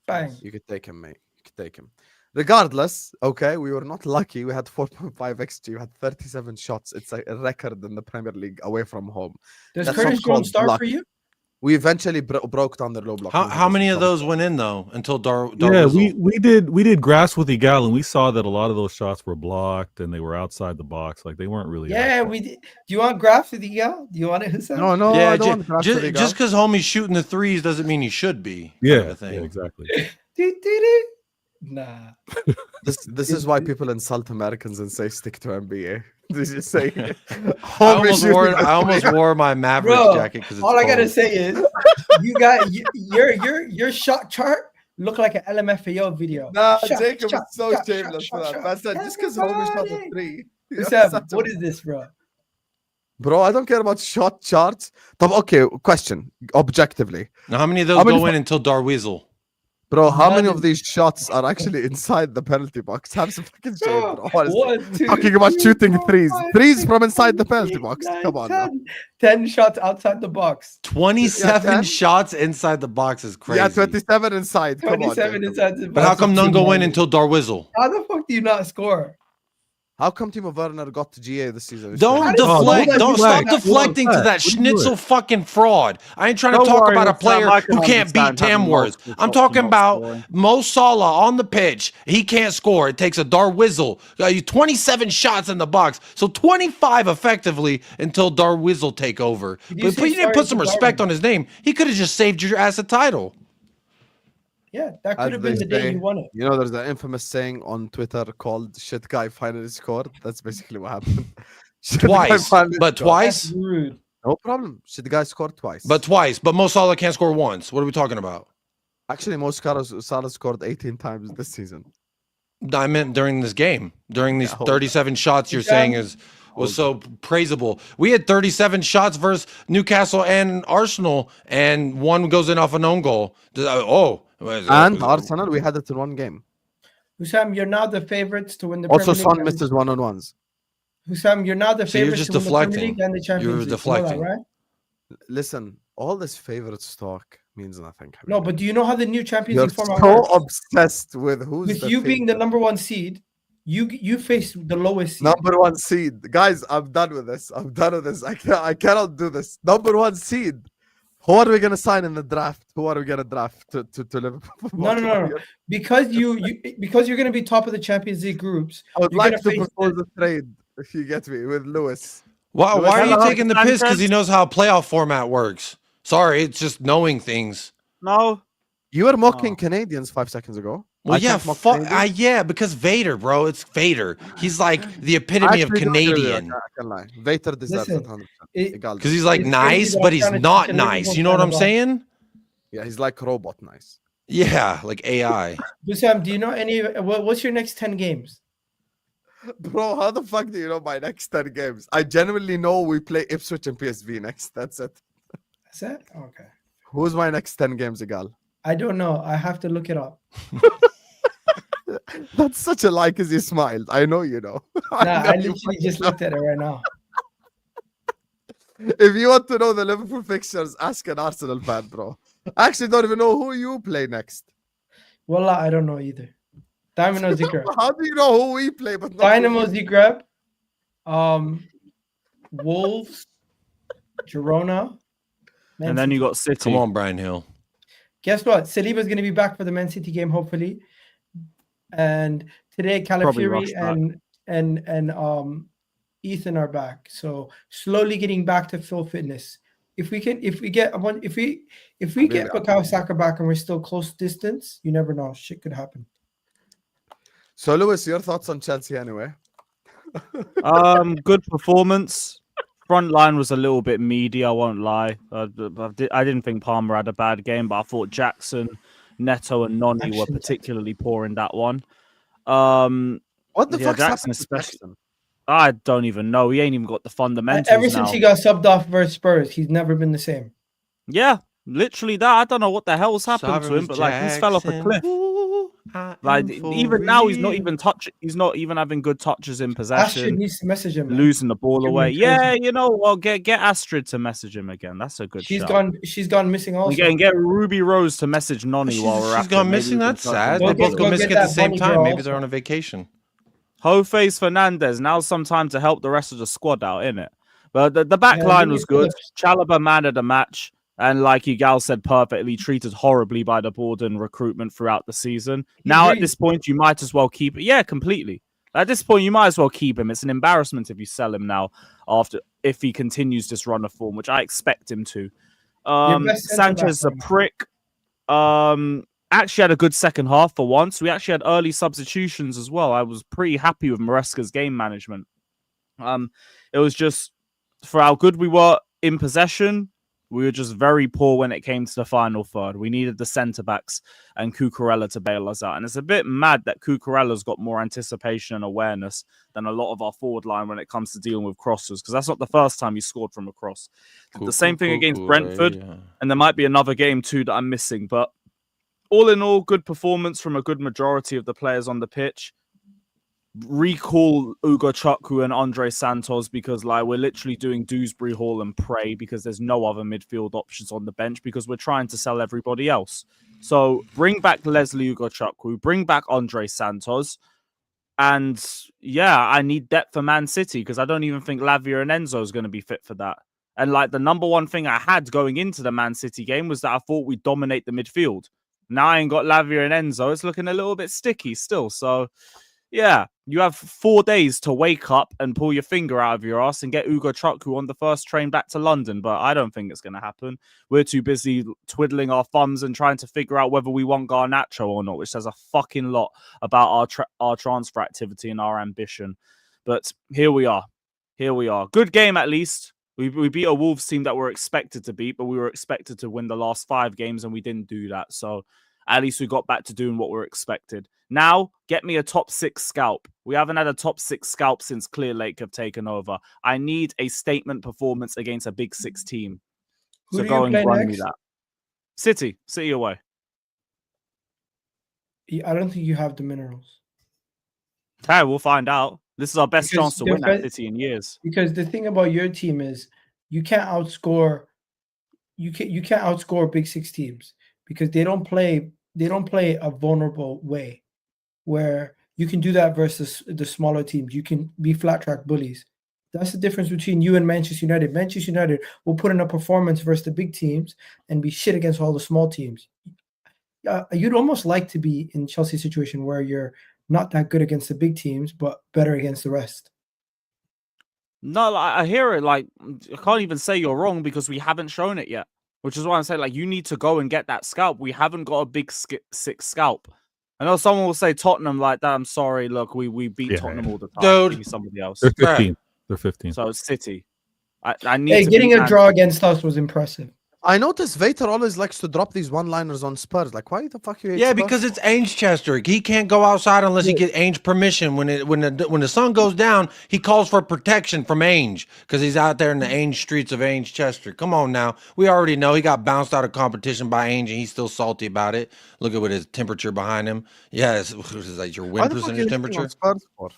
Bang. You could take him, mate. You could take him. Regardless, okay, we were not lucky. We had 4.5 XG. We had 37 shots. It's a record in the Premier League away from home. Does Curtis Jones start for you? We eventually broke down their low block. How many of those went in though? Until Yeah, we did grass with Egal, and we saw that a lot of those shots were blocked and they were outside the box. Like they weren't really. Yeah, we did. Do you want graphs with Egal? Do you want it, Hussein? No. Yeah, I don't want just because homie's shooting the threes doesn't mean he should be. Yeah, exactly. Nah. This is why people insult Americans and say stick to NBA. They just say. I almost wore my Mavericks jacket because all I gotta say is you got your shot chart look like an LMFAO video. Nah, Jacob is so shameless for that. That's just because homie shot a three. What is this, bro? Bro, I don't care about shot charts. But okay, question objectively. Now, how many of those go in until Darweasel? Bro, how many of these shots are actually inside the penalty box? Have some fucking shame, bro. Honestly. Talking about shooting threes. Threes from inside the penalty box. Come on. 10 shots outside the box. 27 shots inside the box is crazy. Yeah, 27 inside. 27 inside the box. But how come none go in until Darweasel? How the fuck do you not score? How come Timo Werner got to GA this season? Don't does- deflect. what Don't does stop he do? deflecting to that What are you schnitzel doing? fucking fraud. I ain't trying to Don't talk worry, about a Sam, player I can who can't beat understand having Tamworth. multiple I'm shots and talking not about scoring. Mo Salah on the pitch. He can't score. It takes a Darwizzle. 27 shots in the box. So 25 effectively until Darwizzle take over. Did you But say you didn't sorry put some to respect Darwin? on his name. He could have just saved your ass a title. Yeah, that As could have they been the day say, you won it. You know, there's an infamous saying on Twitter called "Shit guy finally scored." That's basically what happened. Shit guy Twice. finally But scored. That's twice? rude. No problem. Shit guy scored twice. But twice. But Mo Salah can't score once. What are we talking about? actually, Salah scored 18 times this season. I meant during this game. During these Yeah, hold 37 shots you're Yeah. saying was so praisable. We had 37 shots versus Newcastle and Arsenal, and one goes in off an own goal. And Arsenal, we had it in one game. Hussam, you're now the favorites to win the Also, Premier Son League. missed his one-on-ones. Hussam, you're now the So you're favorites just to win the Premier deflecting. League and the Champions You're League. You know deflecting. that, right? Listen, all this favorites talk means nothing. No, but do you know how the new Champions You're League format so works? obsessed with who's With the you being the favorite. number one seed, you face the lowest seed. Number one seed. Guys, I'm done with this. I'm done with this. I cannot do this. Number one seed. Who are we gonna sign in the draft? Who are we gonna draft to Liverpool? No. Because because you're going to be top of the Champions League groups. I would you're like gonna to face propose a trade, if you get me, with Lewis. Why Lewis are you Salah- taking the piss? Because he knows how a playoff format works. Sorry, it's just knowing things. No. You were mocking Oh. Canadians 5 seconds ago. Well, I yeah, can't mock Canadians. yeah, because Vader, bro. It's Vader. He's like the epitome of Actually, don't agree with you, Canadian. I can't lie. Vator deserves Listen, it 100%. it- Egal. Because he's like It's crazy nice, that but I'm he's trying to not teach a nice. Liverpool You know what fan I'm about- saying? Yeah, he's like robot nice. Yeah, like AI. Hussam, do you know what's your next 10 games? Bro, how the fuck do you know my next 10 games? I genuinely know we play Ipswich and PSV next. That's it. That's it? Okay. Who's my next 10 games, Egal? I don't know. I have to look it up. That's such a lie because you smiled. I know you know. Nah, know I you literally just looked at it right now. If you want to know the Liverpool fixtures, ask an Arsenal fan, bro. I actually don't even know who you play next. Wallah, I don't know either. Dynamo Zagreb. How do you know who we play? But not who Dynamo you- Zagreb. Wolves. Girona. Man And then you City. got City. Come on, Brian Hill. Guess what? Saliba's going to be back for the Man City game, hopefully. And today, Probably Calafiori rush back. and Ethan are back. So slowly getting back to full fitness. If we get Bukayo Saka back and we're still close distance, you never know. Shit could happen. So, Lewis, your thoughts on Chelsea anyway? Good performance. Front line was a little bit meaty, I won't lie. I didn't think Palmer had a bad game, but I thought Jackson, Neto, and Noni were Action. particularly poor in that one. What the Yeah, fuck's Jackson happened to especially- Jackson? I don't even know. He ain't even got the fundamentals Ever now. since he got subbed off versus Spurs, he's never been the same. Yeah, literally that. I don't know what the hell's happened to him, but like he's fell off a cliff. Like even now, he's not even He's not even having good touches in Astrid possession. needs to message him. Man. Losing the ball Give him away. encouragement. Yeah, you know, well, get Astrid to message him again. That's a good. She's shout. gone missing also. Get Ruby Rose to message Noni while we're She's at gone it. Maybe missing. we can That's start sad. some They Go both get- go go missing get at the that same bunny time. girl Maybe also. they're on a vacation. Jose's Fernandez. Now's some time to help the rest of the squad out, innit? But the back Yeah, line Louis was good. Phillips. Chalobah man of the match. And like Egal said perfectly, treated horribly by the board and recruitment throughout the season. Now, at agreed. this point, you might as well keep it. Yeah, completely. At this point, you might as well keep him. It's an embarrassment if you sell him now if he continues this run of form, which I expect him to. best centre-back Sanchez is a right now. prick. Actually had a good second half for once. We actually had early substitutions as well. I was pretty happy with Maresca's game management. It was just for how good we were in possession, we were just very poor when it came to the final third. We needed the centre backs and Cucurella to bail us out. And it's a bit mad that Cucurella's got more anticipation and awareness than a lot of our forward line when it comes to dealing with crosses, because that's not the first time he scored from a cross. The same thing against Brentford, and there might be another game too that I'm missing. But all in all, good performance from a good majority of the players on the pitch. Recall Ugo Chukwu and Andre Santos, because like we're literally doing Dewsbury Hall and pray because there's no other midfield options on the bench because we're trying to sell everybody else. So bring back Leslie Ugo Chukwu, bring back Andre Santos, And yeah, I need depth for Man City because I don't even think Lavia and Enzo is going to be fit for that. And like the number one thing I had going into the Man City game was that I thought we'd dominate the midfield. Now I ain't got Lavia and Enzo. It's looking a little bit sticky still. So yeah, you have 4 days to wake up and pull your finger out of your ass and get Ugo Chukwu on the first train back to London. But I don't think it's going to happen. We're too busy twiddling our thumbs and trying to figure out whether we want Garnacho or not, which says a fucking lot about our transfer activity and our ambition. But here we are. Here we are. Good game, at least. We beat a Wolves team that we're expected to beat, but we were expected to win the last 5 games, and we didn't do that. So at least we got back to doing what we're expected. Now, get me a top 6 scalp. We haven't had a top 6 scalp since Clear Lake have taken over. I need a statement performance against a Big 6 team. Who So do go you and play run me next? that. City away. I don't think you have the minerals. Hey, we'll find out. This is our best Because chance to win at City in years. Because the thing about your team is you can't outscore Big 6 teams because they don't play a vulnerable way where you can do that versus the smaller teams. You can be flat track bullies. That's the difference between you and Manchester United. Manchester United will put in a performance versus the big teams and be shit against all the small teams. You'd almost like to be in Chelsea's situation where you're not that good against the big teams, but better against the rest. No, I hear it. Like, I can't even say you're wrong because we haven't shown it yet. Which is why I'm saying, like, you need to go and get that scalp. We haven't got a Big 6 scalp. I know someone will say Tottenham like that. I'm sorry. Look, we beat Tottenham all the time. Dude. Give me somebody else. They're 15. They're 15. So it's City. I need Hey, to getting beat a draw against us was impressive. I notice Vator always likes to drop these one-liners on Spurs. Like, why the fuck you hate Yeah, Spurs? because it's Ainge He can't go outside unless he get Ainge permission. When the sun goes down, he calls for protection from Ainge because he's out there in the Ainge streets of Ainge Chester. Come on now. We already know he got bounced out of competition by Ainge and he's still salty about it. Look at what his temperature behind him. Yeah, it's like your Why wind the fuck percentage you hating temperature. on Spurs for?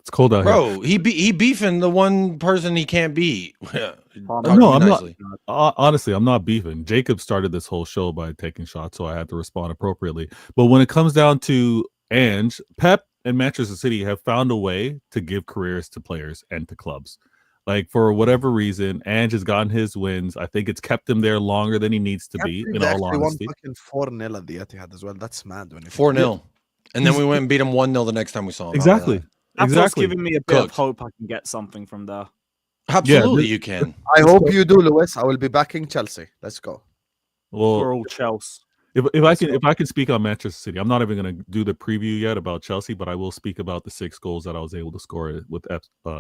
It's cold out here. Bro, he beefing the one person he can't beat. Talk No, to me I'm nicely. not. Honestly, I'm not beefing. Jacob started this whole show by taking shots, so I had to respond appropriately. But when it comes down to Ange, Pep and Manchester City have found a way to give careers to players and to clubs. Like, for whatever reason, Ange has gotten his wins. I think it's kept him there longer than he needs to be, in all honesty. Fucking 4-0 at the Etihad as well. That's mad. 4-0. And then we went and beat him 1-0 the next time we saw him. Exactly. That's what's Exactly. giving me a bit of hope I can get something from there. Absolutely, you can. I hope you do, Lewis. I will be backing Chelsea. Let's go. Well, We're all Chelsea. If I can speak on Manchester City, I'm not even going to do the preview yet about Chelsea, but I will speak about the 6 goals that I was able to score with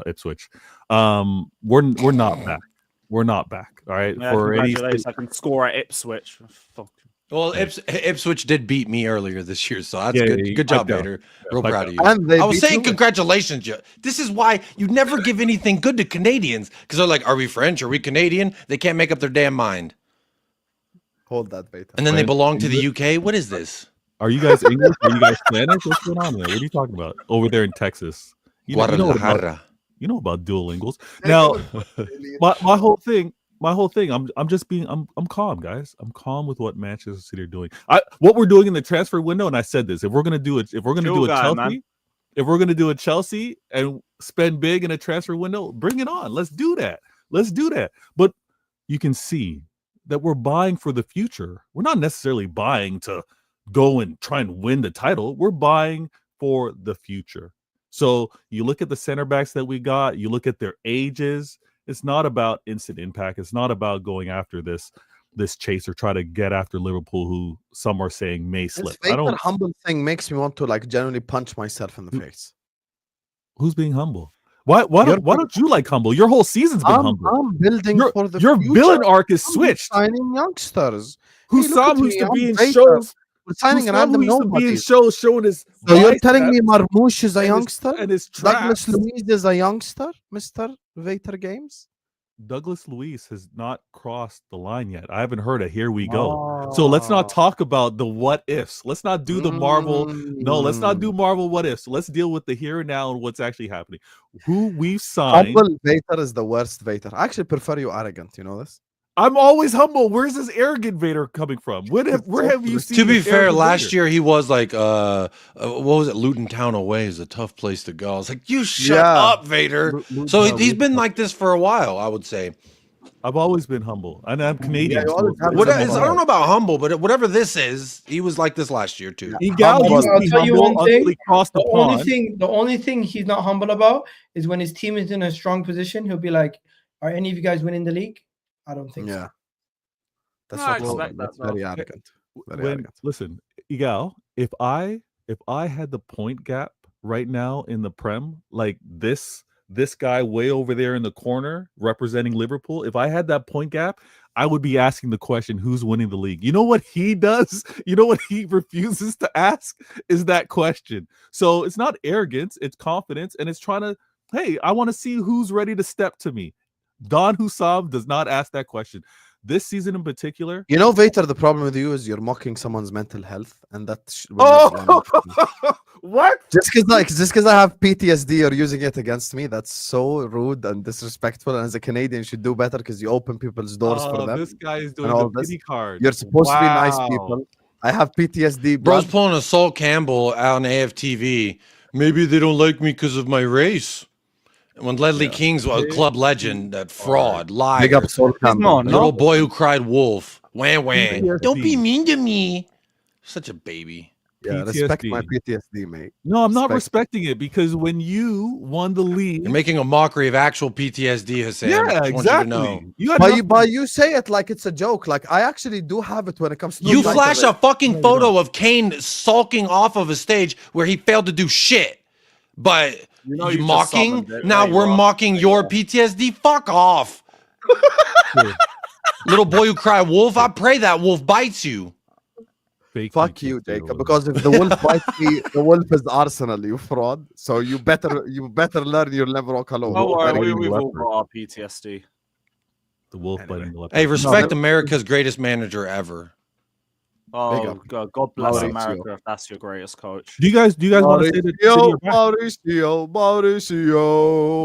Ipswich. We're not back. We're not back. All right. Yeah, For any, congratulations. I can score at Ipswich. Fuck. Well, Ipswich did beat me earlier this year, so that's Yeah, good. yeah, Good job, pipe Vader. down. Real Pipe proud down. of you. And they I was beat saying Lewis. congratulations. This is why you never give anything good to Canadians because they're like, "Are we French? Are we Canadian?" They can't make up their damn mind, Hold that, Vator. and then they French, belong to the English. UK. What is this? Are you guys English? Are you guys Spanish? What's going on there? What are you talking about over there in Texas? You know about Duolingals. Now, my whole thing. I'm just being. I'm calm, guys. I'm calm with what Manchester City are doing. What we're doing in the transfer window, and I said this. If we're gonna do it, if we're gonna do a Chelsea and spend big in a transfer window, bring it on. Let's do that. But you can see that we're buying for the future. We're not necessarily buying to go and try and win the title. We're buying for the future. So you look at the center backs that we got. You look at their ages. It's not about instant impact. It's not about going after this chase or try to get after Liverpool, who some are saying may slip. This Vator humble thing makes me want to like genuinely punch myself in the face. Who's being humble? Why don't you like humble? Your whole season's been humble. I'm building for the your future. villain arc is I'm switched. signing youngsters. Hussam used to be in Vator. shows. We're signing Hussam random used to be in nobodies. shows showing his. So you're telling me biceps Marmoush is a and his- youngster? and his Douglas traps. Luiz is a youngster, Mr. Vator Games? Douglas Luiz has not crossed the line yet. I haven't heard a here we go. So let's not talk about the what ifs. Let's not do the Marvel. No, let's not do Marvel what ifs. Let's deal with the here and now and what's actually happening. Who we've signed. Humble Vator is the worst Vator. I actually prefer you arrogant. You know this? I'm always humble. Where's this arrogant Vader coming from? Where have you seen? To be this fair, arrogant last Vader? year he was like, what was it? Luton Town away is a tough place to go. I was like, you shut Yeah. up, Vader. So he's been like this for a while, I would say. I've always been humble, and I'm Canadian. you always have What been is, I don't know about humble, but whatever this is, he was like this last year too. Egal Humble. used to I'll be tell you humble one until he thing. crossed the pond. The only thing he's not humble about is when his team is in a strong position. He'll be like, "Are any of you guys winning the league?" I don't think Yeah. so. That's I not expect humble. that, That's though. very arrogant. Very When arrogant. listen, Egal, if I had the point gap right now in the Prem, like this guy way over there in the corner representing Liverpool, if I had that point gap, I would be asking the question, who's winning the league? You know what he does? You know what he refuses to ask is that question. So it's not arrogance, it's confidence, and it's trying to, hey, I want to see who's ready to step to me. Don Hussam does not ask that question. This season in particular. You know, Vator, the problem with you is you're mocking someone's mental health, and that What? just because I have PTSD, you're using it against me. That's so rude and disrespectful. And as a Canadian, you should do better because you open people's doors for them. This guy is doing all the this. pity card. You're supposed to be nice Wow. people. I have PTSD. Bro's blood. pulling a Sol Campbell out on AFTV. Maybe they don't like me because of my race. When Ledley King's a club legend, that fraud, liar, Big up Sol Campbell. not, little boy who cried wolf. Wah wah. PTSD. Don't be mean to me. Such a baby. Yeah, respect PTSD. my PTSD, mate. No, I'm not Respect. respecting it because when you won the league, You're making a mockery of actual PTSD, Hassan. yeah, I just want you to exactly. know. You got But nothing. you say it like it's a joke. Like I actually do have it when it comes to You like, flash a fucking photo of Kane sulking off of a stage where he failed to do shit. But You know you you just mocking? summoned it. Now There you we're are. mocking your PTSD? Fuck off. Little boy who cried wolf, I pray that wolf bites you. Fake Fuck you, PTSD, Jacob. whatever. Because if the wolf bites me, the wolf is Arsenal, you fraud. So you better learn you'll never walk alone. Don't worry, Very we've all leopard. got our PTSD. The wolf Anyway. biting the leopard. Hey, respect America's greatest manager ever. Oh, up. God bless Mauricio. America if that's your greatest coach. Do you guys want to say that? Mauricio.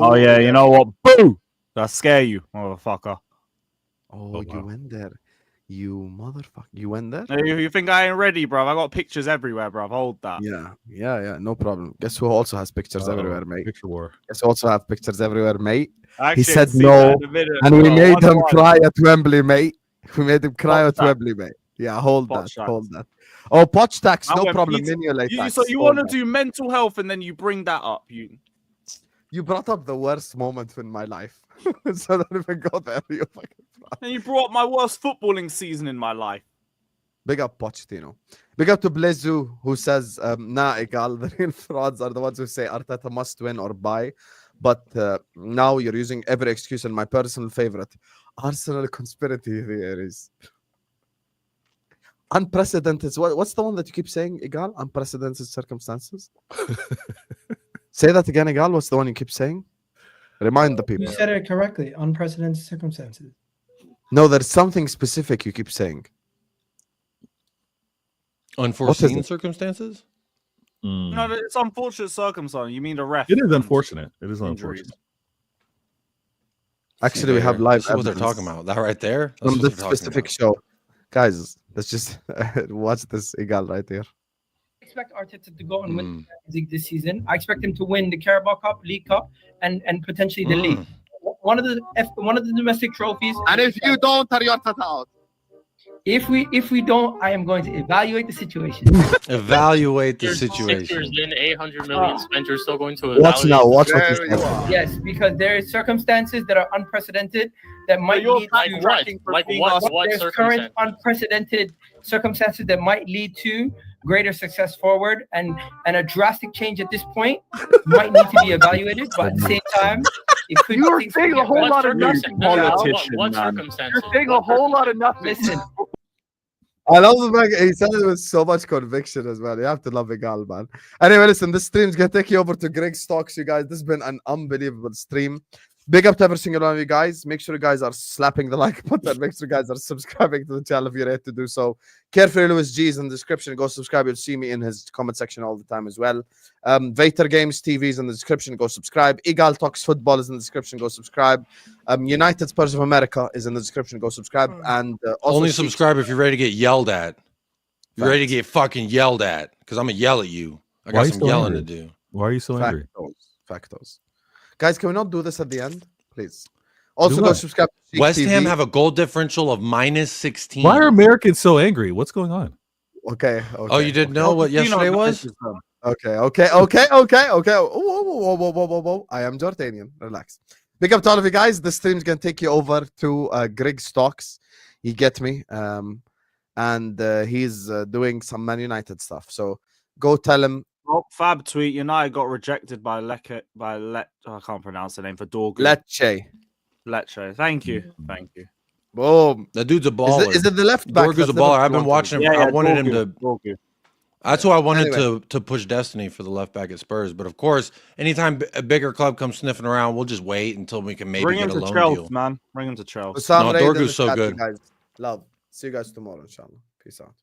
Oh yeah, you know what? Boo! That scare you, motherfucker. Oh, you wow. went there. You motherfucker. You went there? You think I ain't ready, bro? I got pictures everywhere, bro. Hold that. Yeah. No problem. Guess who also has pictures everywhere, mate? Picture war. Guess who also have pictures everywhere, mate? Actually, said see no, that in a minute, And we bro. made him 1-1. cry at Wembley, mate. We made him cry Pot at tax. Wembley, mate. Yeah, hold Pot that. tax. Hold that. Oh, potch tax, I no went problem. pizza- Minulate tax. So you hold want to that. do mental health and then you bring that up? You brought up the worst moment in my life. So don't even go there. You fucking fraud. And you brought up my worst footballing season in my life. Big up Pochettino. Big up to Blezu, who says, nah, Egal, the real frauds are the ones who say Arteta must win or buy. But now you're using every excuse, and my personal favorite, Arsenal conspiracy theories. Unprecedented. What's the one that you keep saying, Egal? Unprecedented circumstances? Say that again, Egal. What's the one you keep saying? Remind the You people. said it correctly. Unprecedented circumstances. No, there's something specific you keep saying. Unforeseen it? circumstances? No, it's unfortunate circumstance. You mean the ref? It is unfortunate. It is Injuries. unfortunate. Actually, we have live This is what they're evidence talking about. That right there? That's from what this they're talking specific about. show. Guys, let's just watch this Egal right here. I expect Arteta to go and win the Champions League this season. I expect him to win the Carabao Cup, League Cup, and potentially the league. One of the domestic trophies. And if you don't, are you out? If we don't, I am going to evaluate the situation. Evaluate the There's 6 years situation. in, 800 million spent. You're still going to Watch evaluate. now. Watch what There this you does. are. Yes, because there are circumstances that are unprecedented that might you're lead Like to what? Like what there's current circumstance? unprecedented circumstances that might lead to greater success forward, and a drastic change at this point might need to be evaluated. But at the same time, it could You are things saying could a get whole better. lot of nothing. Politician, What man. circumstances? You're saying a whole lot of nothing. Listen, I love the fact he said it with so much conviction as well. You have to love Egal, man. Anyway, listen, this stream's gonna take you over to Grigs Talks, you guys. This has been an unbelievable stream. Big up to every single one of you guys. Make sure you guys are slapping the like button. Make sure you guys are subscribing to the channel if you're ready to do so. Carefree Lewis G is in the description. Go subscribe. You'll see me in his comment section all the time as well. Vator Games TV is in the description. Go subscribe. Egal Talks Football is in the description. Go subscribe. United Spurs of America is in the description. Go subscribe. And also Only Shikh. subscribe if you're ready to get yelled at. You're ready to get fucking yelled at because I'm gonna yell at you. I Why got are you some so yelling angry? to do. Why are you so angry? Factos. Guys, can we not do this at the end, please? Also, Do go what? subscribe to Shikh West TV. Ham have a goal differential of -16. Why are Americans so angry? What's going on? Okay. Oh, you didn't know what yesterday was? Okay. Whoa. I am Jordanian. Relax. Big up to all of you guys. This stream's gonna take you over to Grigs Talks. You get me? And he's doing some Man United stuff. So go tell him. Oh, Fab tweet. United got rejected by I can't pronounce the name for Dorgu. Lecce. Thank you. Boom. That dude's a baller. Is it the left back? Dorgu's a baller. I've been watching him. I wanted him to. Dorgu. That's why I wanted Anyway. to push Destiny for the left back at Spurs. But of course, anytime a bigger club comes sniffing around, we'll just wait until we can maybe Bring get him a to loan Chelsea, deal. man. Bring him to Chelsea. Osam No, Raid in Dorgu's the so chat, you good. guys. Love. See you guys tomorrow, inshallah. Peace out.